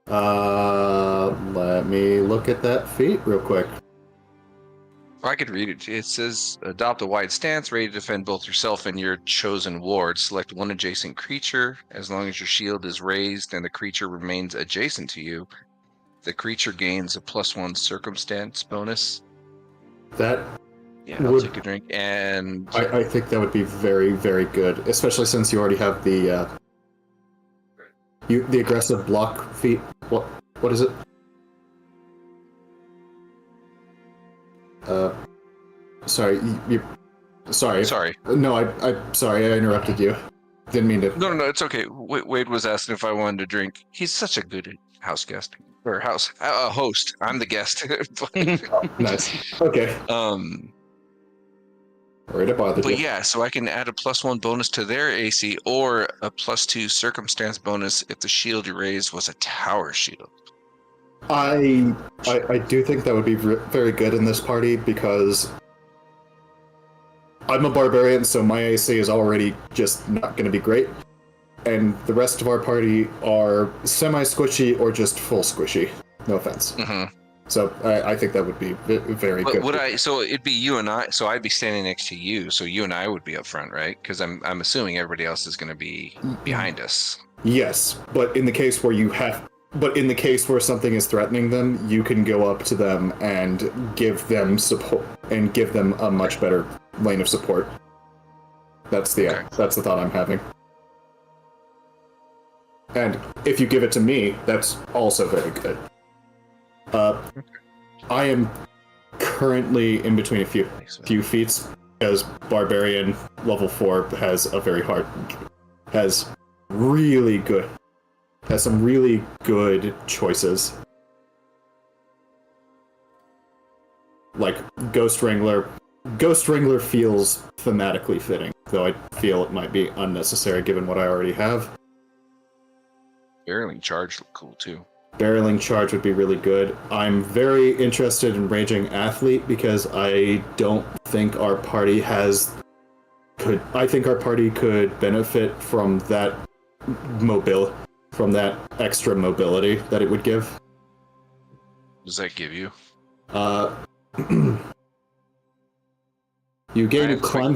Let me look at that feat real quick. I could read it. It says, adopt a wide stance, ready to defend both yourself and your chosen ward. Select one adjacent creature. As long as your shield is raised and the creature remains adjacent to you, the creature gains a +1 circumstance bonus. That Yeah, I'll take a drink. And I think that would be very, very good, especially since you already have the aggressive block feat. What is it? Sorry, Sorry. No, I'm sorry, I interrupted you. Didn't mean to. No, it's okay. Wade was asking if I wanted to drink. He's such a good house guest or host. I'm the guest. Oh, nice. Okay. Sorry to bother you. But yeah, so I can add a +1 bonus to their AC or a +2 circumstance bonus if the shield you raised was a tower shield. I do think that would be very good in this party because I'm a barbarian, so my AC is already just not going to be great. And the rest of our party are semi-squishy or just full squishy. No offense. Mm-hmm. So I think that would be very good. So it'd be you and I, so I'd be standing next to you, so you and I would be up front, right? Because I'm assuming everybody else is going to be behind us. Yes, but in the case where something is threatening them, you can go up to them and give them support and give them a much better lane of support. That's the thought I'm having. And if you give it to me, that's also very good. I am currently in between a few feats because Barbarian level 4 has some really good choices. Like Ghost Wrangler. Ghost Wrangler feels thematically fitting, though I feel it might be unnecessary given what I already have. Barreling Charge look cool too. Barreling Charge would be really good. I'm very interested in Raging Athlete because I don't think our party I think our party could benefit from that from that extra mobility that it would give. What does that give you? You gain a climb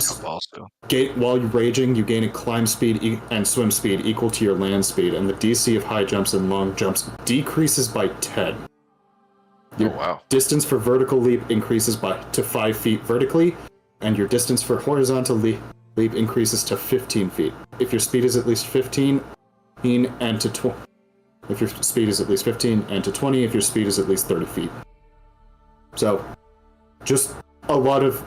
while you're raging. You gain a climb speed and swim speed equal to your land speed, and the DC of high jumps and long jumps decreases by 10. Your distance for vertical leap increases to 5 feet vertically, and your distance for horizontal leap increases to 15 feet. If your speed is at least 15, and to 20. If your speed is at least 15 and to 20, if your speed is at least 30 feet. So, just a lot of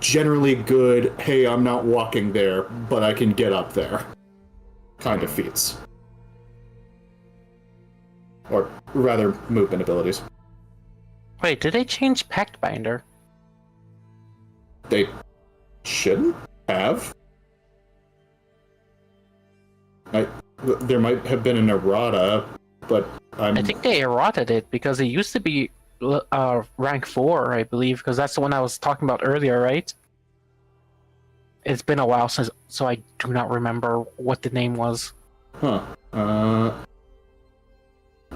generally good, hey, I'm not walking there, but I can get up there kind of feats. Or rather, movement abilities. Wait, did they change Pathfinder? They shouldn't have. There might have been an errata, but I think they errated it because it used to be rank 4, I believe, because that's the one I was talking about earlier, right? It's been a while since, so I do not remember what the name was. Huh.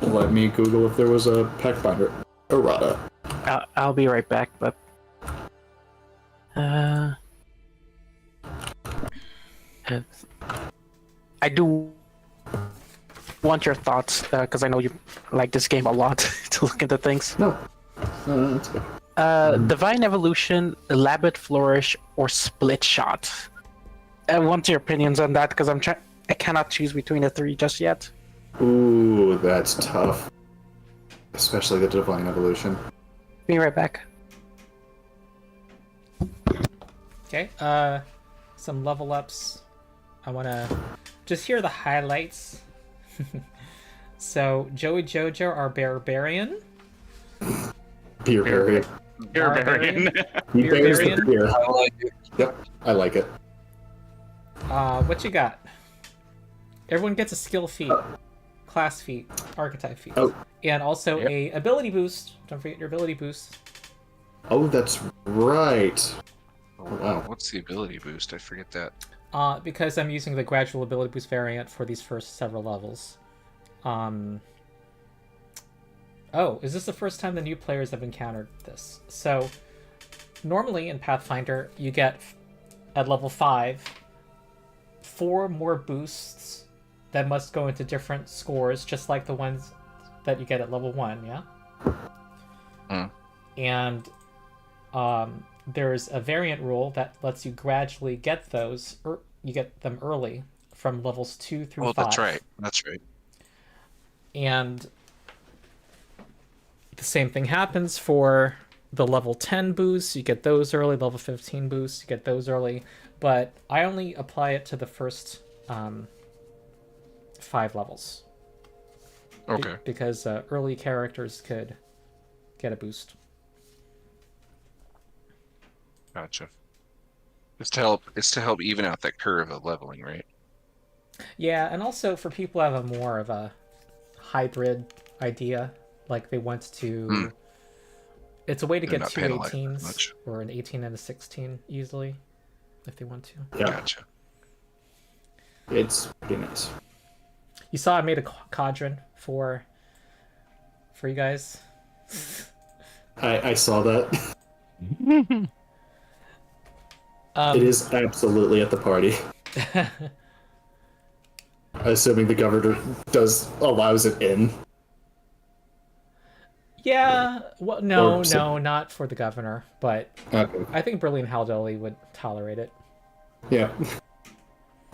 Let me Google if there was a Pathfinder errata. I'll be right back, but I do want your thoughts because I know you like this game a lot to look into things. No, that's good. Divine Evolution, Elaborate Flourish, or Split Shot. I want your opinions on that because I cannot choose between the three just yet. Ooh, that's tough. Especially the Divine Evolution. Be right back. Okay, some level ups. I want to just hear the highlights. So, Joey Jojo, our barbarian. Beer berry. Barbarian. He bears the Barbarian? beer. I like it. Yep, I like it. What you got? Everyone gets a skill feat, class feat, archetype feat, Oh. and also a ability boost. Don't forget your ability boost. Oh, that's right. Oh, wow. What's the ability boost? I forget that. Because I'm using the gradual ability boost variant for these first several levels. Oh, is this the first time the new players have encountered this? So, normally in Pathfinder, you get, at level 5, 4 more boosts that must go into different scores, just like the ones that you get at level 1, yeah? And there's a variant rule that lets you gradually get those, or you get them early, from levels 2 through 5. That's right. That's right. And the same thing happens for the level 10 boosts. You get those early. Level 15 boosts, you get those early. But I only apply it to the first 5 levels. Okay. Because early characters could get a boost. Gotcha. It's to help even out that curve of leveling, right? Yeah, and also for people who have a more of a hybrid idea, like they want to... It's a way to They're get not 2 penalized 18s, much. or an 18 and a 16 easily, if they want to. Yeah, Gotcha. it's pretty nice. You saw I made a cadron for you guys. I saw that. It is absolutely at the party. Assuming the governor allows it in. Yeah, well, no, Or some- not for the governor, but Okay. I think Brilliant Haldoli would tolerate it. Yeah.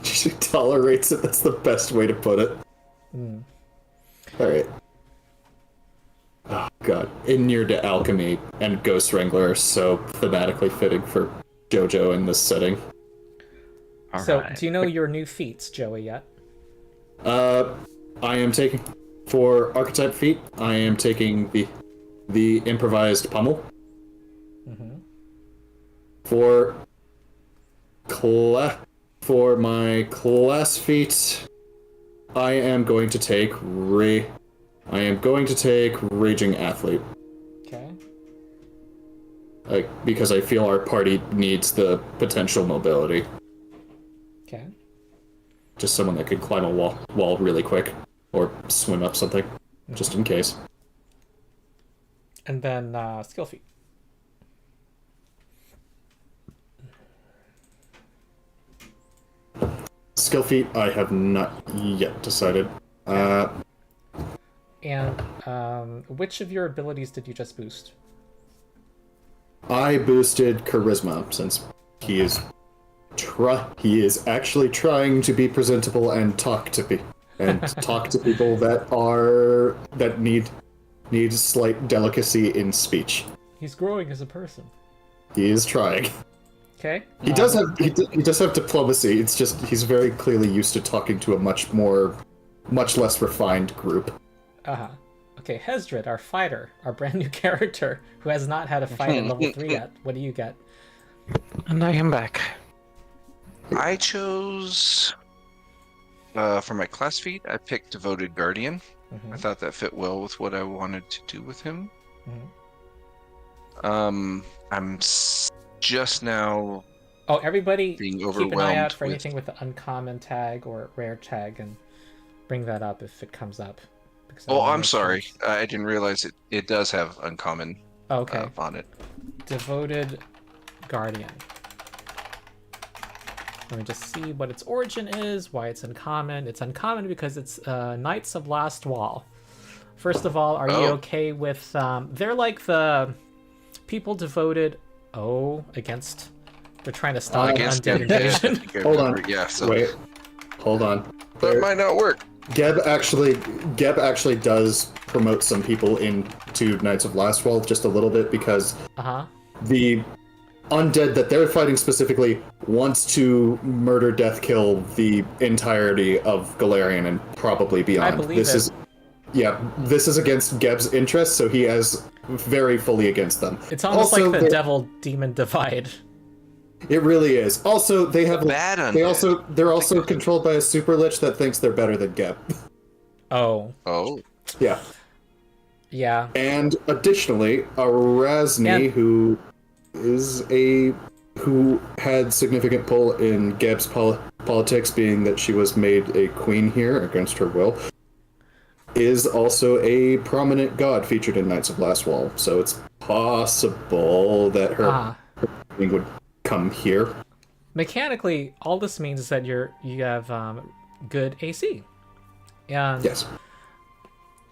She tolerates it. That's the best way to put it. Alright. Oh, God. Inured to Alchemy and Ghost Wrangler are so thematically fitting for JoJo in this setting. So, Alright. do you know your new feats, Joey, yet? I am taking... For Archetype feat, I am taking the Improvised Pummel. For my class feat, I am going to take Raging Athlete. Okay. Because I feel our party needs the potential mobility. Okay. Just someone that could climb a wall really quick. Or swim up something. Just in case. And then skill feat. Skill feat, I have not yet decided. And which of your abilities did you just boost? I boosted Charisma, since he is actually trying to be presentable and talk to people that need slight delicacy in speech. He's growing as a person. He is trying. Okay. He does have diplomacy. It's just he's very clearly used to talking to a much less refined group. Okay, Hesdred, our fighter, our brand new character, who has not had a fight at level 3 yet. What do you get? And I am back. I chose for my class feat. I picked Devoted Guardian. I thought that fit well with what I wanted to do with him. I'm just now. Oh, everybody, being keep an eye overwhelmed out for with- anything with the uncommon tag or rare tag, and bring that up if it comes up. because I Oh, wanna I'm make sorry. sure- I didn't realize it does have uncommon Okay. on it. Devoted Guardian. Let me just see what its origin is, why it's uncommon. It's uncommon because it's Knights of Last Wall. First of all, are you Oh. okay with... they're like the people devoted against. They're trying to stop Against undead invasion. Hold on. Yeah, so Wait. Hold on. that might not work. Geb actually does promote some people into Knights of Lastwall just a little bit because the undead that they're fighting specifically wants to murder, death, kill the entirety of Galarian and probably beyond. I believe this is against Geb's interests, so he is very fully against them. It's almost Also, like the devil-demon divide. It really is. Also, they have Bad undead. they're also controlled by a super lich that thinks they're better than Geb. Oh. Yeah. Yeah. And additionally, a Razni who had significant pull in Geb's politics, being that she was made a queen here against her will, is also a prominent god featured in Knights of Lastwall. So it's possible that her queen would come here. Mechanically, all this means is that you have good AC. And yes.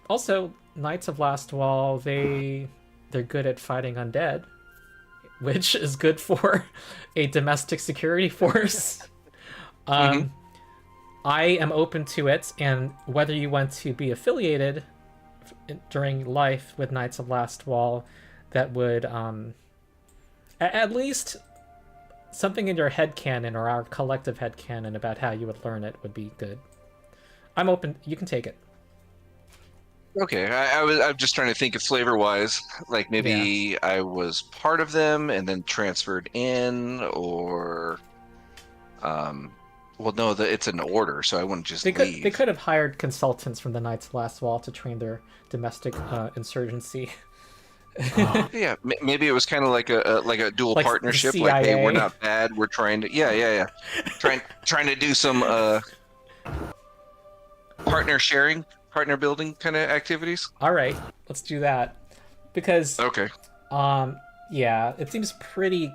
Also, Knights of Lastwall, they're good at fighting undead, which is good for a domestic security force. I am open to it, and whether you want to be affiliated during life with Knights of Lastwall, that would at least something in your headcanon or our collective headcanon about how you would learn it would be good. I'm open. You can take it. Okay, I'm just trying to think of flavor-wise. Like maybe I was part of them and then transferred in, or well, no, it's an order, so I wouldn't just leave. They could have hired consultants from the Knights of Lastwall to train their domestic insurgency. Yeah, maybe it was kind of like a dual Like partnership. the Like, hey, CIA. we're not bad. We're trying to, trying to do some partner sharing, partner building kind of activities. All right, let's do that. Because Okay. yeah, it seems pretty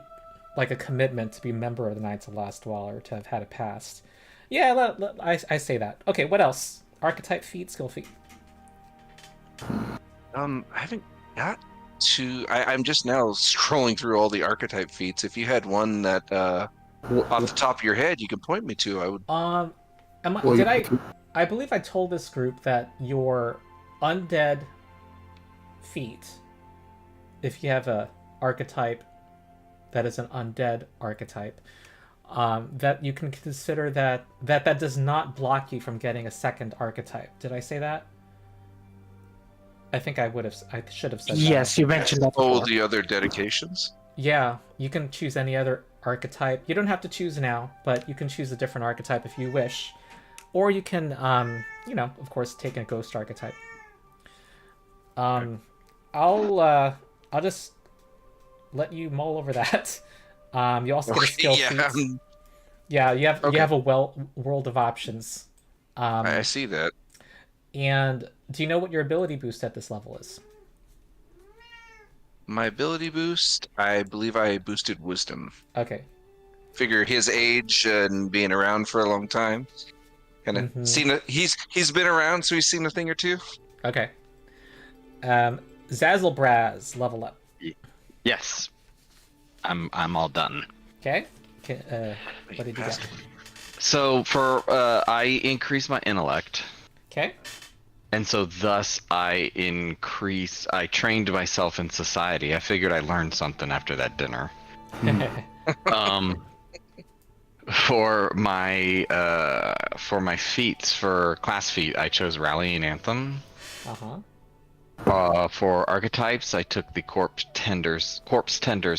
like a commitment to be a member of the Knights of Lastwall or to have had a past. Yeah, I say that. Okay, what else? Archetype feat, skill feat. I haven't got to. I'm just now scrolling through all the archetype feats. If you had one that off the top of your head, you can point me to. I would. I believe I told this group that your undead feat, if you have a archetype that is an undead archetype, that you can consider that does not block you from getting a second archetype. Did I say that? I think I should have said that. Yes, you mentioned that before. Oh, the other dedications? Yeah, you can choose any other archetype. You don't have to choose now, but you can choose a different archetype if you wish. Or you can, of course, take a ghost archetype. I'll just let you mull over that. You also get a skill feat. Yeah, you have a world of options. I see that. And do you know what your ability boost at this level is? My ability boost, I believe I boosted wisdom. Okay. Figure his age and being around for a long time. Kind of seen he's been around, so he's seen a thing or two. Okay. Zazzlebrazz, level up. Yes. I'm all done. Okay. What did you get? So I increased my intellect. Okay. And so thus I trained myself in society. I figured I learned something after that dinner. For my feats, for class feat, I chose Rallying Anthem. For archetypes, I took the Corpse Tender's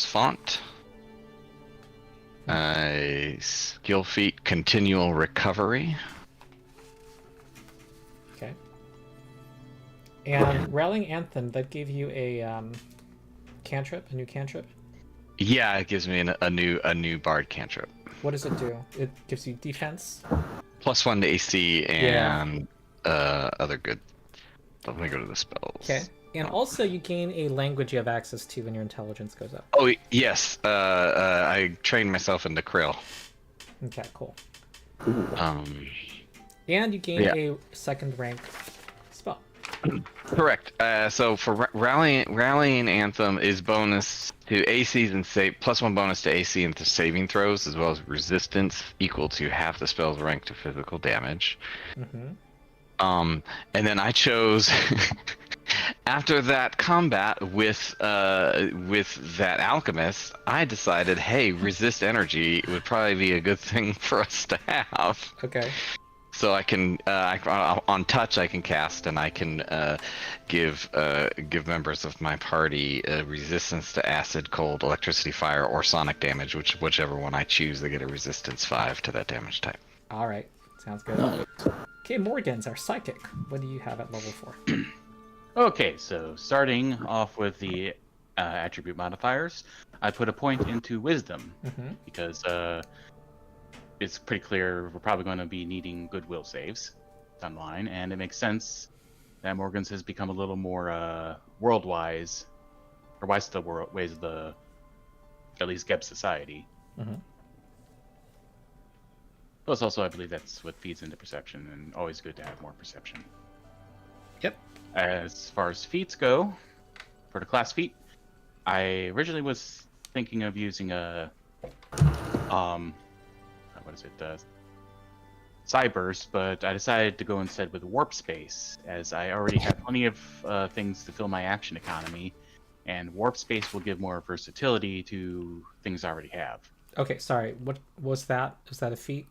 Font. Skill feat, Continual Recovery. Okay. And Rallying Anthem, that gave you a cantrip, a new cantrip? Yeah, it gives me a new bard cantrip. What does it do? It gives you defense? +1 to AC and other good. Let me go to the spells. Okay. And also you gain a language you have access to when your intelligence goes up. Oh, yes. I trained myself into Krill. Okay, cool. And you gain a second rank spell. Correct. So for rallying anthem is bonus to ACs and save +1 bonus to AC and to saving throws, as well as resistance equal to half the spell's rank to physical damage. And then I chose after that combat with that alchemist, I decided, hey, resist energy would probably be a good thing for us to have. Okay. So I can, on touch, I can cast, and I can give members of my party resistance to acid, cold, electricity, fire, or sonic damage, whichever one I choose. They get a resistance 5 to that damage type. All right. Sounds good. Okay, Morgan's our psychic. What do you have at level 4? Okay, so starting off with the attribute modifiers, I put a point into wisdom because it's pretty clear we're probably going to be needing goodwill saves online, and it makes sense that Morgan's has become a little more world-wise, or wise to the world ways of the at least Geb society. Plus, also, I believe that's what feeds into perception, and always good to have more perception. Yep. As far as feats go, for the class feat, I originally was thinking of using a what is it? Cyburst, but I decided to go instead with Warp Space, as I already have plenty of things to fill my action economy, and Warp Space will give more versatility to things I already have. Okay, sorry. What was that? Was that a feat?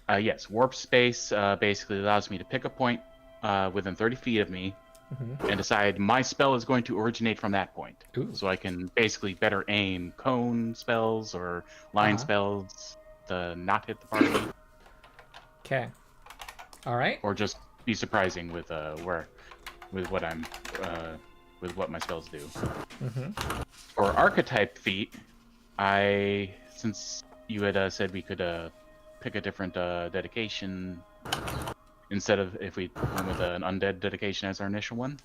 Yes, Warp Space basically allows me to pick a point within 30 feet of me and decide my spell is going to originate from that point. Ooh. So I can basically better aim cone spells or line spells to not hit the party. Okay. All right. Or just be surprising with what I'm with what my spells do. For archetype feat, since you had said we could pick a different dedication instead of if we went with an undead dedication as our initial one,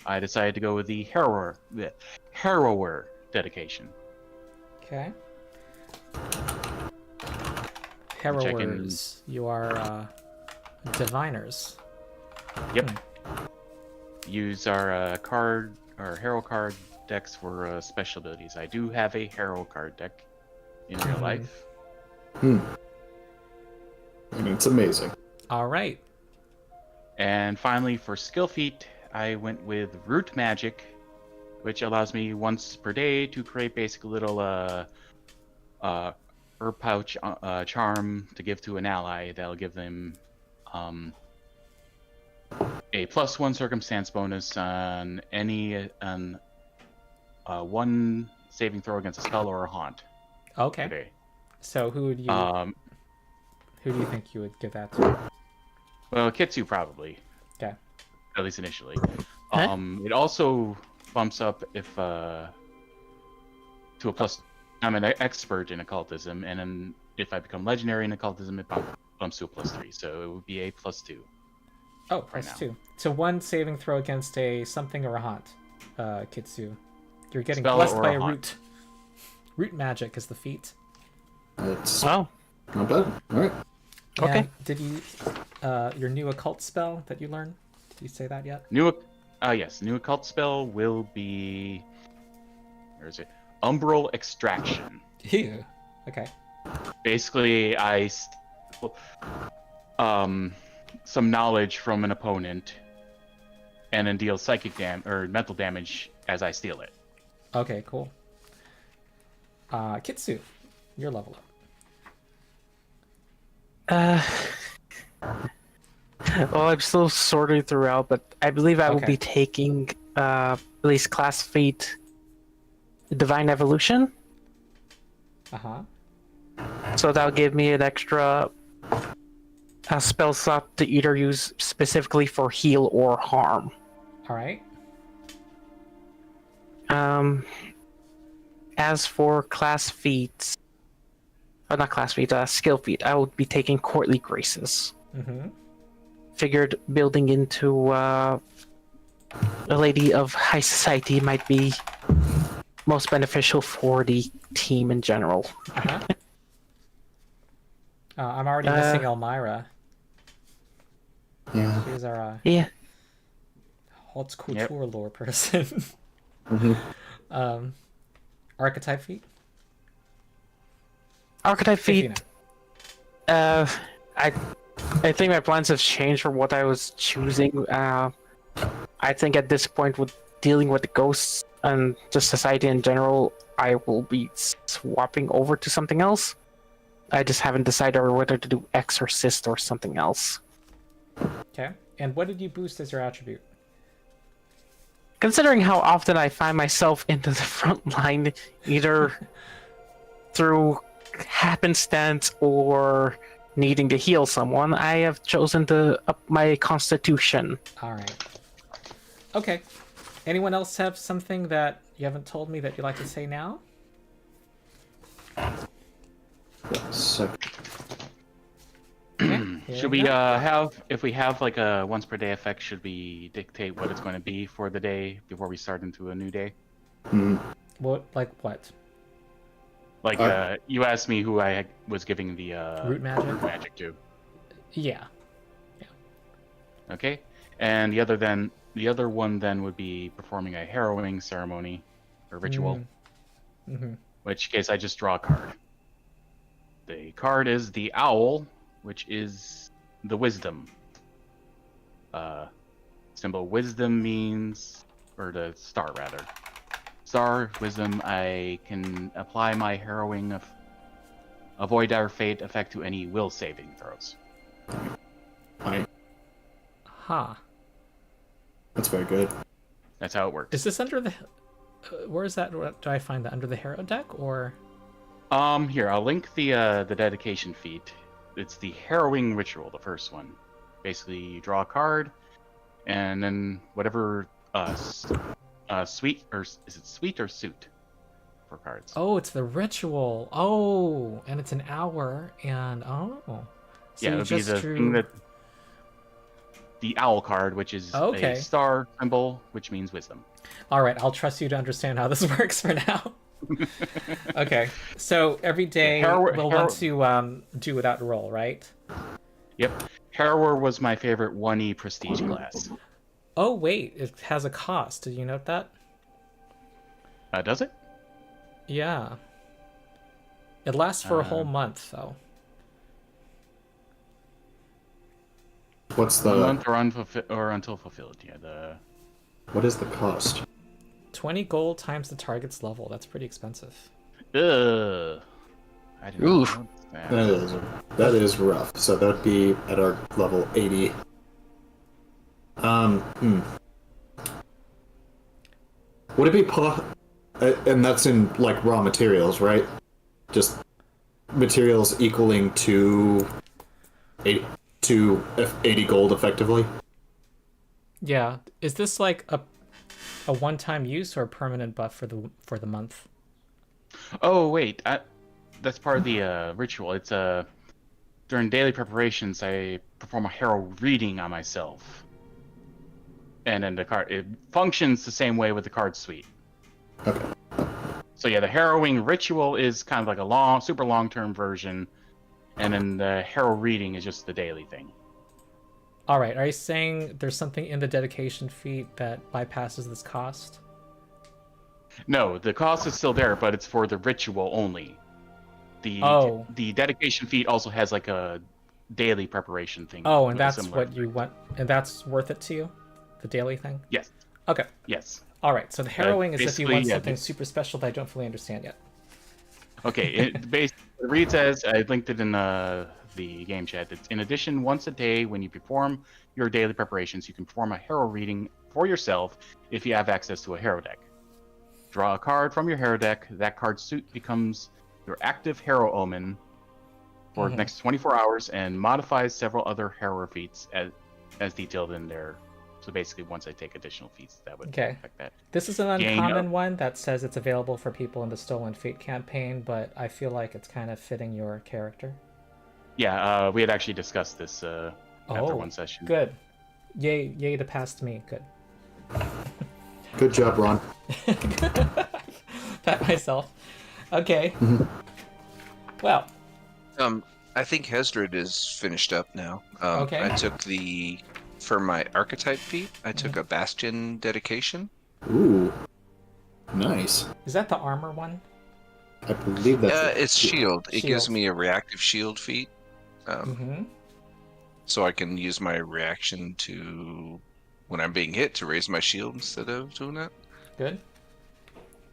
I decided to go with the harrower dedication. Okay. Harrowers. You are diviners. Yep. Use our harrow card decks for special abilities. I do have a harrow card deck in real life. And it's amazing. All right. And finally, for skill feat, I went with root magic, which allows me once per day to create basically a little herb pouch charm to give to an ally that'll give them a +1 circumstance bonus on any one saving throw against a spell or a haunt. Okay. Today. So who do you think you would give that to? Well, Kitsu probably. Okay. At least initially. It also bumps up if to a plus. I'm an expert in occultism, and then if I become legendary in occultism, it bumps to a +3. So it would be a +2. Oh, +2. So one saving throw against a something or a haunt, Kitsu. You're getting Spell blessed or by a a haunt. root. Root magic is the feat. It's Wow. not bad. All right. Okay. And did you your new occult spell that you learned? Did you say that yet? Yes, new occult spell will be. Where is it? Umbral Extraction. Ew. Okay. Basically, some knowledge from an opponent, and then deal psychic or mental damage as I steal it. Okay, cool. Kitsu, your level up. Well, I'm still sorting throughout, but I believe I will Okay. be taking at least class feat Divine Evolution. So that'll give me an extra spell slot to either use specifically for heal or harm. All right. As for class feats, not class feat, skill feat, I will be taking Courtly Graces. Figured building into a lady of high society might be most beneficial for the team in general. I'm already missing Elmira. Yeah. She's our Yeah. haute couture lore person. Mm-hmm. Archetype feat? Archetype If you feat. know. I think my plans have changed from what I was choosing. I think at this point, with dealing with the ghosts and just society in general, I will be swapping over to something else. I just haven't decided whether to do exorcist or something else. Okay. And what did you boost as your attribute? Considering how often I find myself into the front line, either through happenstance or needing to heal someone, I have chosen to up my constitution. All right. Okay. Anyone else have something that you haven't told me that you'd like to say now? So, Okay, here Should we go. have, if we have like a once per day effect, should we dictate what it's going to be for the day before we start into a new day? What? Like what? Like you asked me who I was giving the Root magic? magic to. Yeah. Okay, and the other one then would be performing a harrowing ceremony or ritual. Mm-hmm. Which case I just draw a card. The card is the owl, which is the wisdom. Symbol wisdom means, or the star rather. Star, wisdom, I can apply my harrowing of avoid our fate effect to any will saving throws. I, Huh. that's very good. That's how it works. Is this under the... where is that? Do I find that under the Harrow deck, or... Here, I'll link the dedication feat. It's the harrowing ritual, the first one. Basically, you draw a card, and then whatever sweet, or is it sweet or suit for cards? Oh, it's the ritual. Oh, and it's an hour, and oh. So yeah, you it would be just the drew... thing that the owl card, which is Okay. a star symbol, which means wisdom. All right, I'll trust you to understand how this works for now. Okay, so every day we'll want to do without roll, right? Yep. Harrower was my favorite 1E prestige class. Oh wait, it has a cost. Did you note that? Does it? Yeah. It lasts for a whole month, though. What's A the month or until fulfilled. Yeah. what is the cost? 20 gold times the target's level. That's pretty expensive. Ugh. I didn't Oof. know that. That is rough. So that would be at our level 80. Would it be and that's in like raw materials, right? Just materials equaling to 80 gold effectively. Yeah. Is this like a one-time use or a permanent buff for the month? Oh wait, that's part of the ritual. It's during daily preparations, I perform a harrow reading on myself, and then the card it functions the same way with the card suite. Okay. So yeah, the harrowing ritual is kind of like a super long-term version, and then the harrow reading is just the daily thing. All right. Are you saying there's something in the dedication feat that bypasses this cost? No, the cost is still there, but it's for the ritual only. The dedication feat also has like a daily preparation thing. Oh, and that's similar. what you want, and that's worth it to you, the daily thing. Yes. Okay. Yes. All right. So the harrowing is if you basically, want yeah, something super special that I don't fully understand yet. Okay, it reads as I linked it in the game chat. It's in addition, once a day when you perform your daily preparations, you can perform a harrow reading for yourself if you have access to a harrow deck. Draw a card from your harrow deck. That card's suit becomes your active harrow omen for the next 24 hours and modifies several harrow feats as detailed in there. So basically, once I take additional feats, that would affect that. This is an Gain uncommon up. one that says it's available for people in the Stolen Fate campaign, but I feel like it's kind of fitting your character. Yeah, we had actually discussed this after one session. Good. Yay to pass to me. Good. Good job, Ron. Pat myself. Okay. Well. I think Hesdred is finished up now. Okay. I took the for my archetype feat, I took a Bastion dedication. Ooh, nice. Is that the armor one? I believe that's It's shield. It gives Shield. me a reactive shield feat. Mm-hmm. So I can use my reaction when I'm being hit, to raise my shield instead of doing that. Good.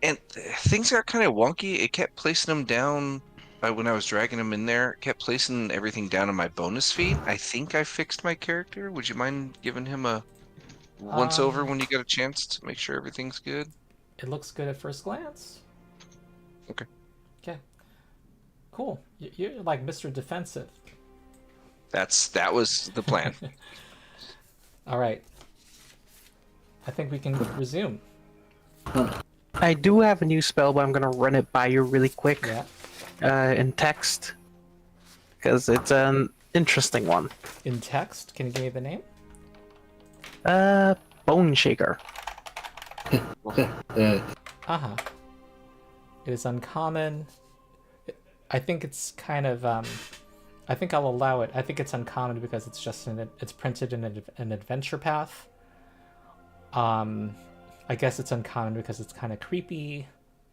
And things got kind of wonky. It kept placing them down when I was dragging them in there. It kept placing everything down in my bonus feat. I think I fixed my character. Would you mind giving him a once over when you get a chance to make sure everything's good? It looks good at first glance. Okay. Okay. Cool. You're like Mr. Defensive. That was the plan. All right. I think we can resume. I do have a new spell, but I'm gonna run it by you really quick. Yeah. In text, because it's an interesting one. In text, can you give me the name? Bone Shaker. Uh-huh. It is uncommon. I think it's kind of I think I'll allow it. I think it's uncommon because it's just it's printed in an adventure path. I guess it's uncommon because it's kind of creepy,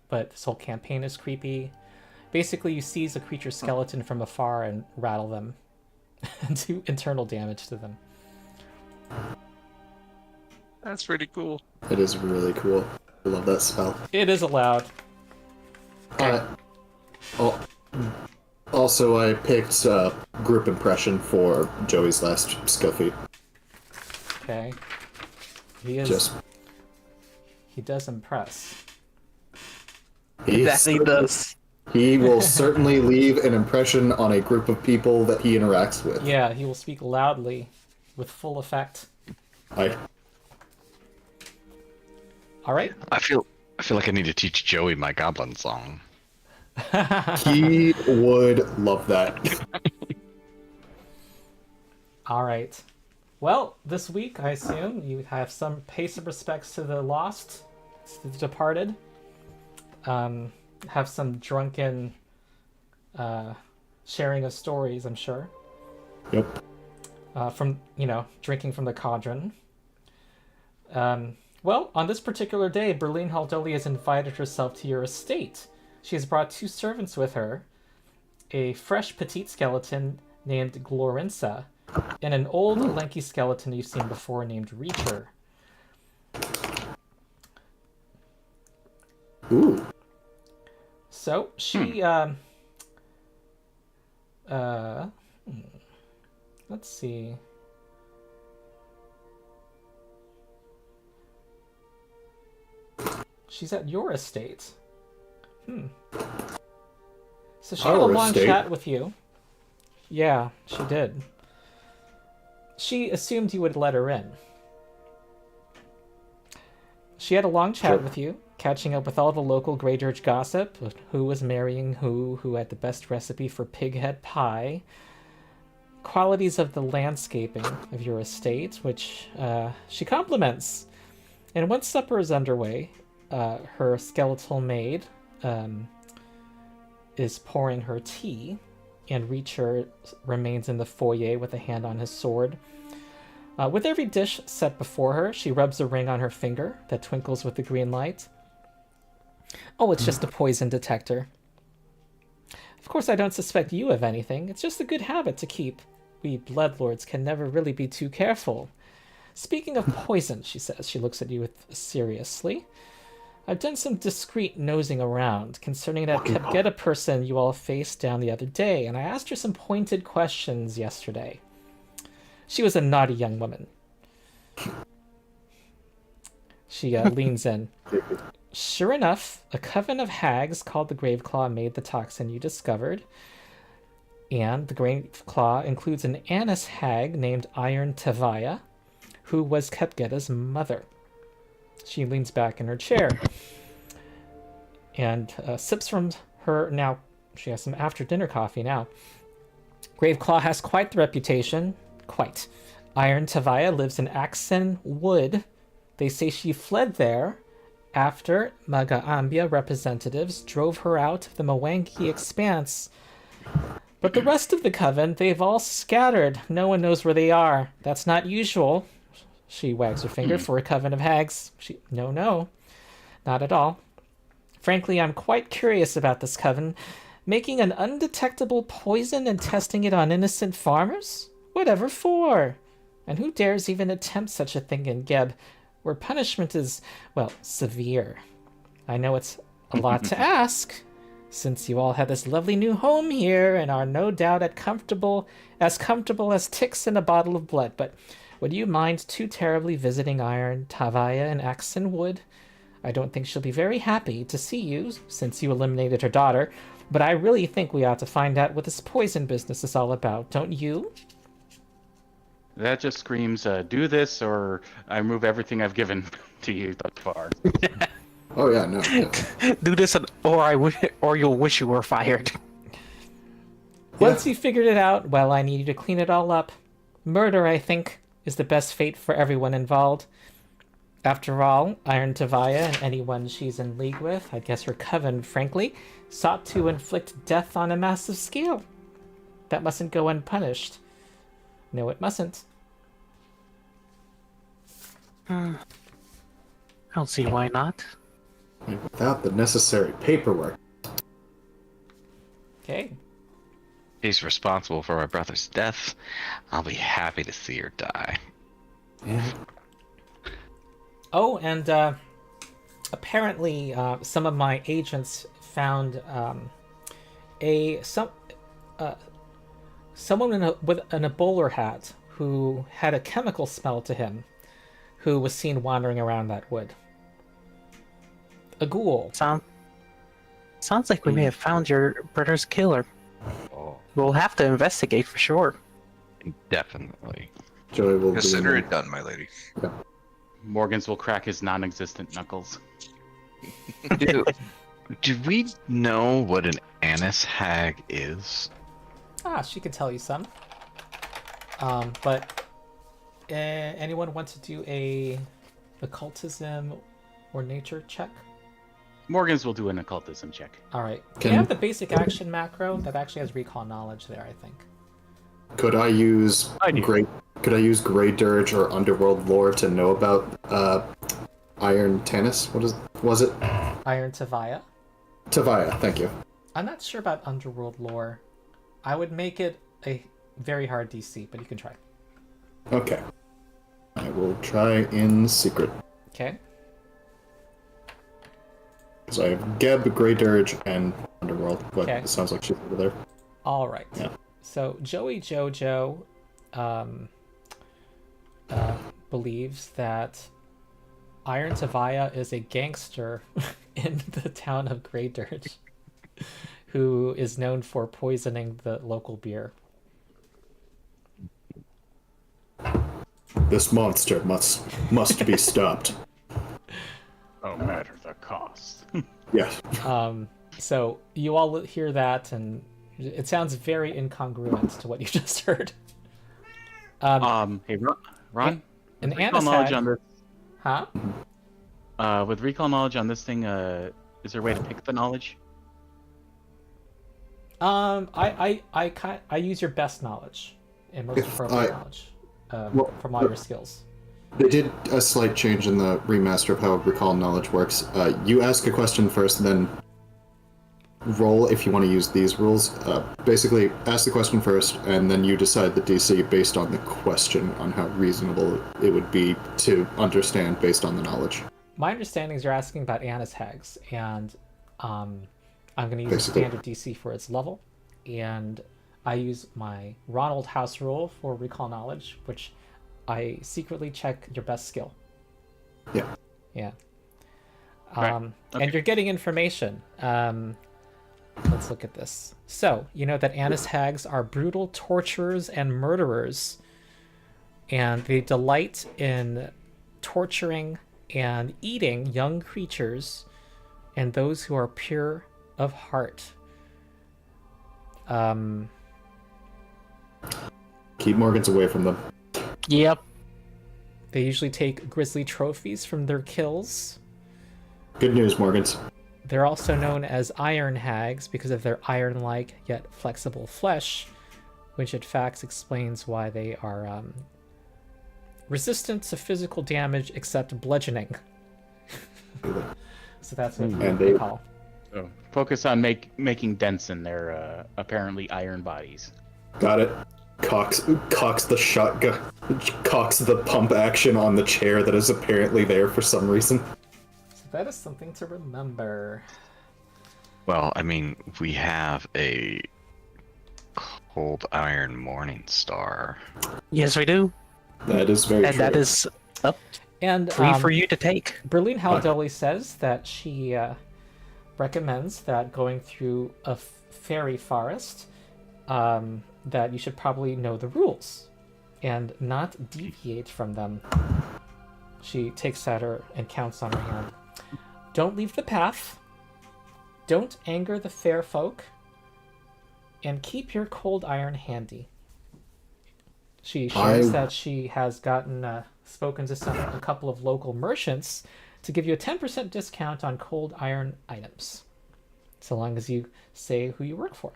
but this whole campaign is creepy. Basically, you seize a creature's skeleton from afar and rattle them and do internal damage to them. That's pretty cool. It is really cool. I love that spell. It is allowed. Also, I picked group impression for Joey's last skill feat. Okay. He does impress. He does. He will certainly leave an impression on a group of people that he interacts with. Yeah, he will speak loudly with full effect. All right. I feel like I need to teach Joey my goblin song. He would love that. All right. Well, this week, I assume, you have some pace of respects to the lost, to the departed. Have some drunken sharing of stories, I'm sure. Yep. From, drinking from the cauldron. Well, on this particular day, Berlin Haldoli has invited herself to your estate. She has brought 2 servants with her, a fresh petite skeleton named Glorinsa, and an old lanky skeleton you've seen before named Reacher. Ooh. So, she, let's see. She's at your estate. So she had a long chat with you. Yeah, she did. She assumed you would let her in. She had a long chat with you, catching up with all the local Greydirge gossip, who was marrying who had the best recipe for pighead pie, qualities of the landscaping of your estate, which she compliments. And once supper is underway, her skeletal maid is pouring her tea, and Reacher remains in the foyer with a hand on his sword. With every dish set before her, she rubs a ring on her finger that twinkles with the green light. Oh, it's just a poison detector. Of course, I don't suspect you of anything. It's just a good habit to keep. We bloodlords can never really be too careful. Speaking of poison, she says, she looks at you seriously. I've done some discreet nosing around concerning that Kepgeta person you all faced down the other day, and I asked her some pointed questions yesterday. She was a naughty young woman. She leans in. Sure enough, a coven of hags called the Graveclaw made the toxin you discovered, and the Graveclaw includes an Annis hag named Iron Tavaya, who was Kepgeta's mother. She leans back in her chair and sips from her now. She has some after-dinner coffee now. Graveclaw has quite the reputation. Quite. Iron Tavaya lives in Axen Wood. They say she fled there after Magaambia representatives drove her out of the Mwangi Expanse But the rest of the coven, they've all scattered. No one knows where they are. That's not usual. She wags her finger for a coven of hags. No, not at all. Frankly, I'm quite curious about this coven. Making an undetectable poison and testing it on innocent farmers? Whatever for? And who dares even attempt such a thing in Geb, where punishment is, well, severe? I know it's a lot to ask, since you all have this lovely new home here and are no doubt as comfortable as ticks in a bottle of blood, but would you mind too terribly visiting Iron, Tavaya, and Axon Wood? I don't think she'll be very happy to see you, since you eliminated her daughter, but I really think we ought to find out what this poison business is all about, don't you? That just screams, do this or I remove everything I've given to you thus far. Oh yeah, no. Do this, or you'll wish you were fired. Once you figured it out, well, I need you to clean it all up. Murder, I think, is the best fate for everyone involved. After all, Iron Tavaya and anyone she's in league with, I guess her coven, frankly, sought to inflict death on a massive scale. That mustn't go unpunished. No, it mustn't. I don't see why not. And without the necessary paperwork. Okay. He's responsible for my brother's death. I'll be happy to see her die. Yeah. Oh, and apparently some of my agents found someone with an bowler hat who had a chemical smell to him, who was seen wandering around that wood. A ghoul. Sounds like we may have found your brother's killer. Oh, We'll have to investigate for sure. definitely. Joey will Consider be it done, my lady. Morgans will crack his non-existent knuckles. Do we know what an anise hag is? She could tell you some. But anyone want to do a occultism or nature check? Morgans will do an occultism check. All right. Can- You have the basic action macro that actually has recall knowledge there, I think. Could I use I do. Grey Dirge or Underworld lore to know about Iron Tannis? Was it? Iron Tavaya. Tavaya, thank you. I'm not sure about Underworld lore. I would make it a very hard DC, but you can try. Okay. I will try in secret. Okay. Because I have Geb, Grey Dirge, and Underworld, but Okay. it sounds like she's over there. All right. Yeah. So Joey Jojo believes that Iron Tavaya is a gangster in the town of Grey Dirge who is known for poisoning the local beer. This monster must be stopped. No matter the cost. Yes. So you all hear that, and it sounds very incongruent to what you just heard. Hey, Ron? An Recall anise knowledge hag- on this. Huh? With recall knowledge on this thing, is there a way to pick the knowledge? I use your best knowledge and most appropriate knowledge from all your skills. They did a slight change in the remaster of how recall knowledge works. You ask a question first, then roll if you want to use these rules. Basically, ask the question first, and then you decide the DC based on the question, on how reasonable it would be to understand based on the knowledge. My understanding is you're asking about anise hags, and I'm going to use Basically. a standard DC for its level, and I use my Ronald House rule for recall knowledge, which I secretly check your best skill. Yeah. Yeah. Right. Okay. And you're getting information. Let's look at this. So, you know that anise hags are brutal torturers and murderers, and they delight in torturing and eating young creatures and those who are pure of heart. Keep Morgans away from them. Yep. They usually take grisly trophies from their kills. Good news, Morgans. They're also known as iron hags because of their iron-like yet flexible flesh, which in fact explains why they are resistant to physical damage except bludgeoning. So that's what they call. So focus on making dents in their apparently iron bodies. Got it. Cocks the shotgun, cocks the pump action on the chair that is apparently there for some reason. So that is something to remember. Well, I mean, we have a cold iron morning star. Yes, we do. That is very And true. that is up And free for you to take. Berlin Haldoli says that she recommends that going through a fairy forest, that you should probably know the rules and not deviate from them. She takes at her and counts on her hand. Don't leave the path. Don't anger the fair folk. And keep your cold iron handy. She shares that she has spoken to a couple of local merchants to give you a 10% discount on cold iron items, so long as you say who you work for.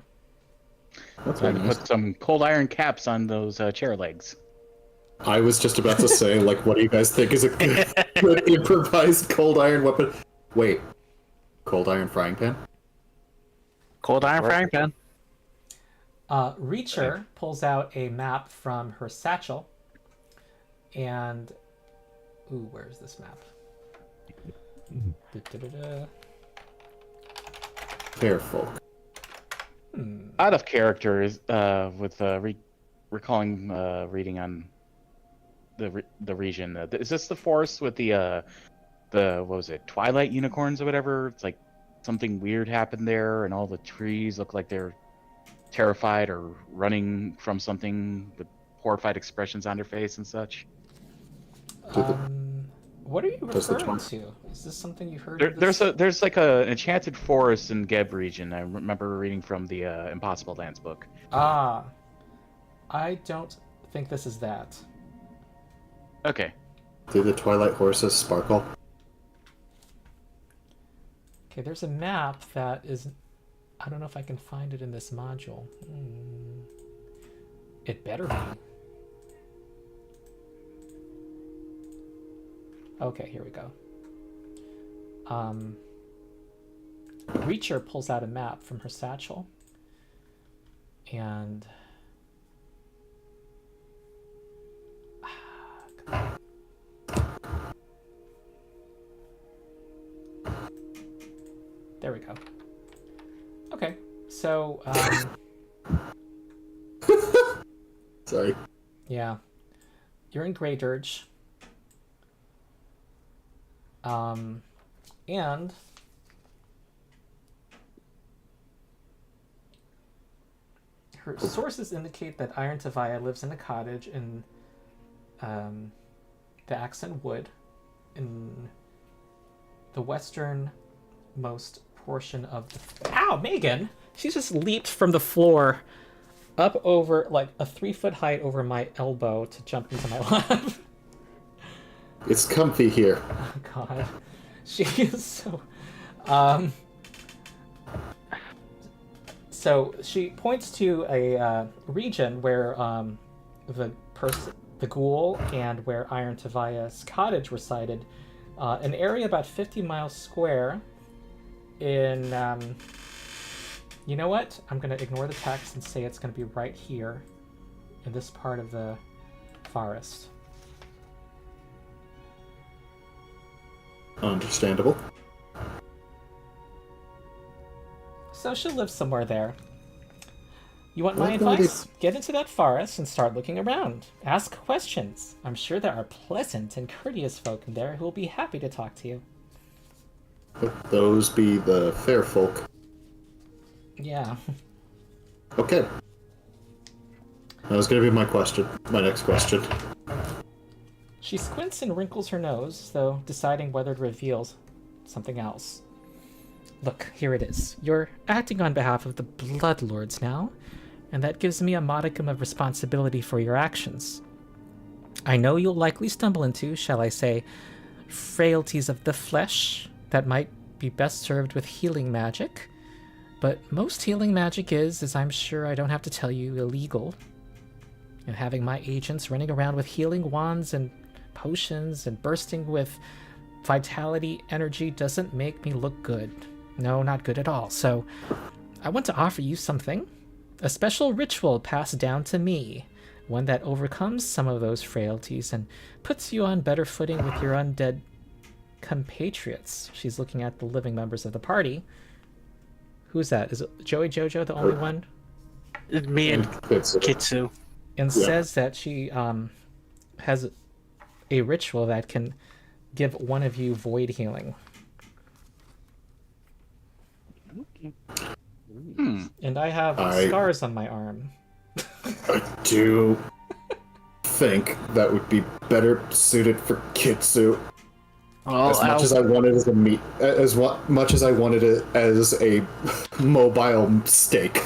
That's Time very to nice. put some cold iron caps on those chair legs. I was just about to say, like, what do you guys think is a good improvised cold iron weapon? Wait, cold iron frying pan? Cold iron frying pan. Reacher pulls out a map from her satchel, and where's this map? Da-da-da-da. Fair folk. Out of character is with recalling reading on the region. Is this the forest with the what was it, Twilight unicorns or whatever? It's like something weird happened there, and all the trees look like they're terrified or running from something with horrified expressions on their face and such. What are you Does the referring twine- to? Is this something you heard? Of There's like an enchanted forest in Geb region. I remember reading from the Impossible Lands book. I don't think this is that. Okay. Do the Twilight horses sparkle? Okay, there's a map that is... I don't know if I can find it in this module. It better be. Okay, here we go. Reacher pulls out a map from her satchel. And... There we go. Okay, so, Sorry. yeah. You're in Grey Dirge. And her sources indicate that Iron Tavia lives in a cottage in the Accent Wood in the westernmost portion of the... Ow, Megan! She just leaped from the floor up over, like, a 3-foot height over my elbow to jump into my lap. It's comfy here. Oh, God. She is so... So she points to a region where the ghoul and where Iron Tavia's cottage resided, an area about 50 miles square in... you know what? I'm going to ignore the text and say it's going to be right here in this part of the forest. Understandable. So she'll live somewhere there. You want my Well, no, advice? Get into that forest and start looking around. Ask questions. I'm sure there are pleasant and courteous folk in there who will be happy to talk to you. Would those be the fair folk? Yeah. Okay. That was going to be my question. My next question. She squints and wrinkles her nose, though deciding whether to reveal something else. Look, here it is. You're acting on behalf of the Bloodlords now, and that gives me a modicum of responsibility for your actions. I know you'll likely stumble into, shall I say, frailties of the flesh that might be best served with healing magic. But most healing magic is, as I'm sure I don't have to tell you, illegal. And having my agents running around with healing wands and potions and bursting with vitality energy doesn't make me look good. No, not good at all. So I want to offer you something. A special ritual passed down to me. One that overcomes some of those frailties and puts you on better footing with your undead compatriots. She's looking at the living members of the party. Who's that? Is it Joey Jojo the only one? Me and Kitsu. And says that she has a ritual that can give one of you void healing. And I have scars on my arm. I do think that would be better suited for Kitsu. Well, as much as I wanted much as I wanted it as a mobile steak.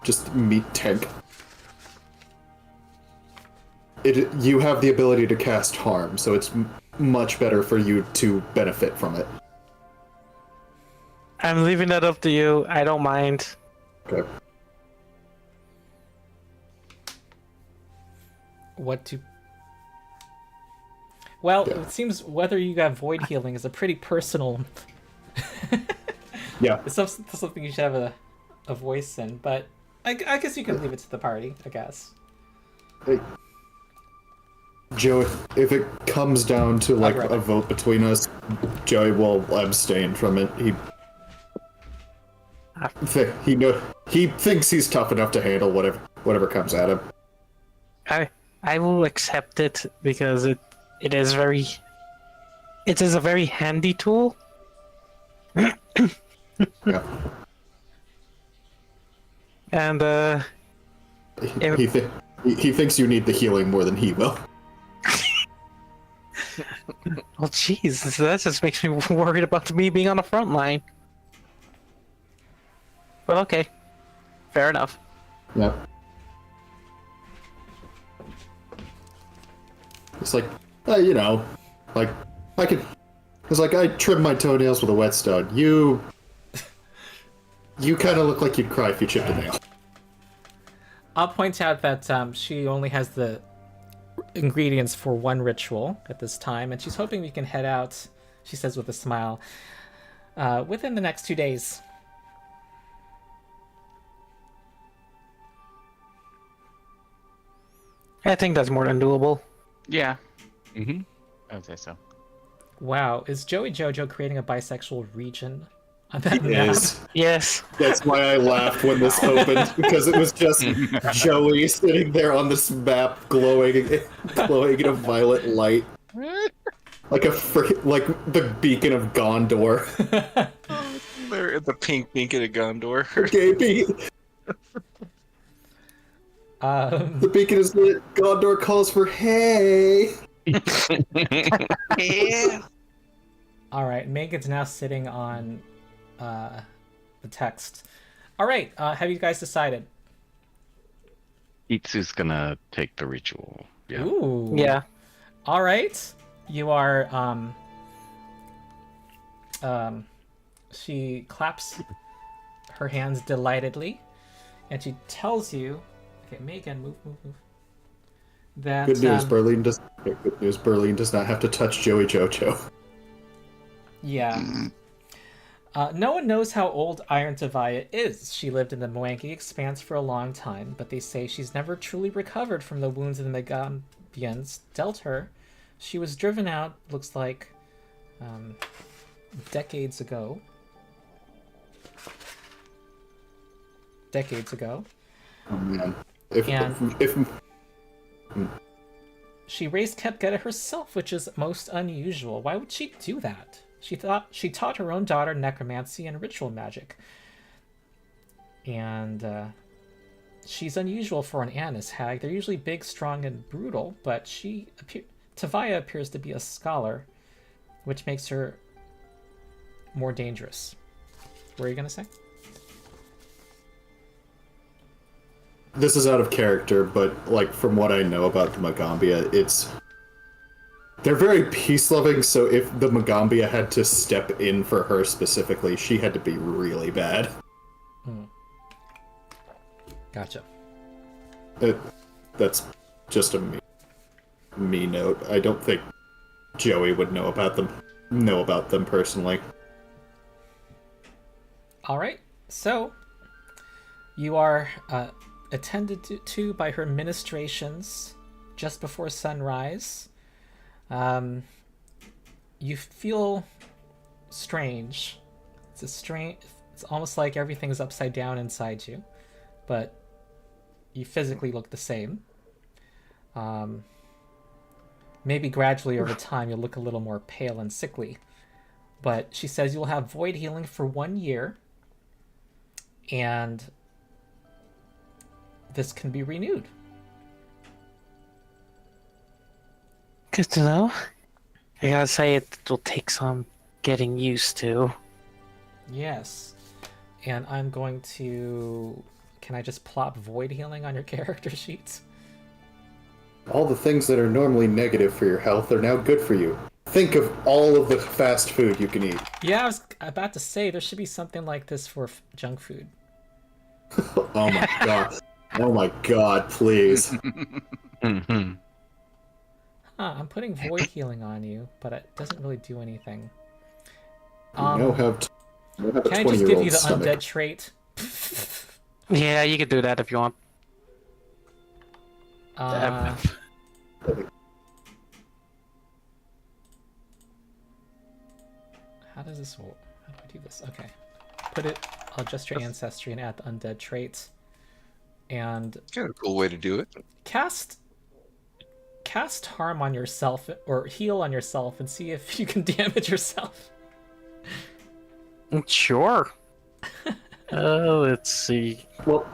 Just meat tank. You have the ability to cast harm, so it's much better for you to benefit from it. I'm leaving that up to you. I don't mind. Okay. What to... Well, Yeah. it seems whether you got void healing is a pretty personal... Yeah. It's something you should have a voice in, but I guess you can leave it to the party, I guess. Hey, Joey, if it comes down to like Alright. a vote between us, Joey will abstain from it. He thinks he's tough enough to handle whatever comes at him. I will accept it because it is a very handy tool. Yeah. And He thinks you need the healing more than he will. well, jeez, that just makes me worried about me being on the front line. But okay, fair enough. Yeah. It's like, like I could. It's like I trimmed my toenails with a whetstone. You kind of look like you'd cry if you chipped a nail. I'll point out that she only has the ingredients for one ritual at this time, and she's hoping we can head out, she says with a smile, within the next 2 days. I think that's more than doable. Yeah. Mm-hmm. I would say so. Wow, is Joey Jojo creating a bisexual region on that map? Yes. Yes. That's why I laughed when this opened, because it was just Joey sitting there on this map, glowing in a violet light, like like the beacon of Gondor. They're at the pink beacon of Gondor. Okay, the beacon is lit. Gondor calls for hey. Yeah. All right, Megan's now sitting on the text. All right, have you guys decided? Kitsu's gonna take the ritual. Yeah. Ooh. Yeah. All right, you are. She claps her hands delightedly, and she tells you, "Okay, Megan, move." That Good news, Berlin does not have to touch Joey Jojo. Yeah. No one knows how old Iron Tavia is. She lived in the Mwangi Expanse for a long time, but they say she's never truly recovered from the wounds the Megambians dealt her. She was driven out, looks like, decades ago. Oh man. She raised Kepgetta herself, which is most unusual. Why would she do that? She taught her own daughter necromancy and ritual magic. And she's unusual for an Annis hag. They're usually big, strong, and brutal, but Tavia appears to be a scholar, which makes her more dangerous. What are you going to say? This is out of character, but like from what I know about the Magambia, They're very peace-loving, so if the Magambia had to step in for her specifically, she had to be really bad. Gotcha. That's just a me note. I don't think Joey would know about them personally. All right. So you are attended to by her ministrations just before sunrise. You feel strange. It's almost like everything is upside down inside you, but you physically look the same. Maybe gradually over time you'll look a little more pale and sickly. But she says you'll have void healing for 1 year, and this can be renewed. Good to know. I gotta say, it will take some getting used to. Yes. And I'm going to... Can I just plop void healing on your character sheets? All the things that are normally negative for your health are now good for you. Think of all of the fast food you can eat. Yeah, I was about to say, there should be something like this for junk food. Oh my god. Oh my god, please. I'm putting void healing on you, but it doesn't really do anything. You now have a Can I just give you the stomach. undead trait? Yeah, you can do that if you want. How does this work? How do I do this? Okay. I'll adjust your ancestry and add the undead traits. And Kind of a cool way to do it. cast harm on yourself or heal on yourself and see if you can damage yourself. Sure. Let's see. Well,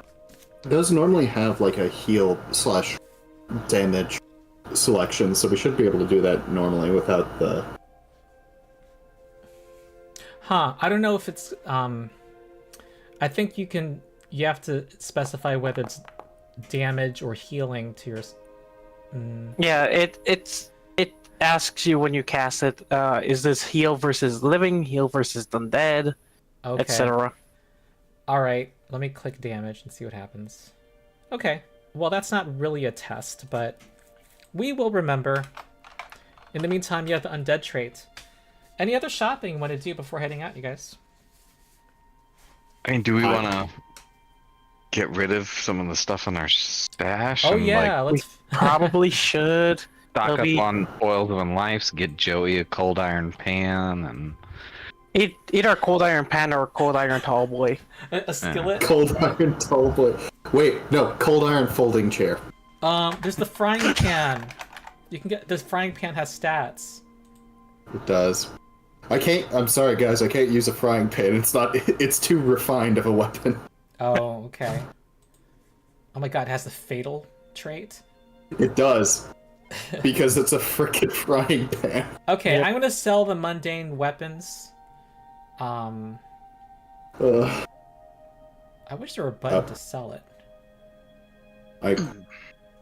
those normally have like a heal / damage selection, so we should be able to do that normally without the... I don't know if it's I think you have to specify whether it's damage or healing to your Yeah, it asks you when you cast it, is this heal versus living, heal versus undead, Okay. etc. All right, let me click damage and see what happens. Okay. Well, that's not really a test, but we will remember. In the meantime, you have the undead trait. Any other shopping you want to do before heading out, you guys? I mean, do we want to get rid of some of the stuff in our stash? Oh and, yeah, like, let's Probably should. stock up Maybe- on oils and lives. Get Joey a cold iron pan and Either a cold iron pan or a cold iron tall boy. a skillet. Cold iron tall boy. Wait, no, cold iron folding chair. There's the frying pan. You can get this frying pan has stats. It does. I'm sorry guys, I can't use a frying pan. It's too refined of a weapon. Oh, okay. Oh my god, it has the fatal trait. It does. Because it's a frickin' frying pan. Okay, Yep. I'm gonna sell the mundane weapons. Ugh. I wish there were a button to sell it. I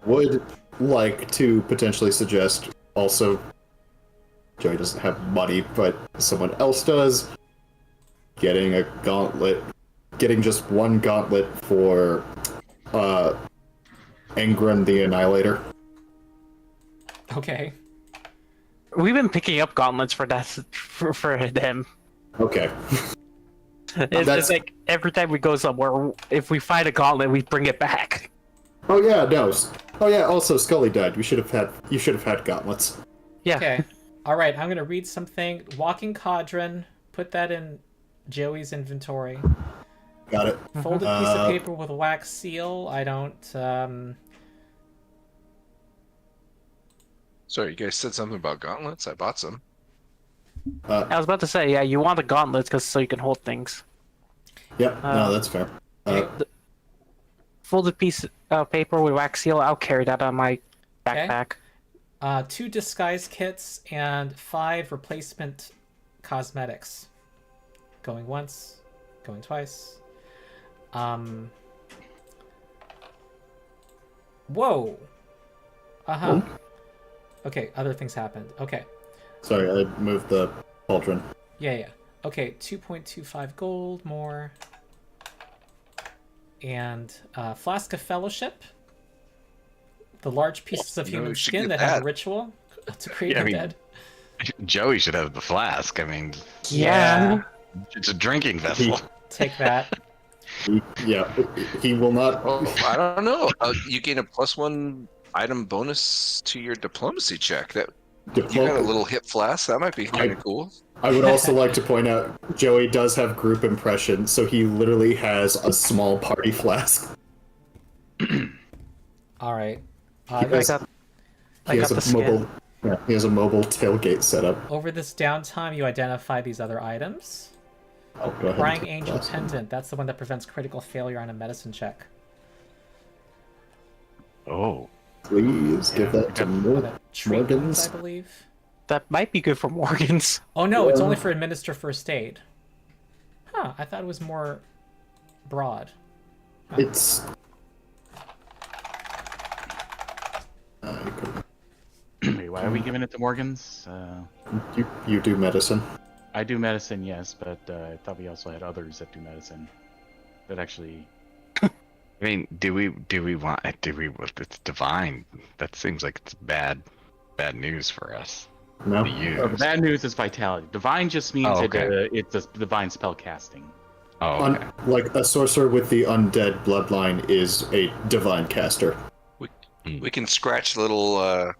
would like to potentially suggest also, Joey doesn't have money, but someone else does, getting a gauntlet, getting just one gauntlet for Engren the Annihilator. Okay. We've been picking up gauntlets for that for them. Okay. It's like every time we go somewhere, if we find a gauntlet, we bring it back. Oh yeah, no. Oh yeah, also Skully died. You should have had gauntlets. Yeah. Okay. All right. I'm gonna read something. Walking Cauldron. Put that in Joey's inventory. Got it. Folded piece of paper with a wax seal. I don't. Sorry, you guys said something about gauntlets. I bought some. I was about to say, yeah, you want the gauntlets so you can hold things. Yep, no, that's fair. Folded piece of paper with wax seal. I'll carry that on my backpack. 2 disguise kits and 5 replacement cosmetics. Going once, going twice. Whoa. Okay, other things happened. Okay. Sorry, I moved the pauldron. Yeah. Okay, 2.25 gold more. And Flask of Fellowship. The large pieces of No, human we should skin get that have a that. ritual to create Yeah, I mean- undead. Joey should have the flask. I mean, Yeah. it's a drinking vessel. Take that. He will not. Oh, I don't know. You gain a +1 item bonus to your diplomacy check. That you got a little hip flask. That might be kind of cool. I would also like to point out, Joey does have group impression, so he literally has a small party flask. All right. He has, I he got has the a skin. mobile. Yeah, he has a mobile tailgate setup. Over this downtime, you identify these other items. Oh, go ahead. Crying and take Angel the last one. Pendant. That's the one that prevents critical failure on a medicine check. Oh, Please give that to Treat wounds, Morgan's. I believe. That might be good for Morgan's. Oh no, it's Yeah. only for administer first aid. Huh, I thought it was more broad. It's. Wait, why are we giving it to Morgan's? You do medicine. I do medicine, yes, but I thought we also had others that do medicine. That actually. I mean, do we it's divine. That seems like it's bad news for us No. to use. The bad news is vitality. Divine just means Oh, okay. it's a divine spell casting. Oh, okay. Like a sorcerer with the undead bloodline is a divine caster. We can scratch little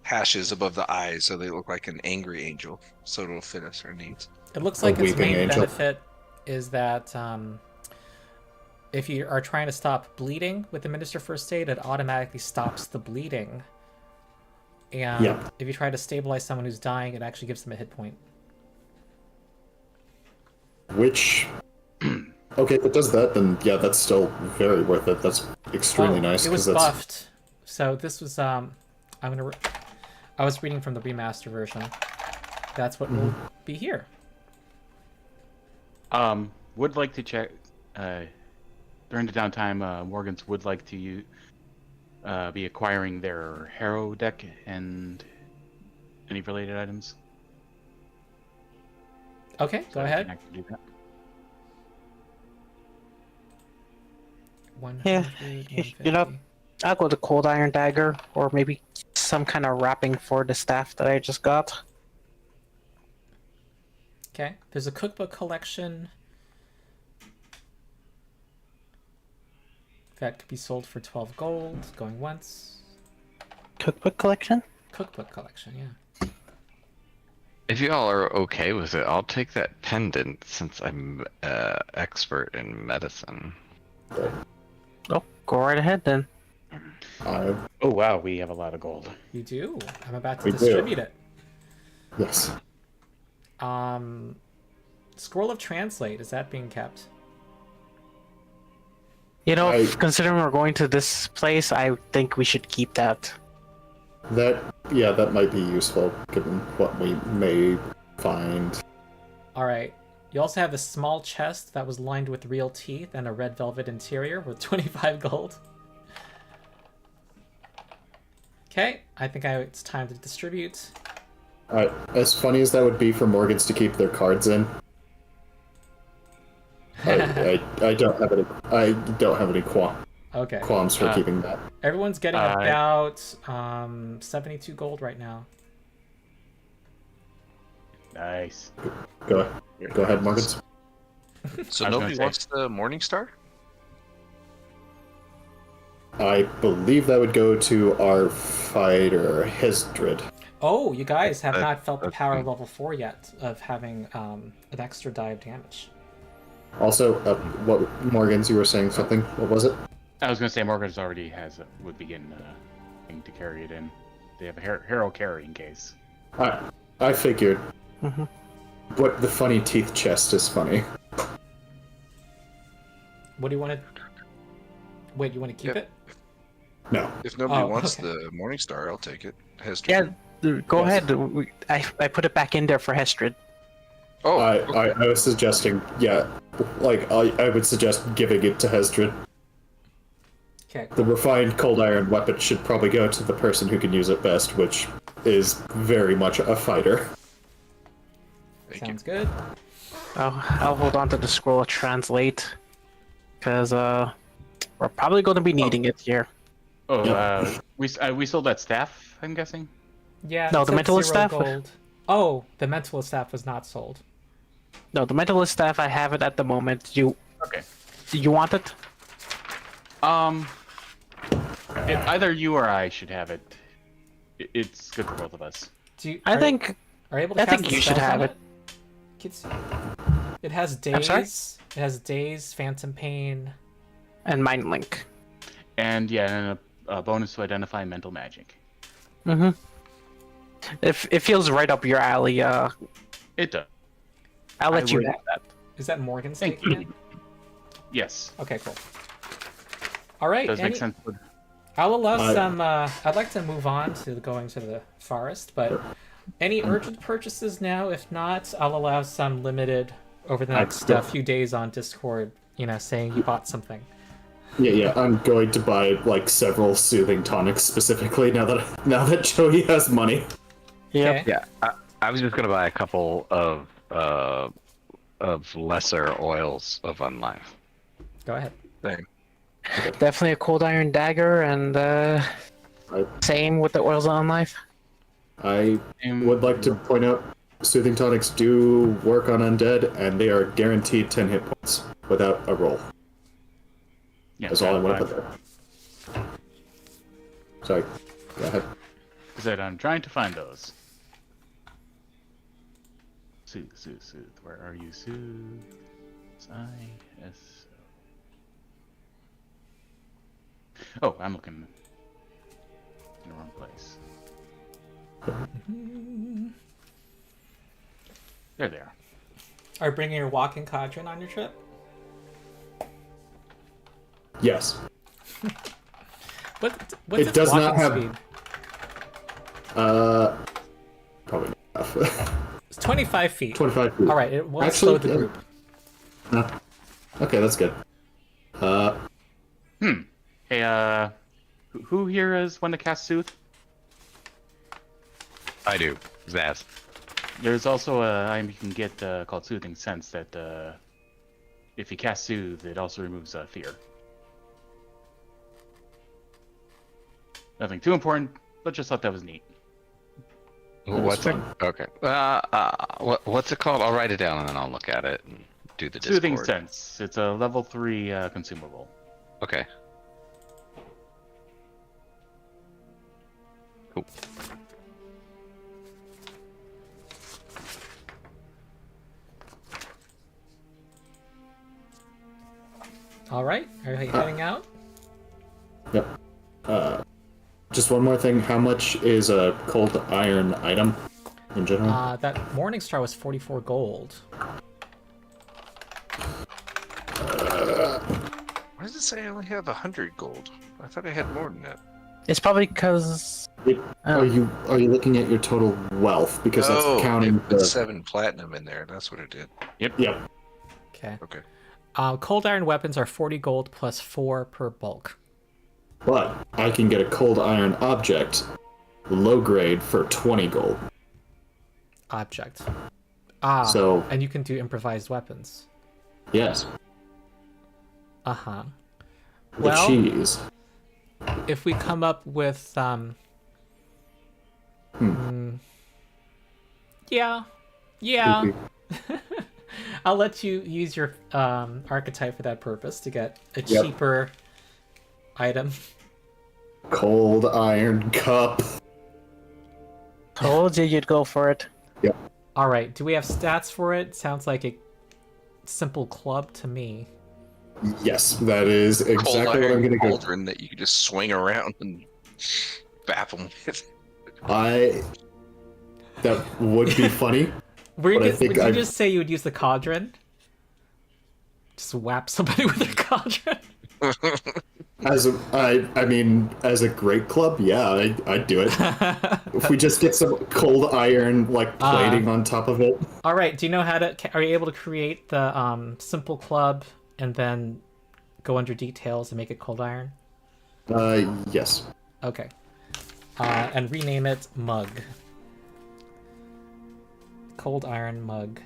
hashes above the eyes so they look like an angry angel, so it'll fit us our needs. It looks like its weeping main angel. benefit is that if you are trying to stop bleeding with administer first aid, it automatically stops the bleeding. And Yeah. if you try to stabilize someone who's dying, it actually gives them a hit point. Which. Okay, if it does that, then yeah, that's still very worth it. That's extremely nice. It was 'cause that's, buffed. So this was I was reading from the remaster version. That's what will be here. Would like to check during the downtime. Morgan's would like to be acquiring their hero deck and any related items. Okay, go So I ahead. can actually do that. 100, you know, 150. I'll go to Cold Iron Dagger, or maybe some kind of wrapping for the staff that I just got. Okay, there's a cookbook collection that could be sold for 12 gold, going once. Cookbook collection? Cookbook collection, yeah. If you all are okay with it, I'll take that pendant since I'm expert in medicine. Oh, go right ahead then. I Oh wow, we have a lot of gold. You do. I'm about to We do. distribute it. yes. Scroll of Translate, is that being kept? You know, I- considering we're going to this place, I think we should keep that. That might be useful given what we may find. Alright. You also have a small chest that was lined with real teeth and a red velvet interior with 25 gold. Okay, I think it's time to distribute. As funny as that would be for Morgans to keep their cards in, I don't have any Okay. qualms for keeping that. Everyone's getting about 72 gold right now. Nice. Go ahead, Morgans. So I was nobody gonna wants the Morning Star? I believe that would go to our fighter, Hesdrid. Oh, you guys have not felt the that's power good. of level 4 yet of having an extra die of damage. Also, what Morgans, you were saying something? What was it? I was gonna say Morgan's already would begin to carry it in. They have a hero carrying case. I figured. Mhm. But the funny teeth chest is funny. What do you want to... Wait, you want to keep Yep. it? No. If nobody Oh, wants okay. the Morning Star, I'll take it. Yeah, go Yes. ahead. I put it back in there for Hestrid. Oh, I was suggesting, yeah, like I would suggest giving it to Hesdrid. Okay. The refined cold iron weapon should probably go to the person who can use it best, which is very much a fighter. Sounds good. I'll hold on to the scroll of translate, because we're probably going to be needing it here. Oh, we sold that staff, I'm guessing? Yeah. No, it the said mentalist 0 staff? gold. Oh, the mentalist staff was not sold. No, the mentalist staff, I have it at the moment. Okay. You want it? Either you or I should have it. It's good for both of us. I think are you able to cast the you should spells have on it. Kitsu? It has I'm sorry? daze. It has daze, phantom pain. And mind link. And yeah, and a bonus to identify mental magic. Mm-hmm. It feels right up your alley. It does. I'll let I you would- have that. Is that Morgan's Thank taking it? Yes. Okay, cool. All right. Does make sense. I'll allow some. I'd like to move on to going to the forest, but any urgent purchases now? If not, I'll allow some limited over the next few days on Discord. Saying you bought something. Yeah, I'm going to buy like several soothing tonics specifically now that Joey has money. Yep. Okay. Yeah, I was just gonna buy a couple of lesser oils of unlife. Go ahead. Same. Definitely a cold iron dagger, and same with the oils on life. I would like to point out soothing tonics do work on undead, and they are guaranteed 10 hit points without a roll. Yeah, That's all I want to put there. Sorry, go ahead. I said I'm trying to find those. Soothe. Where are you? Soothe. S-I-S. Oh, I'm looking in the wrong place. There they are. Are you bringing your walking cauldron on your trip? Yes. What's It its does walking not have- speed? Probably not enough. It's 25 feet. 25 feet. All right, it will Actually, slow the yeah. group. No. Okay, that's good. Hey, who here is one to cast Soothe? I do. Zazz. There's also a item you can get called Soothing Sense that if you cast Soothe, it also removes fear. Nothing too important, but just thought that was neat. What's it? Okay. What's it called? I'll write it down and then I'll look at it and do the Discord. Soothing Sense. It's a level 3 consumable. Okay. Cool. All right, are you heading out? Yep. Just one more thing. How much is a cold iron item in general? That Morning Star was 44 gold. Why does it say I only have 100 gold? I thought I had more than that. It's probably because Are you looking at your total wealth? Because that's counting it put the 7 platinum in there. That's what it did. Yep. Okay. Okay. Cold iron weapons are 40 gold plus 4 per bulk. But I can get a cold iron object, low grade, for 20 gold. Object. So- and you can do improvised weapons. Yes. Uh-huh. The Well, cheese. if we come up with yeah. I'll let you use your archetype for that purpose to get a Yep. cheaper item. Cold iron cup. told you you'd go for it. Yep. All right, do we have stats for it? Sounds like a simple club to me. Yes, that is Cold exactly what I'm iron going to go. cauldron that you can just swing around and bap them with. That would be funny. But I think Would you I- just say you would use the cauldron? Just whap somebody with a cauldron? As a great club, yeah, I'd do it. If we just get some cold iron plating on top of it. All right. Do you know how to? Are you able to create the simple club and then go under details and make it cold iron? Yes. Okay. And rename it Mug. Cold iron mug.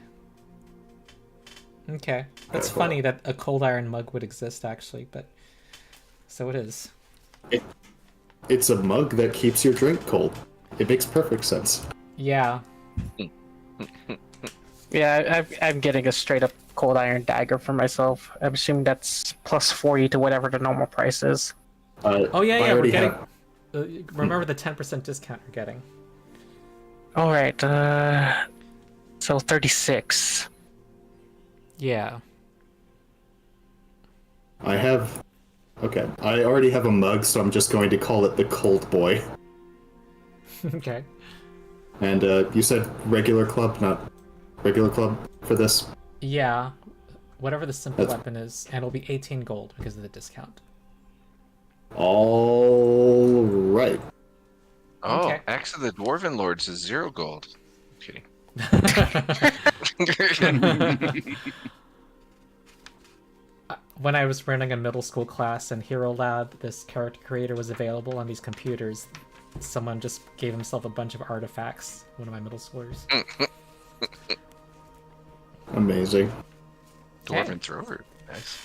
Okay. That's funny that a cold iron mug would exist, actually, but so it is. It's a mug that keeps your drink cold. It makes perfect sense. Yeah. Yeah, I'm getting a straight up cold iron dagger for myself. I'm assuming that's plus 40 to whatever the normal price is. Oh yeah, I yeah. We're already getting. have- Remember the 10% discount you're getting. All right. So 36. Yeah. I have. Okay, I already have a mug, so I'm just going to call it the Cold Boy. Okay. And you said regular club, not regular club for this? Yeah. Whatever the simple That's- weapon is, and it'll be 18 gold because of the discount. All right. Oh, Okay. Axe of the Dwarven Lords is 0 gold. Okay. When I was running a middle school class in Hero Lab, this character creator was available on these computers. Someone just gave himself a bunch of artifacts, one of my middle schoolers. Amazing. Dwarven Thrower. Nice.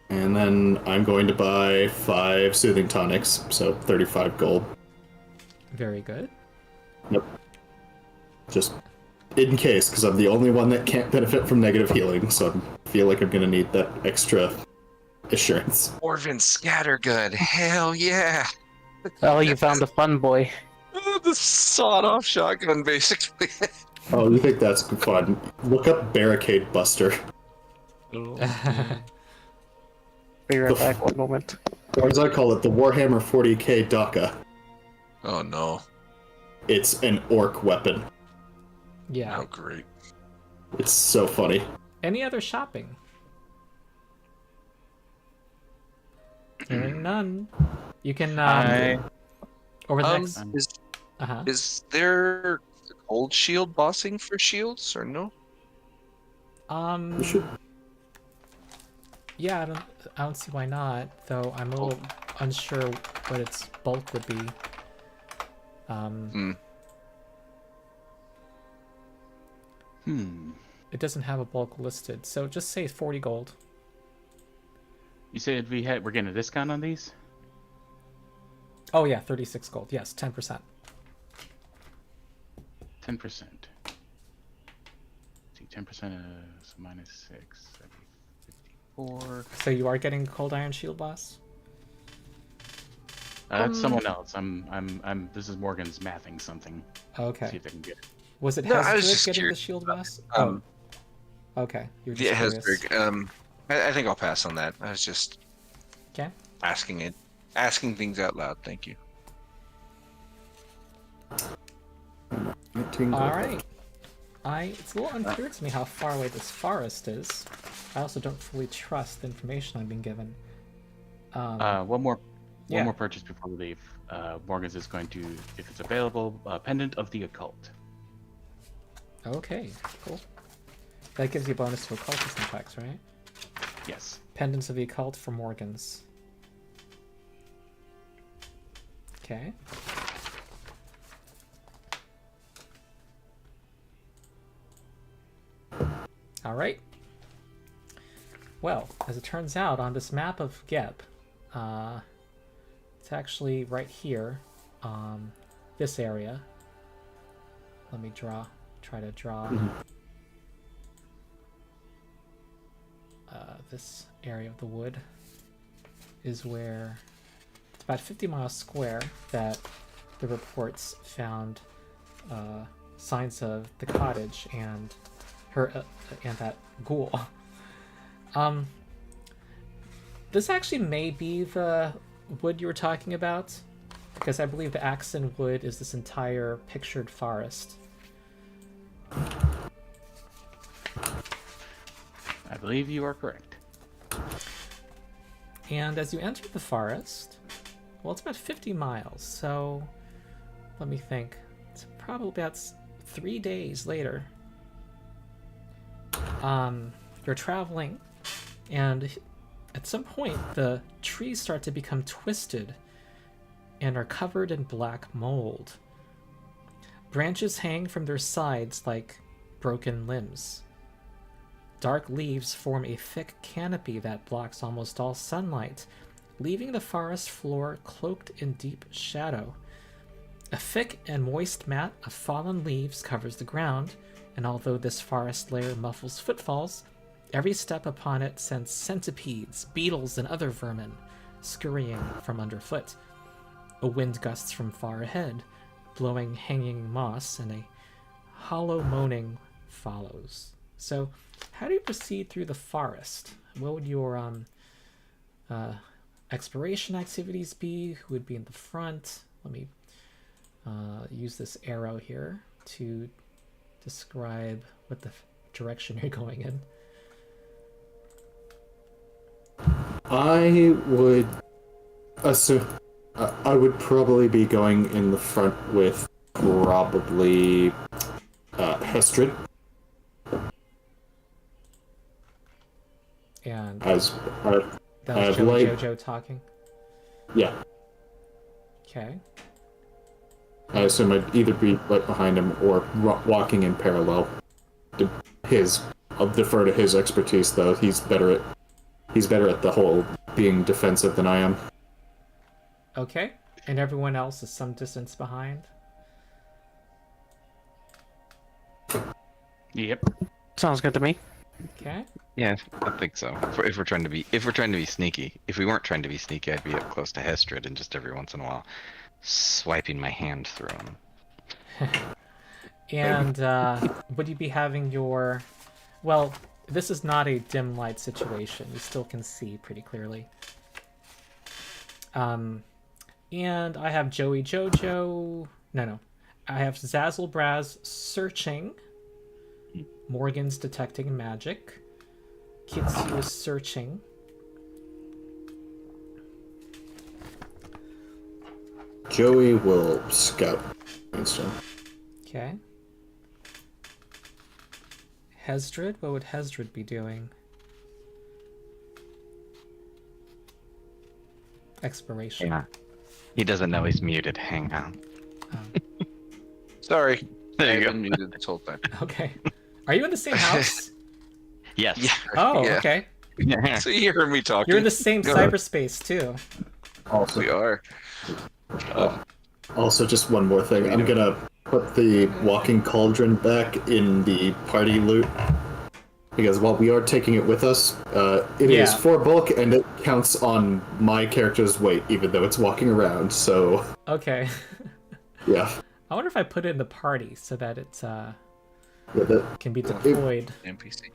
And then I'm going to buy 5 soothing tonics, so 35 gold. Very good. Yep. Just in case, because I'm the only one that can't benefit from negative healing, so I feel like I'm going to need that extra assurance. Dwarven Scattergun. Hell yeah. Oh, you found the fun boy. The sawed-off shotgun, basically. Oh, you think that's fun? Look up Barricade Buster. Be right back, one moment. Or as I call it, the Warhammer 40k Daka. Oh no. It's an orc weapon. Yeah. Oh great. It's so funny. Any other shopping? Hearing none. You can over the next. Is there cold shield bossing for shields or no? You should. Yeah, I don't see why not. Though I'm a little unsure what its bulk would be. It doesn't have a bulk listed, so just say 40 gold. You said we're getting a discount on these? Oh yeah, 36 gold. Yes, 10%. 10%. See, 10% is minus 6, that'd be 54. So you are getting cold iron shield boss? That's someone else. This is Morgan's mathing something. Okay. See if I can get it. Was it No, I was Hesburg just getting curious. the shield boss? Okay. You're just Yeah, curious. Hesburg. I think I'll pass on that. I was just Okay. asking things out loud. Thank you. 19 gold. All right. It's a little unclear to me how far away this forest is. I also don't fully trust the information I've been given. One more Yeah. purchase before we leave. Morgan's is going to, if it's available, Pendant of the Occult. Okay, cool. That gives you a bonus to occultism checks, right? Yes. Pendants of the Occult for Morgans. Okay. Alright. Well, as it turns out, on this map of Geb, it's actually right here, this area. Let me try to draw this area of the wood is where it's about 50 miles square that the reports found signs of the cottage and her and that ghoul. This actually may be the wood you were talking about, because I believe the Axon wood is this entire pictured forest. I believe you are correct. And as you enter the forest, well, it's about 50 miles, so let me think. It's probably about 3 days later. You're traveling, and At some point, the trees start to become twisted and are covered in black mold. Branches hang from their sides like broken limbs. Dark leaves form a thick canopy that blocks almost all sunlight, leaving the forest floor cloaked in deep shadow. A thick and moist mat of fallen leaves covers the ground, and although this forest layer muffles footfalls, every step upon it sends centipedes, beetles, and other vermin scurrying from underfoot. A wind gusts from far ahead, blowing hanging moss, and a hollow moaning follows. So, how do you proceed through the forest? What would your exploration activities be? Who would be in the front? Let me use this arrow here to describe what the direction you're going in. I would assume I would probably be going in the front with probably Hestrid. And As that was Jojo talking. Yeah, Okay. I assume I'd either be right behind him or walking in parallel. I'll defer to his expertise, though. He's better at the whole being defensive than I am. Okay. And everyone else is some distance behind. Yep. Sounds good to me. Okay. Yeah, I think so. If we're trying to be sneaky. If we weren't trying to be sneaky, I'd be up close to Hestrid and just every once in a while swiping my hand through him. And would you be having your... Well, this is not a dim light situation. You still can see pretty clearly. And I have Joey Jojo... No. I have Zazzlebrazz searching. Morgan's detecting magic. Kitsu is searching. Joey will scout instead. Okay. Hestrid? What would Hestrid be doing? Exploration. Yeah. He doesn't know he's muted. Hang on. Sorry. There you I've go. been muted this whole time. Okay. Are you in the same house? Yes. Yeah. Oh, Yeah. okay. Yeah. So you heard me talking. You're in the same Go ahead. cyberspace, too. Also, We are. Also, just one more thing. I'm gonna put the walking cauldron back in the party loot. Because while we are taking it with us, it is Yeah. 4 bulk and it counts on my character's weight, even though it's walking around, so Okay. yeah. I wonder if I put it in the party so that it Yeah, that, can be deployed. NPC.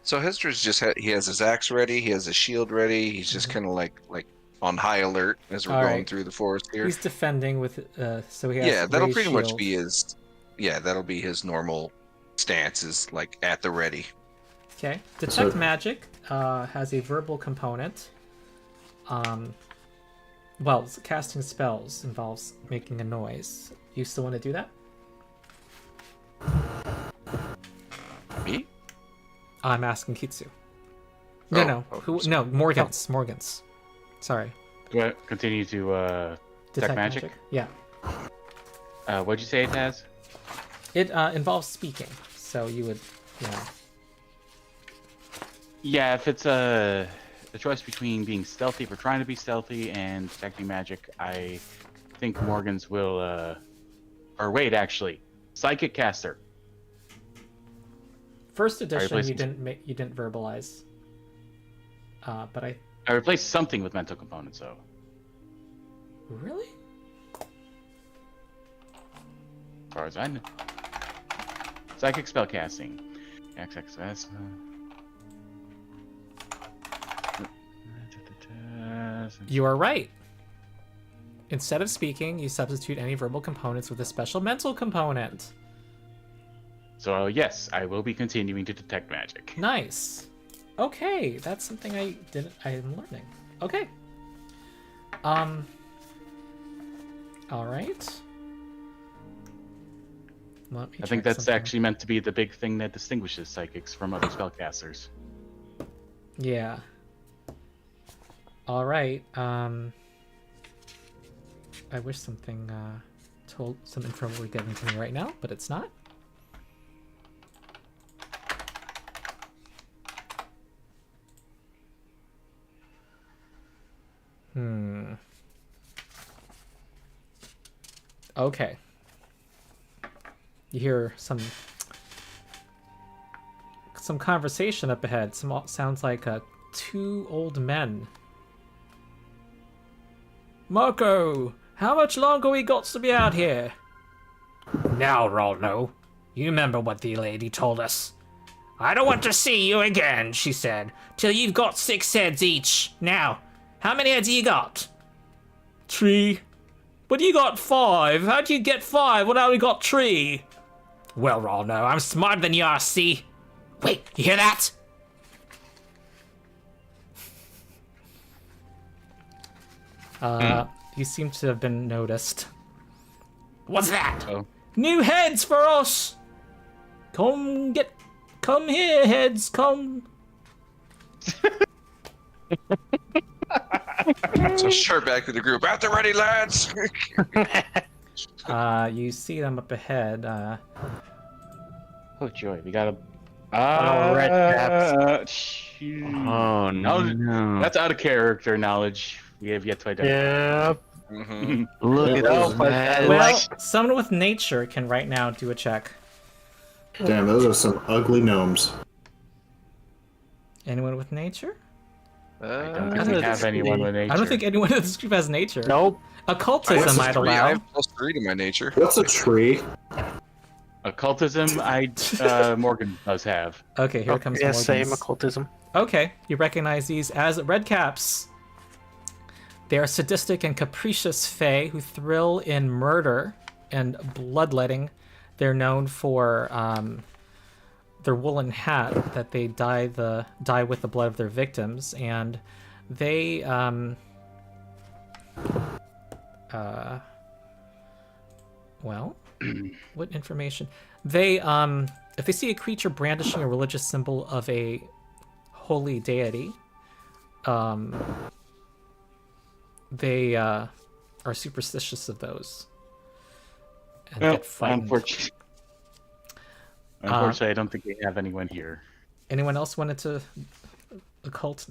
So Hester's just he has his axe ready, he has his shield ready, he's just kind of like on high alert as we're All going right. through the forest here. He's defending with, so he has Yeah, that'll raised pretty much shield. be his. Yeah, that'll be his normal stance, is like at the ready. Okay. Detect So- magic has a verbal component. Well, casting spells involves making a noise. You still want to do that? Me? I'm asking Kitsu. No. Oh, No, Morgan's. Sorry. Do I continue to Detect magic? Yeah. what'd you say it has? It involves speaking, so you would, Yeah, if it's a choice between being stealthy, if we're trying to be stealthy, and detecting magic, I think Morgan's will, or wait, actually, psychic caster. First edition you replacing- didn't verbalize. But I I replaced something with mental components, though. really? As far as I know. Psychic spellcasting. XXS. You are right. Instead of speaking, you substitute any verbal components with a special mental component. So yes, I will be continuing to detect magic. Nice. Okay, that's something I am learning. Okay. All right. Let me I think check that's something. actually meant to be the big thing that distinguishes psychics from other spellcasters. Yeah. All right. I wish something told some info were given to me right now, but it's not. Okay. You hear some conversation up ahead. Sounds like two old men. Marco, how much longer we got to be out here? Now, Rolno, you remember what the lady told us. I don't want to see you again, she said, till you've got 6 heads each. Now, how many heads you got? 3. But you got 5. How'd you get 5 when I only got 3? Well, Rolno, I'm smarter than you are, see? Wait, you hear that? You seem to have been noticed. What's that? Oh. New heads for us! Come here, heads, come. So sharp back to the group. At the ready, lads! You see them up ahead. Oh joy, we got a. red caps. Oh no, that's out of character knowledge. We have yet to identify. Yeah. Mhm. Look at those those. Well, someone with nature can right now do a check. Damn, those are some ugly gnomes. Anyone with nature? I don't think we have anyone with nature. I don't think anyone in this group has nature. Nope. Occultism, I'd I allow. have +3 to my nature. What's a tree? Occultism, Morgan does have. Okay, here comes Yeah, Morgan's. same occultism. Okay, you recognize these as red caps. They are sadistic and capricious fae who thrill in murder and bloodletting. They're known for their woolen hat that they dye with the blood of their victims, and they well, what information? They if they see a creature brandishing a religious symbol of a holy deity, they are superstitious of those and get frightened. Unfortunately, I don't think we have anyone here. Anyone else wanted to occult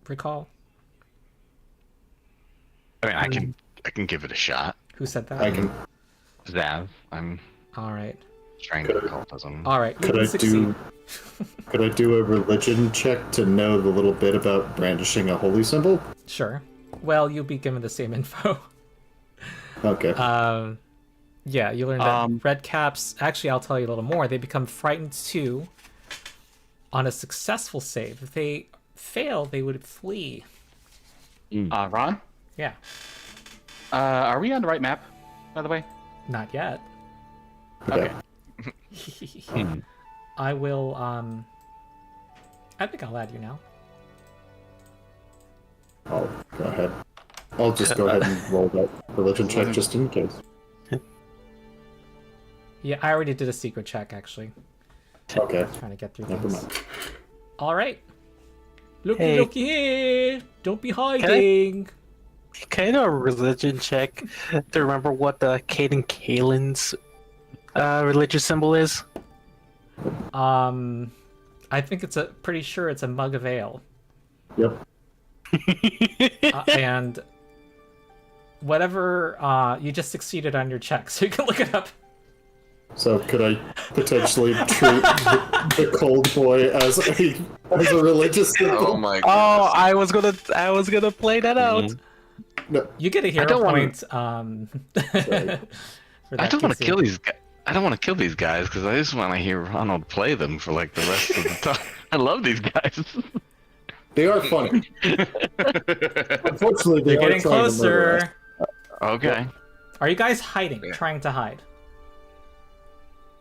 recall? I mean, I can give it a shot. Who said that? I can. Zav, I'm All right. trying to occultism. All right. You Could can I succeed. do? Could I do a religion check to know the little bit about brandishing a holy symbol? Sure. Well, you'll be given the same info. Okay. Yeah, you learn that red caps. Actually, I'll tell you a little more. They become frightened too on a successful save. If they fail, they would flee. Ron? Yeah. Are we on the right map, by the way? Not yet. Okay. I will. I think I'll add you now. I'll go ahead. I'll just go ahead and roll that religion check just in case. Yeah, I already did a secret check actually. Okay. Trying to get through Never things. mind. All right. Looky, Hey. looky here! Don't be hiding. Kind of a religion check to remember what the Caden Kalen's religious symbol is. I think pretty sure it's a mug of ale. Yep. And whatever you just succeeded on your check, so you can look it up. So could I potentially treat the cold boy as a religious symbol? Oh my Oh, god. I was gonna play that out. No. You get a hero don't wanna- point. For I that don't want to Kitsu. kill these guys. I don't want to kill these guys because I just want to hear Ronald play them for like the rest of the time. I love these guys. They are funny. Unfortunately, they You're are getting trying to murder us. closer. Okay. Are you guys hiding? Yeah. Trying to hide?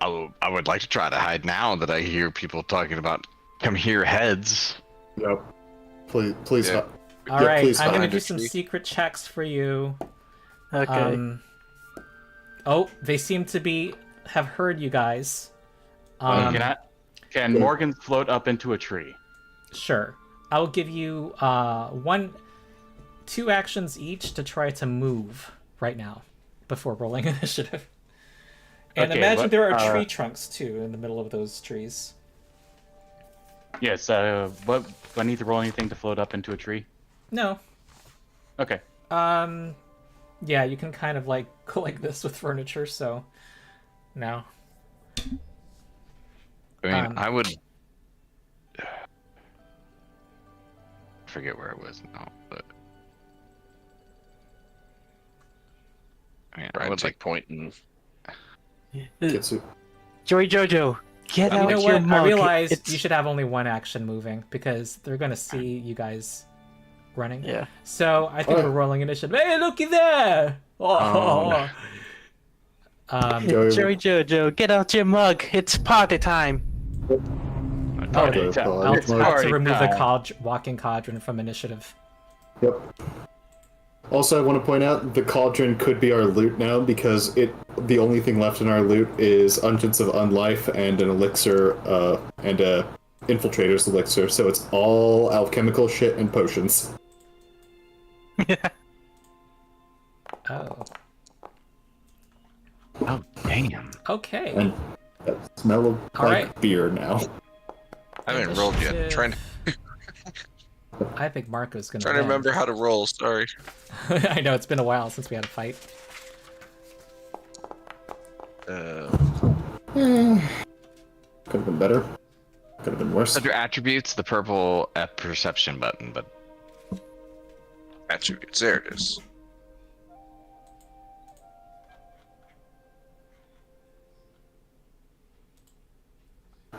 I would like to try to hide now that I hear people talking about come here heads. Yep. Please. Yeah. All Yeah, right, please I'm gonna hide. do some secret checks for you. Okay. Oh, they seem to have heard you guys. Can Yeah. Morgan float up into a tree? Sure. I'll give you 2 actions each to try to move right now before rolling initiative. And Okay, imagine what- there are tree trunks too in the middle of those trees. Yes. What? Do I need to roll anything to float up into a tree? No. Okay. Yeah, you can kind of like go like this with furniture, so no. I mean, Um, I would forget where it was now, but I mean, I Brian would take like. point and Kitsu. Joey Jojo, get You out know your what? mug. I realized It's- you should have only 1 action moving because they're gonna see you guys running. Yeah. So I think Oh. we're rolling initiative. Hey, looky there! Oh. Joey Jojo, get out your mug. It's party time. Party the time. pod. I'll It's have party to remove the time. walking cauldron from initiative. Yep. Also, I want to point out the cauldron could be our loot now because the only thing left in our loot is Unguents of Unlife and an elixir and a infiltrator's elixir. So it's all alchemical shit and potions. Oh. Oh damn! Okay. And that smell of All like right. beer now. I haven't rolled yet. Initiative. Trying I think Marco's gonna. to win. remember how to roll. Sorry. I know it's been a while since we had a fight. Could have been better. Could have been worse. Under attributes, the purple perception button, but Attributes. There it is.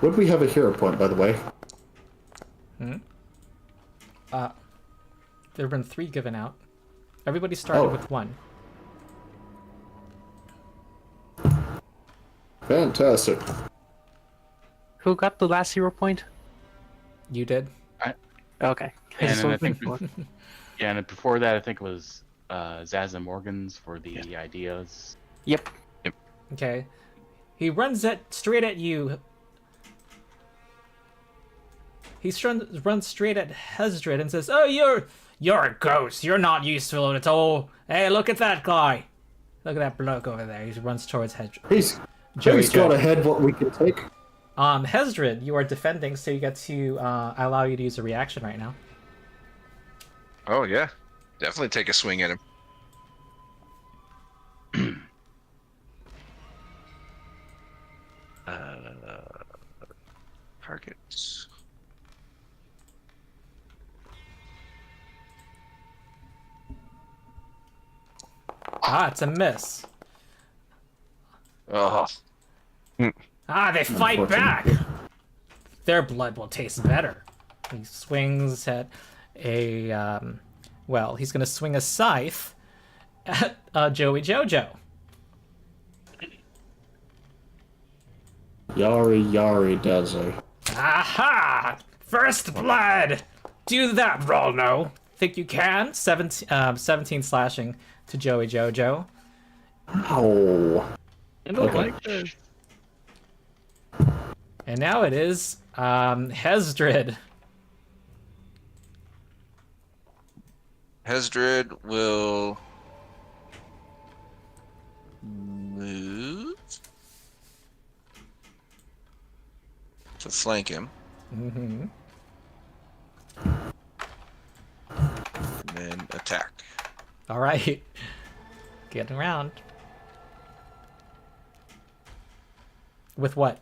Would we have a hero point, by the way? There have been 3 given out. Everybody started Oh. with 1. Fantastic. Who got the last hero point? You did. Okay. And Just then I looking think, for- yeah, and before that, I think it was Zaz and Morgan's for the ideas. Yep. Okay. He runs straight at you. Runs straight at Hesdred and says, "Oh, you're a ghost. You're not useful at all. Hey, look at that guy. Look at that bloke over there." He runs towards Hesdred. He's Joey got Joe. ahead what we can take. Hesdred, you are defending, so you get to allow you to use a reaction right now. Oh yeah. Definitely take a swing at him. Targets. It's a miss. Oh, They fight back. Unfortunately. Their blood will taste better. He swings at a, he's gonna swing a scythe at Joey Jojo. Yari Dazzle. Aha! First blood! Do that roll, no. Think you can? 17 slashing to Joey Jojo. Ow. I don't Okay. like this. And now it is Hesdred. Hesdred will move to flank him. Mm-hmm. And then attack. All right. Getting around. With what?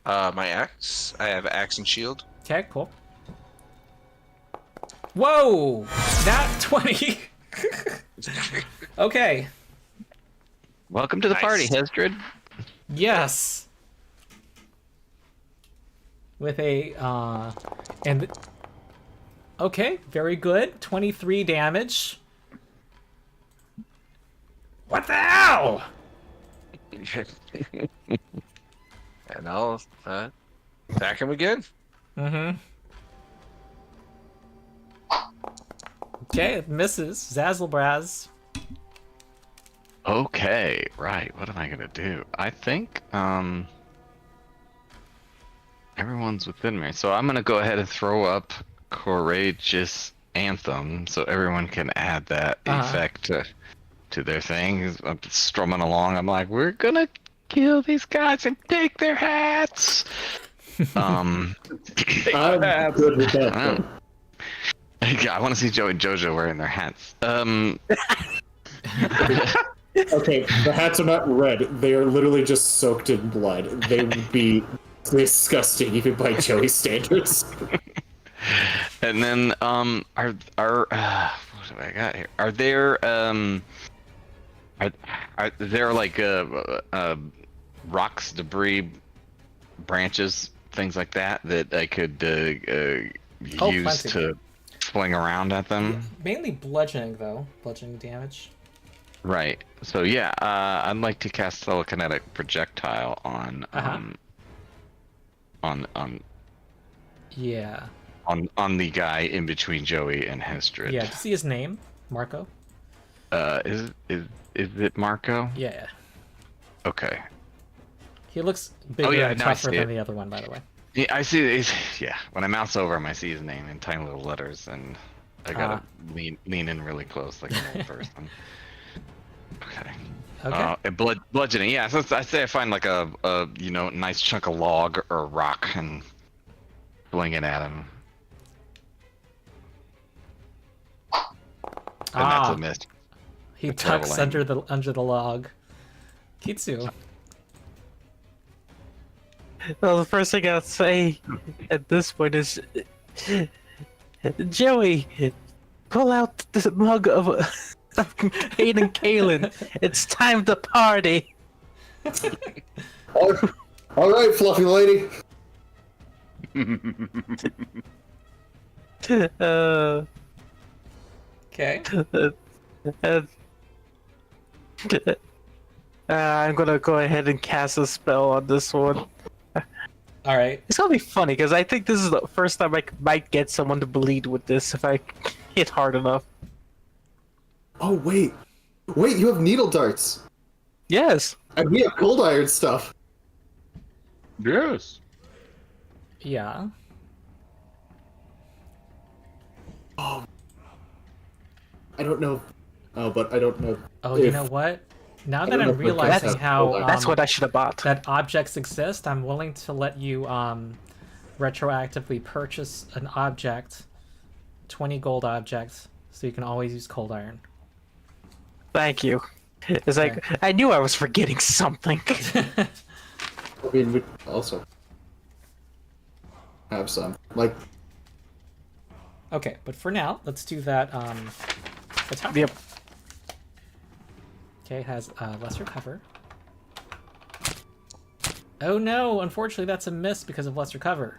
My axe. I have axe and shield. Okay, cool. Whoa! That 20. Okay. Welcome to the Nice. party, Hesdred. Yes. With a and okay, very good. 23 damage. What the hell? And I'll attack him again. Mm-hmm. Okay, it misses. Zazzlebrazz. Okay, right. What am I gonna do? I think Everyone's within me. So I'm gonna go ahead and throw up Courageous Anthem so everyone can add that effect to their thing. I'm strumming along. I'm like, we're gonna kill these guys and take their hats. I'm good with that. I want to see Joey and JoJo wearing their hats. Okay, the hats are not red. They are literally just soaked in blood. They would be disgusting even by Joey's standards. And then, what do I got here? Are there, are there like, rocks, debris, branches, things like that I could, use to fling around at them? Yeah, mainly bludgeoning, though. Bludgeoning damage. Right. So yeah, I'd like to cast telekinetic projectile on Yeah. on the guy in between Joey and Hestrid. Yeah. Do you see his name, Marco? Is it Marco? Yeah. Okay. He looks bigger and now I tougher see than it. the other one, by the way. Yeah, I see. Yeah, when I mouse over him, I see his name in tiny little letters, and I gotta lean in really close, like an old person. Okay. Okay. And bludgeoning. Yeah, so I say I find like a nice chunk of log or rock and fling it at him. And that's a miss. He It's tucks leveling. under the log. Kitsu. Well, the first thing I'll say at this point is, Joey, pull out the mug of Hayden Kalen. It's time to party. All right, fluffy lady. Okay. I'm gonna go ahead and cast a spell on this one. All right. It's gonna be funny because I think this is the first time I might get someone to bleed with this if I hit hard enough. Oh wait, you have needle darts, Yes. and we have cold iron stuff. Yes. Yeah. I don't know. Oh, but I don't know. Oh, if- you know what? Now that don't know I'm if my realizing guys have how cold iron. That's what I should have bought. that objects exist, I'm willing to let you retroactively purchase an object, 20 gold objects, so you can always use cold iron. Thank you. It's like I knew I was forgetting something. I mean, we also have some. Like, Okay, but for now, let's do that attack. Yep. Okay, has lesser cover. Oh no, unfortunately that's a miss because of lesser cover.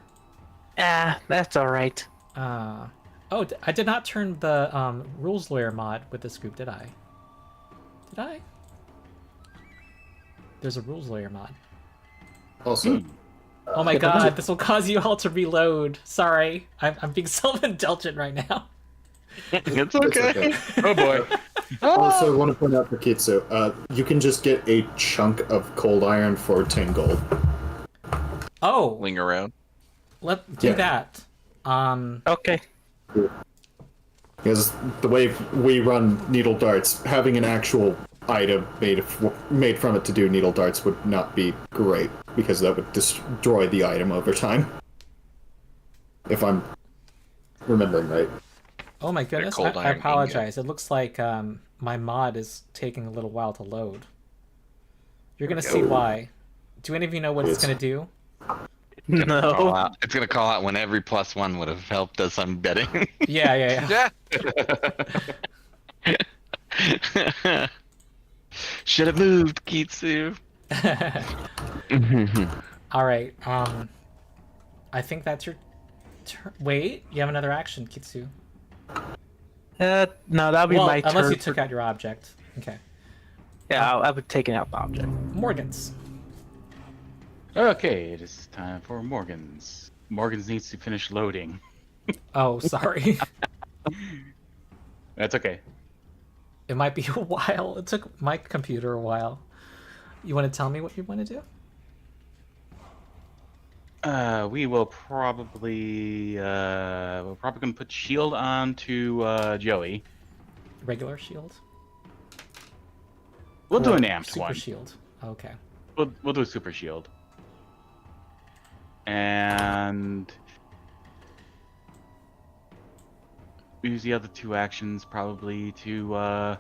That's alright. I did not turn the rules lawyer mod with this group, did I? Did I? There's a rules lawyer mod. also, Oh my god, this will cause you all to reload. Sorry, I'm being self-indulgent right now. It's it's okay. okay. Oh boy. Also, I want to point out for Kitsu, you can just get a chunk of cold iron for 10 gold. Oh, Ling around. let's do Yeah. that. Okay. Because the way we run needle darts, having an actual item made from it to do needle darts would not be great, because that would destroy the item over time. If I'm remembering right. Oh my goodness, cold I iron apologize. It looks like my mod is taking a little while to load. You're gonna see why. Do any of you know what it's Yes. gonna do? Call No. out. It's gonna call out when every +1 would have helped us, I'm betting. Yeah. Yeah. Should have moved, Kitsu. All right. I think that's your turn. Wait, you have another action, Kitsu. No, that'll be Well, my turn. unless you took out your object. Okay. Yeah, I'll be taking out the object. Morgan's. Okay, it is time for Morgan's. Morgan's needs to finish loading. Oh, sorry. That's okay. It might be a while. It took my computer a while. You want to tell me what you want to do? We will probably we're probably gonna put shield on to Joey. Regular shield? We'll do Or an amped super one. shield. Okay. We'll do a super shield. And we use the other 2 actions probably to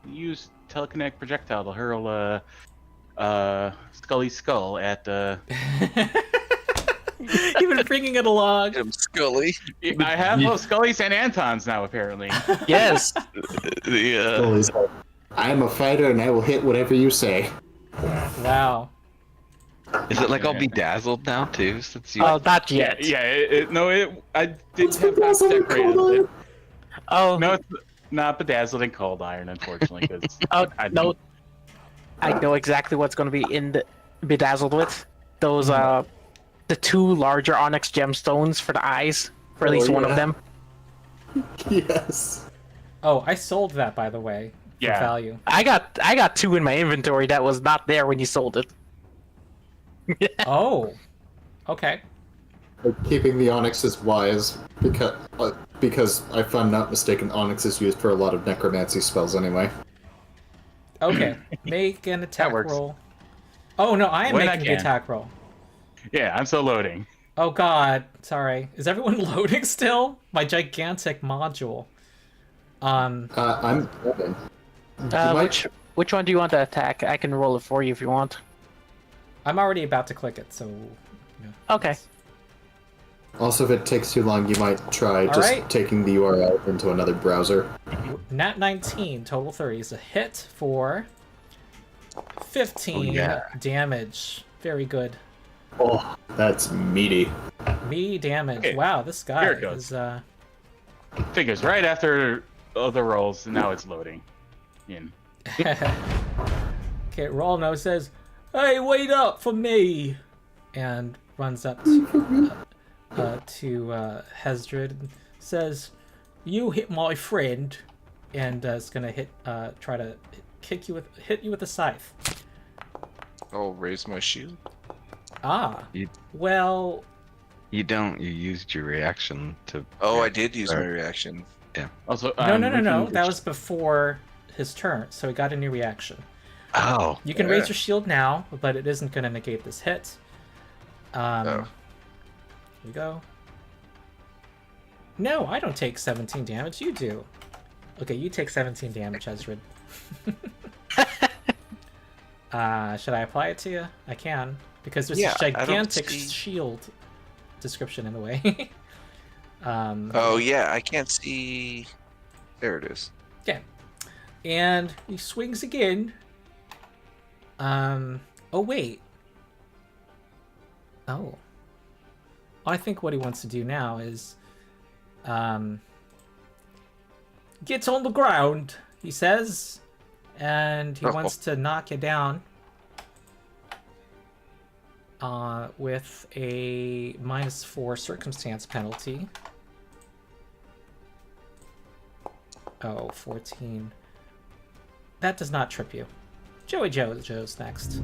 use telekinetic projectile to hurl Skully's skull at You've been bringing it along. Him Skully. I have both Scullys and Antons now apparently. Yes. Yeah. Always, I am a fighter and I will hit whatever you say. Wow. Is it like I'll be dazzled now too? Since you. Oh, not yet. I did have that decorated. Oh, No, it's not bedazzled and cold iron, unfortunately. Cause oh I no. I know exactly what's going to be in the bedazzled with. Those, the 2 larger onyx gemstones for the eyes. For at least one of yeah. them. Yes. Oh, I sold that, by the way. For Yeah. value. I got 2 in my inventory that was not there when you sold it. Oh. Okay. Keeping the onyx is wise because if I'm not mistaken, onyx is used for a lot of necromancy spells anyway. Okay. Make an attack works. roll. Oh, no, I am When I making the can. attack roll. Yeah, I'm still loading. Oh, God. Sorry. Is everyone loading still? My gigantic module. I'm open. might- Which one do you want to attack? I can roll it for you if you want. I'm already about to click it, so... yeah. Okay. Also, if it takes too long, you might try just Alright. taking the URL into another browser. Nat 19, total 30 is a hit for 15 yeah. damage. Very good. Oh, that's meaty. Me damage. Okay, Wow, this guy here it goes. is Figures right after the rolls, and now it's loading. In. Okay, roll no says, "Hey, wait up for me," and runs up to Hesdred and says, "You hit my friend," and is gonna try to hit you with a scythe. I'll raise my shield. Ah, You- well, You don't. You used your reaction to. Oh, I did use my reaction. Also, no. That was before his turn, so he got a new reaction. Oh. You can Yeah. raise your shield now, but it isn't going to negate this hit. Oh. Here we go. No, I don't take 17 damage. You do. Okay, you take 17 damage, Hesdred. Should I apply it to you? I can, because there's Yeah, this I don't gigantic see- shield description in the way. Oh yeah, I can't see. There it is. Yeah. And he swings again. Oh, wait. Oh. I think what he wants to do now is... Get on the ground, he says. And he wants to knock you down. With a -4 circumstance penalty. Oh, 14. That does not trip you. Joe's next.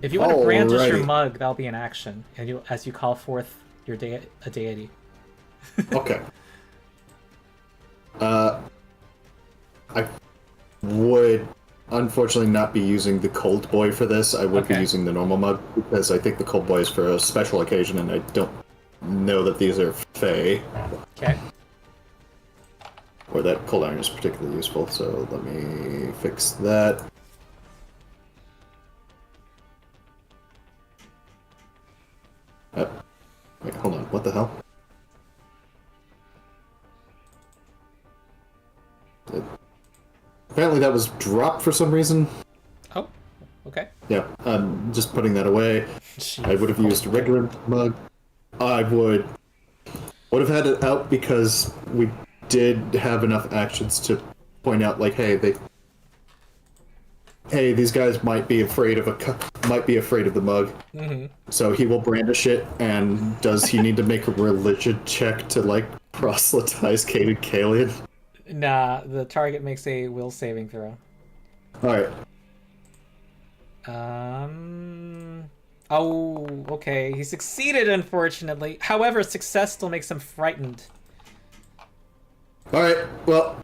If you want to brandish your Alrighty. mug, that'll be an action, and as you call forth your a deity. Okay. I would unfortunately not be using the cold boy for this. I would be Okay. using the normal mug because I think the cold boy is for a special occasion, and I don't know that these are fey Okay. or that cold iron is particularly useful. So let me fix that. Wait, hold on. What the hell? Apparently that was dropped for some reason. Oh, okay. Yeah, I'm just putting that away. I would have used a regular mug. I would have had it out because we did have enough actions to point out, like, hey, these guys might be afraid of the mug. Mm-hmm. So he will brandish it, and does he need to make a religion check to, like, proselytize Caden Kalian? Nah, the target makes a will saving throw. Alright. Oh, okay. He succeeded, unfortunately. However, success still makes him frightened. Alright, well,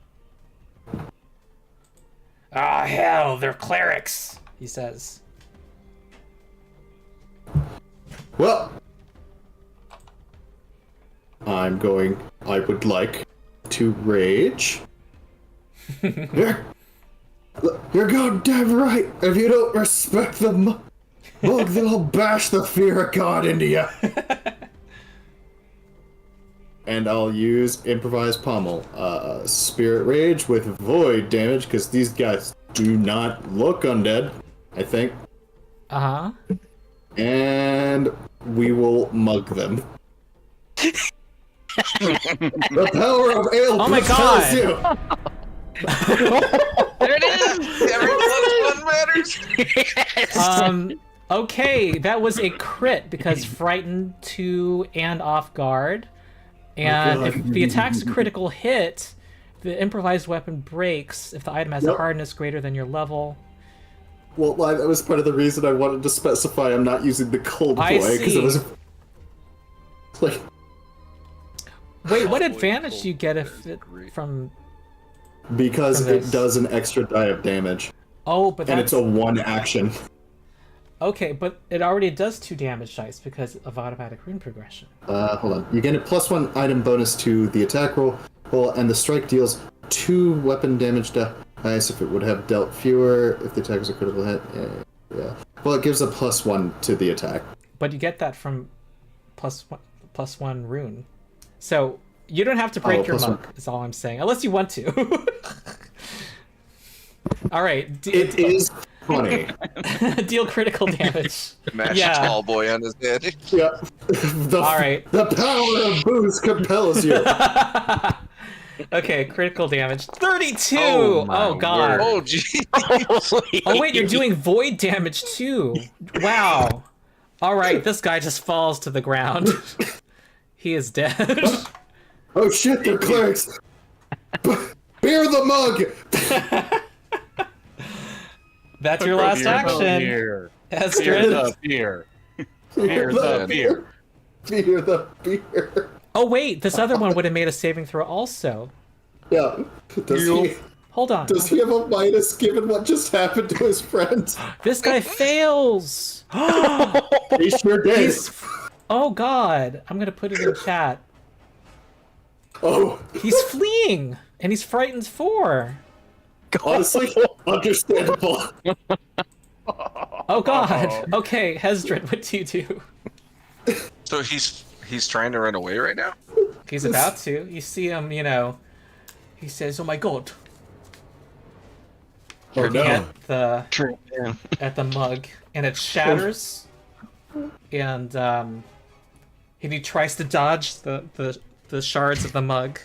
Ah, hell, they're clerics, he says. well, I would like to rage. You're goddamn right. If you don't respect the mug, then I'll bash the fear of God into you. And I'll use improvised pommel, spirit rage with void damage because these guys do not look undead. I think. Uh-huh. And we will mug them. The power of ale Oh my compels God. you. There it is! Every plus one matters! Okay, that was a crit because frightened 2 and off guard. And if the attack's a critical hit, the improvised weapon breaks if the item has a hardness greater than your level. Well, that was part of the reason I wanted to specify I'm not using the cold boy, I because it was see. like, Wait, what Cowboy advantage cold do you get if is it great. from... because From it this. does an extra die of damage, Oh, but and that's... it's a one action. Okay, but it already does 2 damage dice because of automatic rune progression. Hold on. You get a +1 item bonus to the attack roll, and the strike deals 2 weapon damage dice if it would have dealt fewer if the attack was a critical hit. Yeah. Well, it gives a +1 to the attack. But you get that from plus one rune. So you don't have to break your +1. monk, is all I'm saying. Unless you want to. Alright, It is funny. deal critical damage. Mash Yeah. tall boy on his head. Yeah. Alright. The power of boost compels you. Okay, critical damage. 32! Oh, my Oh, God. word. Oh, gee. Oh, wait, you're doing void damage, too. Wow. Alright, this guy just falls to the ground. He is dead. Oh shit, they're clerics. Bear the mug. That's your last action. Fear Astrid. the fear. Fear the fear. Fear the beer. Oh, wait, this other one would have made a saving throw also. Yeah. Hold on. Does he have a minus given what just happened to his friend? This guy fails. He sure did. He's... Oh, God. I'm going to put it in chat. Oh, He's fleeing, and he's frightened 4. honestly, understandable. Oh, God. Okay, Hesdred, what do you do? So he's trying to run away right now? He's about to. You see him, you know. He says, "Oh my God!" Oh Looking no. at the mug, and it shatters. And he tries to dodge the shards of the mug.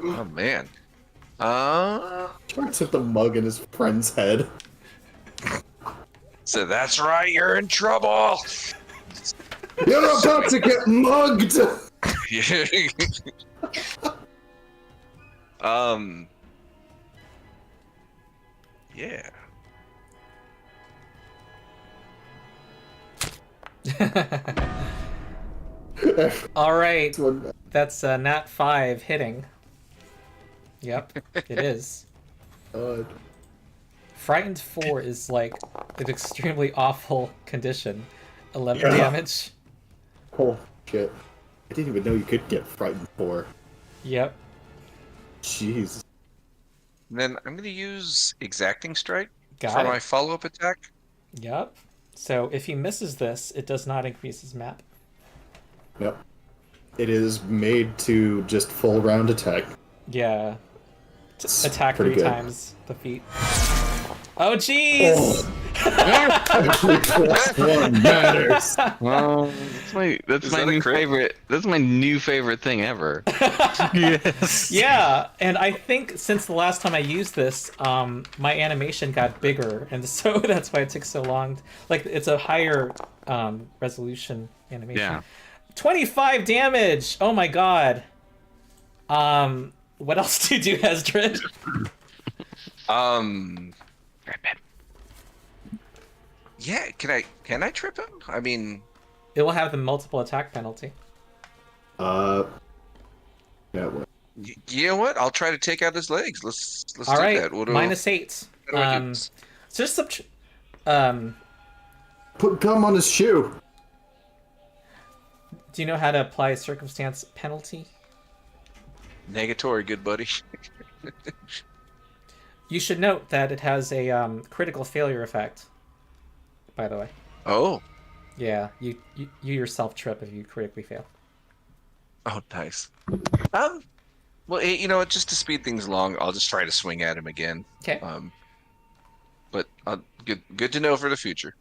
Oh, man. Starts at the mug in his friend's head. So that's right, you're in trouble. You're about to get mugged! Yeah. Yeah. All right, that's nat 5 hitting. Yep, it is. Frightened 4 is like an extremely awful condition. 11 Yeah. damage. Oh, shit. I didn't even know you could get frightened for. Yep. Jeez. And then I'm going to use Exacting Strike Got for it. my follow-up attack. Yep. So if he misses this, it does not increase his map. Yep. It is made to just full round attack. Yeah. It's Attack 3 pretty good. times the feat. Oh, jeez! +1 matters. Well, that's Is my that a new crit? favorite. That's my new favorite thing ever. Yes. Yeah, and I think since the last time I used this, my animation got bigger, and so that's why it took so long. Like, it's a higher resolution animation. Yeah. 25 damage! Oh my god. What else do you do, Hesdred? Yeah, can I trip him? I mean, It will have the multiple attack penalty. Yeah. Well, you know what? I'll try to take out his legs. Let's All do right, that. What -8. how do I do this? So just put gum on his shoe. do you know how to apply a circumstance penalty? Negatory, good buddy. You should note that it has a critical failure effect. By the way, Oh. yeah, you yourself trip if you critically fail. Oh, nice. Well, you know what? Just to speed things along, I'll just try to swing at him again. Okay. But good to know for the future.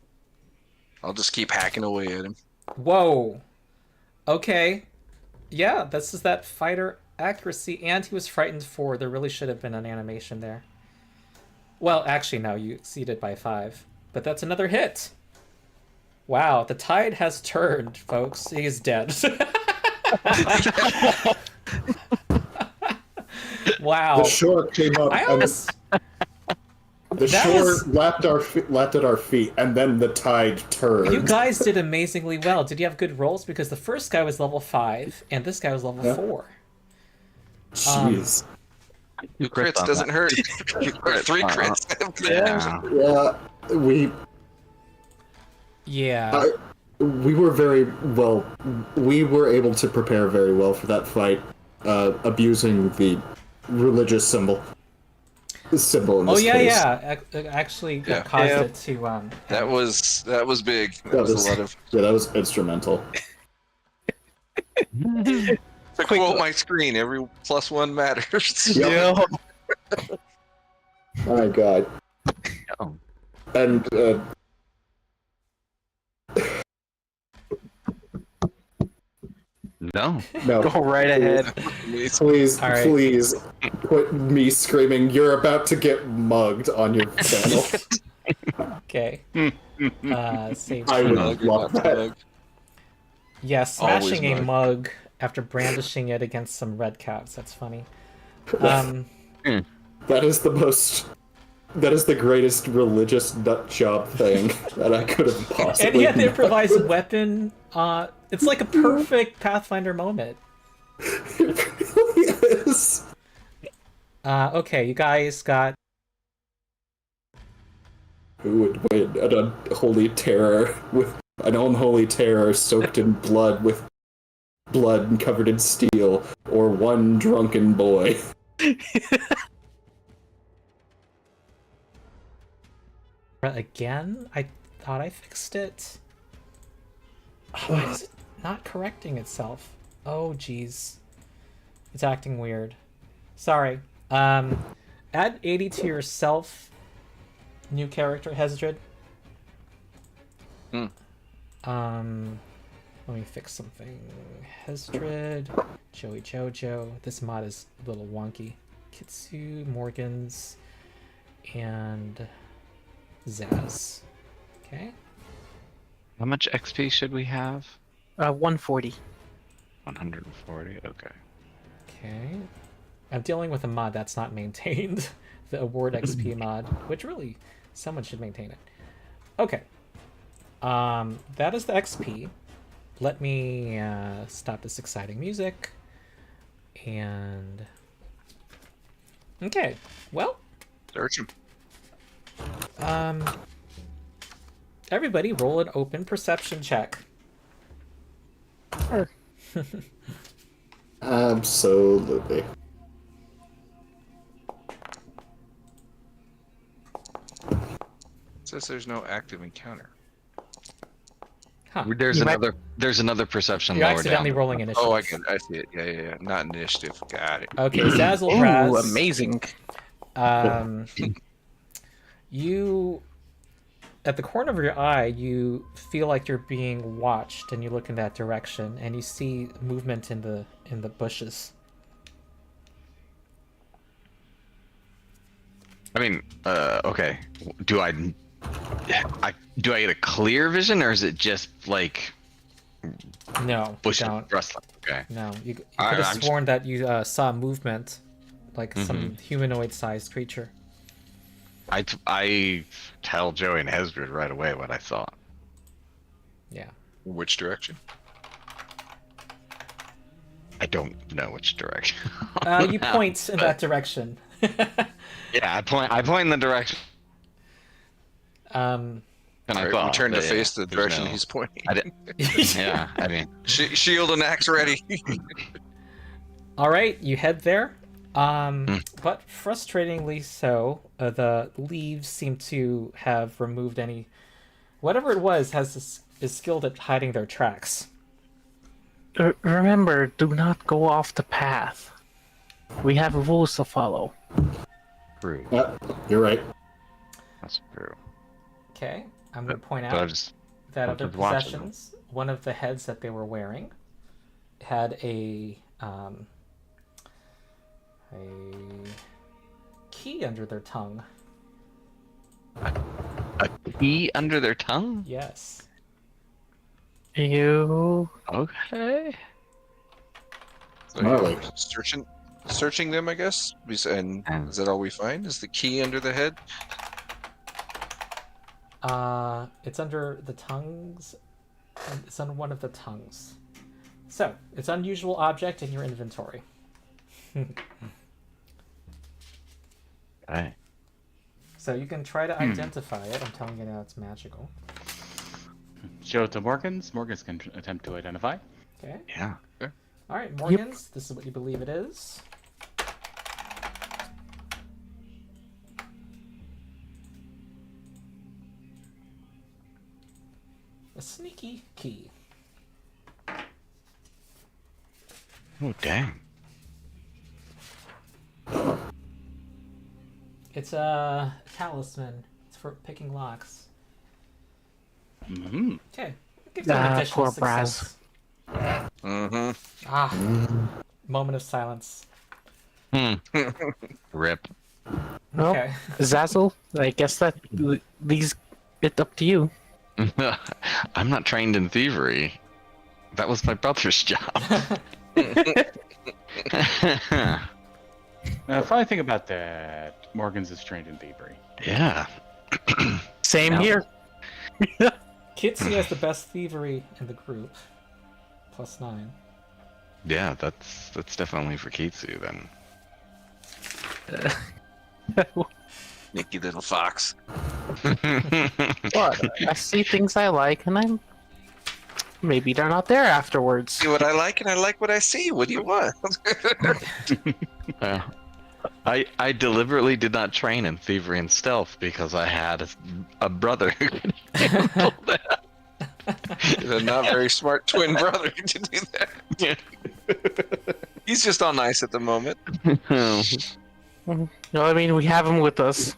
I'll just keep hacking away at him. Whoa. Okay. Yeah, this is that fighter accuracy, and he was frightened 4. There really should have been an animation there. Well, actually, no, you exceeded by 5. But that's another hit. Wow, the tide has turned, folks. He's dead. Wow. The shore came up, I and almost... the that shore was- lapped at our feet, and then the tide turned. You guys did amazingly well. Did you have good rolls? Because the first guy was level 5, and this guy was level Yeah. 4. Jeez. 2 crits doesn't hurt. Or 3 crits. Yeah. Yeah, we Yeah. we were very well. We were able to prepare very well for that fight, abusing the religious symbol. In this Oh yeah, case. yeah. Actually, Yeah. caused Yeah. it to That was big. That That was was- a lot of. Yeah, that was instrumental. To quote my screen, every +1 matters. Yep. My God. Oh. And No. no, Go right ahead. please, All right. please, put me screaming. You're about to get mugged on your channel. okay. Save. I would Mug or love not that. mug. Yeah, smashing a mug. mug after brandishing it against some red caps. That's funny. Um, That is the most. That is the greatest religious nut job thing that I could have and possibly. he had the done. improvised weapon. It's like a perfect Pathfinder moment. It really is. Okay, you guys got. Who would win an unholy terror with an unholy terror soaked in blood with blood covered in steel, or one drunken boy? Again? I thought I fixed it. Why is it not correcting itself? Oh, jeez. It's acting weird. Sorry. Add 80 to yourself. New character, Hesdred. Hmm. Let me fix something. Hesdred, Joey Jojo. This mod is a little wonky. Kitsu, Morgans, and Zazz. Okay. How much XP should we have? 140. 140. Okay. Okay. I'm dealing with a mod that's not maintained. The award XP mod, which really someone should maintain it. Okay. That is the XP. Let me stop this exciting music. And okay. Well, Search him. everybody roll an open perception check. Absolutely. It says there's no active encounter. Huh. There's You might- another perception You're lower accidentally down. rolling initiative. Oh, I see it. Yeah. Not initiative. Got it. Okay, Ooh, Zazzlebrazz. amazing. You, at the corner of your eye, you feel like you're being watched, and you look in that direction, and you see movement in the bushes. I mean, okay. Do I get a clear vision, or is it just like No, you bushes don't. rustling? Okay. No, you could Alright, have I'm just- sworn that you saw movement, like Mm-hmm. some humanoid-sized creature. I tell Joey and Hesbrid right away what I saw. Yeah. Which direction? I don't know which direction. You point in that direction. Yeah, I point in the direction. Um. And I Alright, thought, we turn to but, face the there's direction no- he's pointing. I didn't. Yeah, I mean, Shield and axe ready. All right, you head there. But frustratingly so, the leaves seem to have removed any. Whatever it was is skilled at hiding their tracks. Remember, do not go off the path. We have rules to follow. true. You're right. That's true. Okay, I'm going to point But I out just that I'm of their just watching them. possessions, one of the heads that they were wearing had a key under their tongue. a key under their tongue. Yes. You... Okay. So Gnarly. you're searching them, I guess. And is that all we find? Is the key under the head? It's under the tongues. It's on one of the tongues. So, it's an unusual object in your inventory. Okay. So you can try to identify it. I'm telling you now it's magical. Show it to Morgans. Morgans can attempt to identify. Okay. Yeah. Alright, Morgans, this is what you believe it is. A sneaky key. Oh dang. It's a talisman. It's for picking locks. Mm-hmm. Okay. Give you an additional poor success. Mm-hmm. Ah. Moment of silence. Rip. Well, Okay. Zazzle, I guess that leaves it up to you. I'm not trained in thievery. That was my brother's job. Funny thing about that, Morgans is trained in thievery. Yeah. Same No. here. Kitsu has the best thievery in the group. +9. Yeah, that's definitely for Kitsu then. Sneaky little fox. What? I see things I like, and maybe they're not there afterwards. See what I like, and I like what I see. What do you want? I deliberately did not train in thievery and stealth because I had a brother who could handle that. A not very smart twin brother to do that. Yeah. He's just on ice at the moment. No, I mean, we have them with us.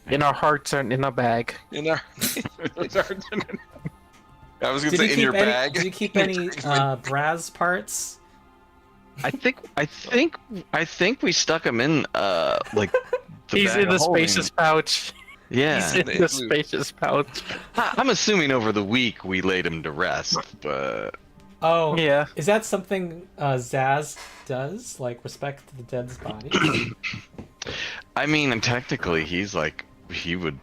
In our hearts and in our bag. In our... I was gonna Did say you in your keep any, bag. did you keep any Brazz parts? I think we stuck him in like. He's bag in the of holding. spacious pouch. Yeah. He's in the spacious pouch. I'm assuming over the week we laid him to rest, but Oh, Yeah. Is that something Zazz does? Like, respect the dead's body? I mean, technically, he would.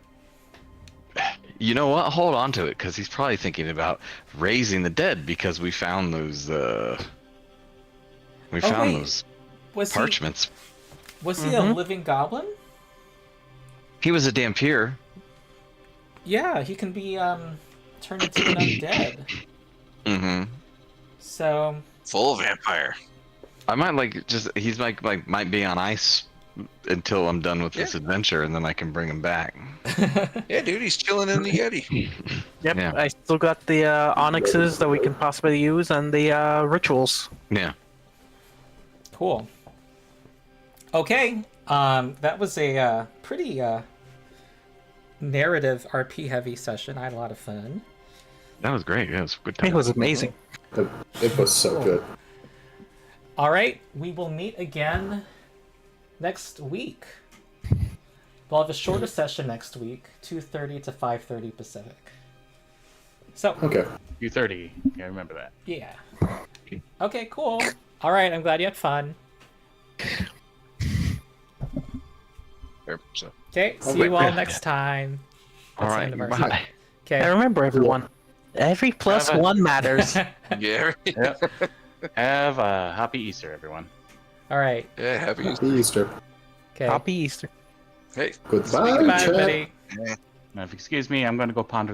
You know what? Hold on to it, because he's probably thinking about raising the dead because we found those. We found wait. those Was parchments. Was he a living goblin? He was a dhampir. Yeah, he can be turned into an undead. Mm-hmm. So Full vampire. I might he's might be on ice until I'm done with this adventure, and then I can bring him back. Yeah, dude, he's chilling in the Yeti. Yep, Yeah. I still got the onyxes that we can possibly use and the rituals. Yeah. cool. Okay, that was a pretty narrative RP heavy session. I had a lot of fun. That was great. Yeah, it was a good time. It was amazing. It was so good. All right, we will meet again next week. We'll have a shorter session next week, 2:30 to 5:30 Pacific. So, Okay. 2:30. Yeah, I remember that. yeah. Okay, cool. All right, I'm glad you had fun. Very much so. Okay, see wait, you all yeah. next time. All That's the right, end of our bye. session. And Okay. remember, everyone, every plus Have a- one matters. Yeah. Yep. Have a happy Easter, everyone. All right. Yeah. Happy Happy Easter. Okay. Happy Easter. Hey. Goodbye, Goodbye, chat. everybody. Now, if you excuse me, I'm going to go ponder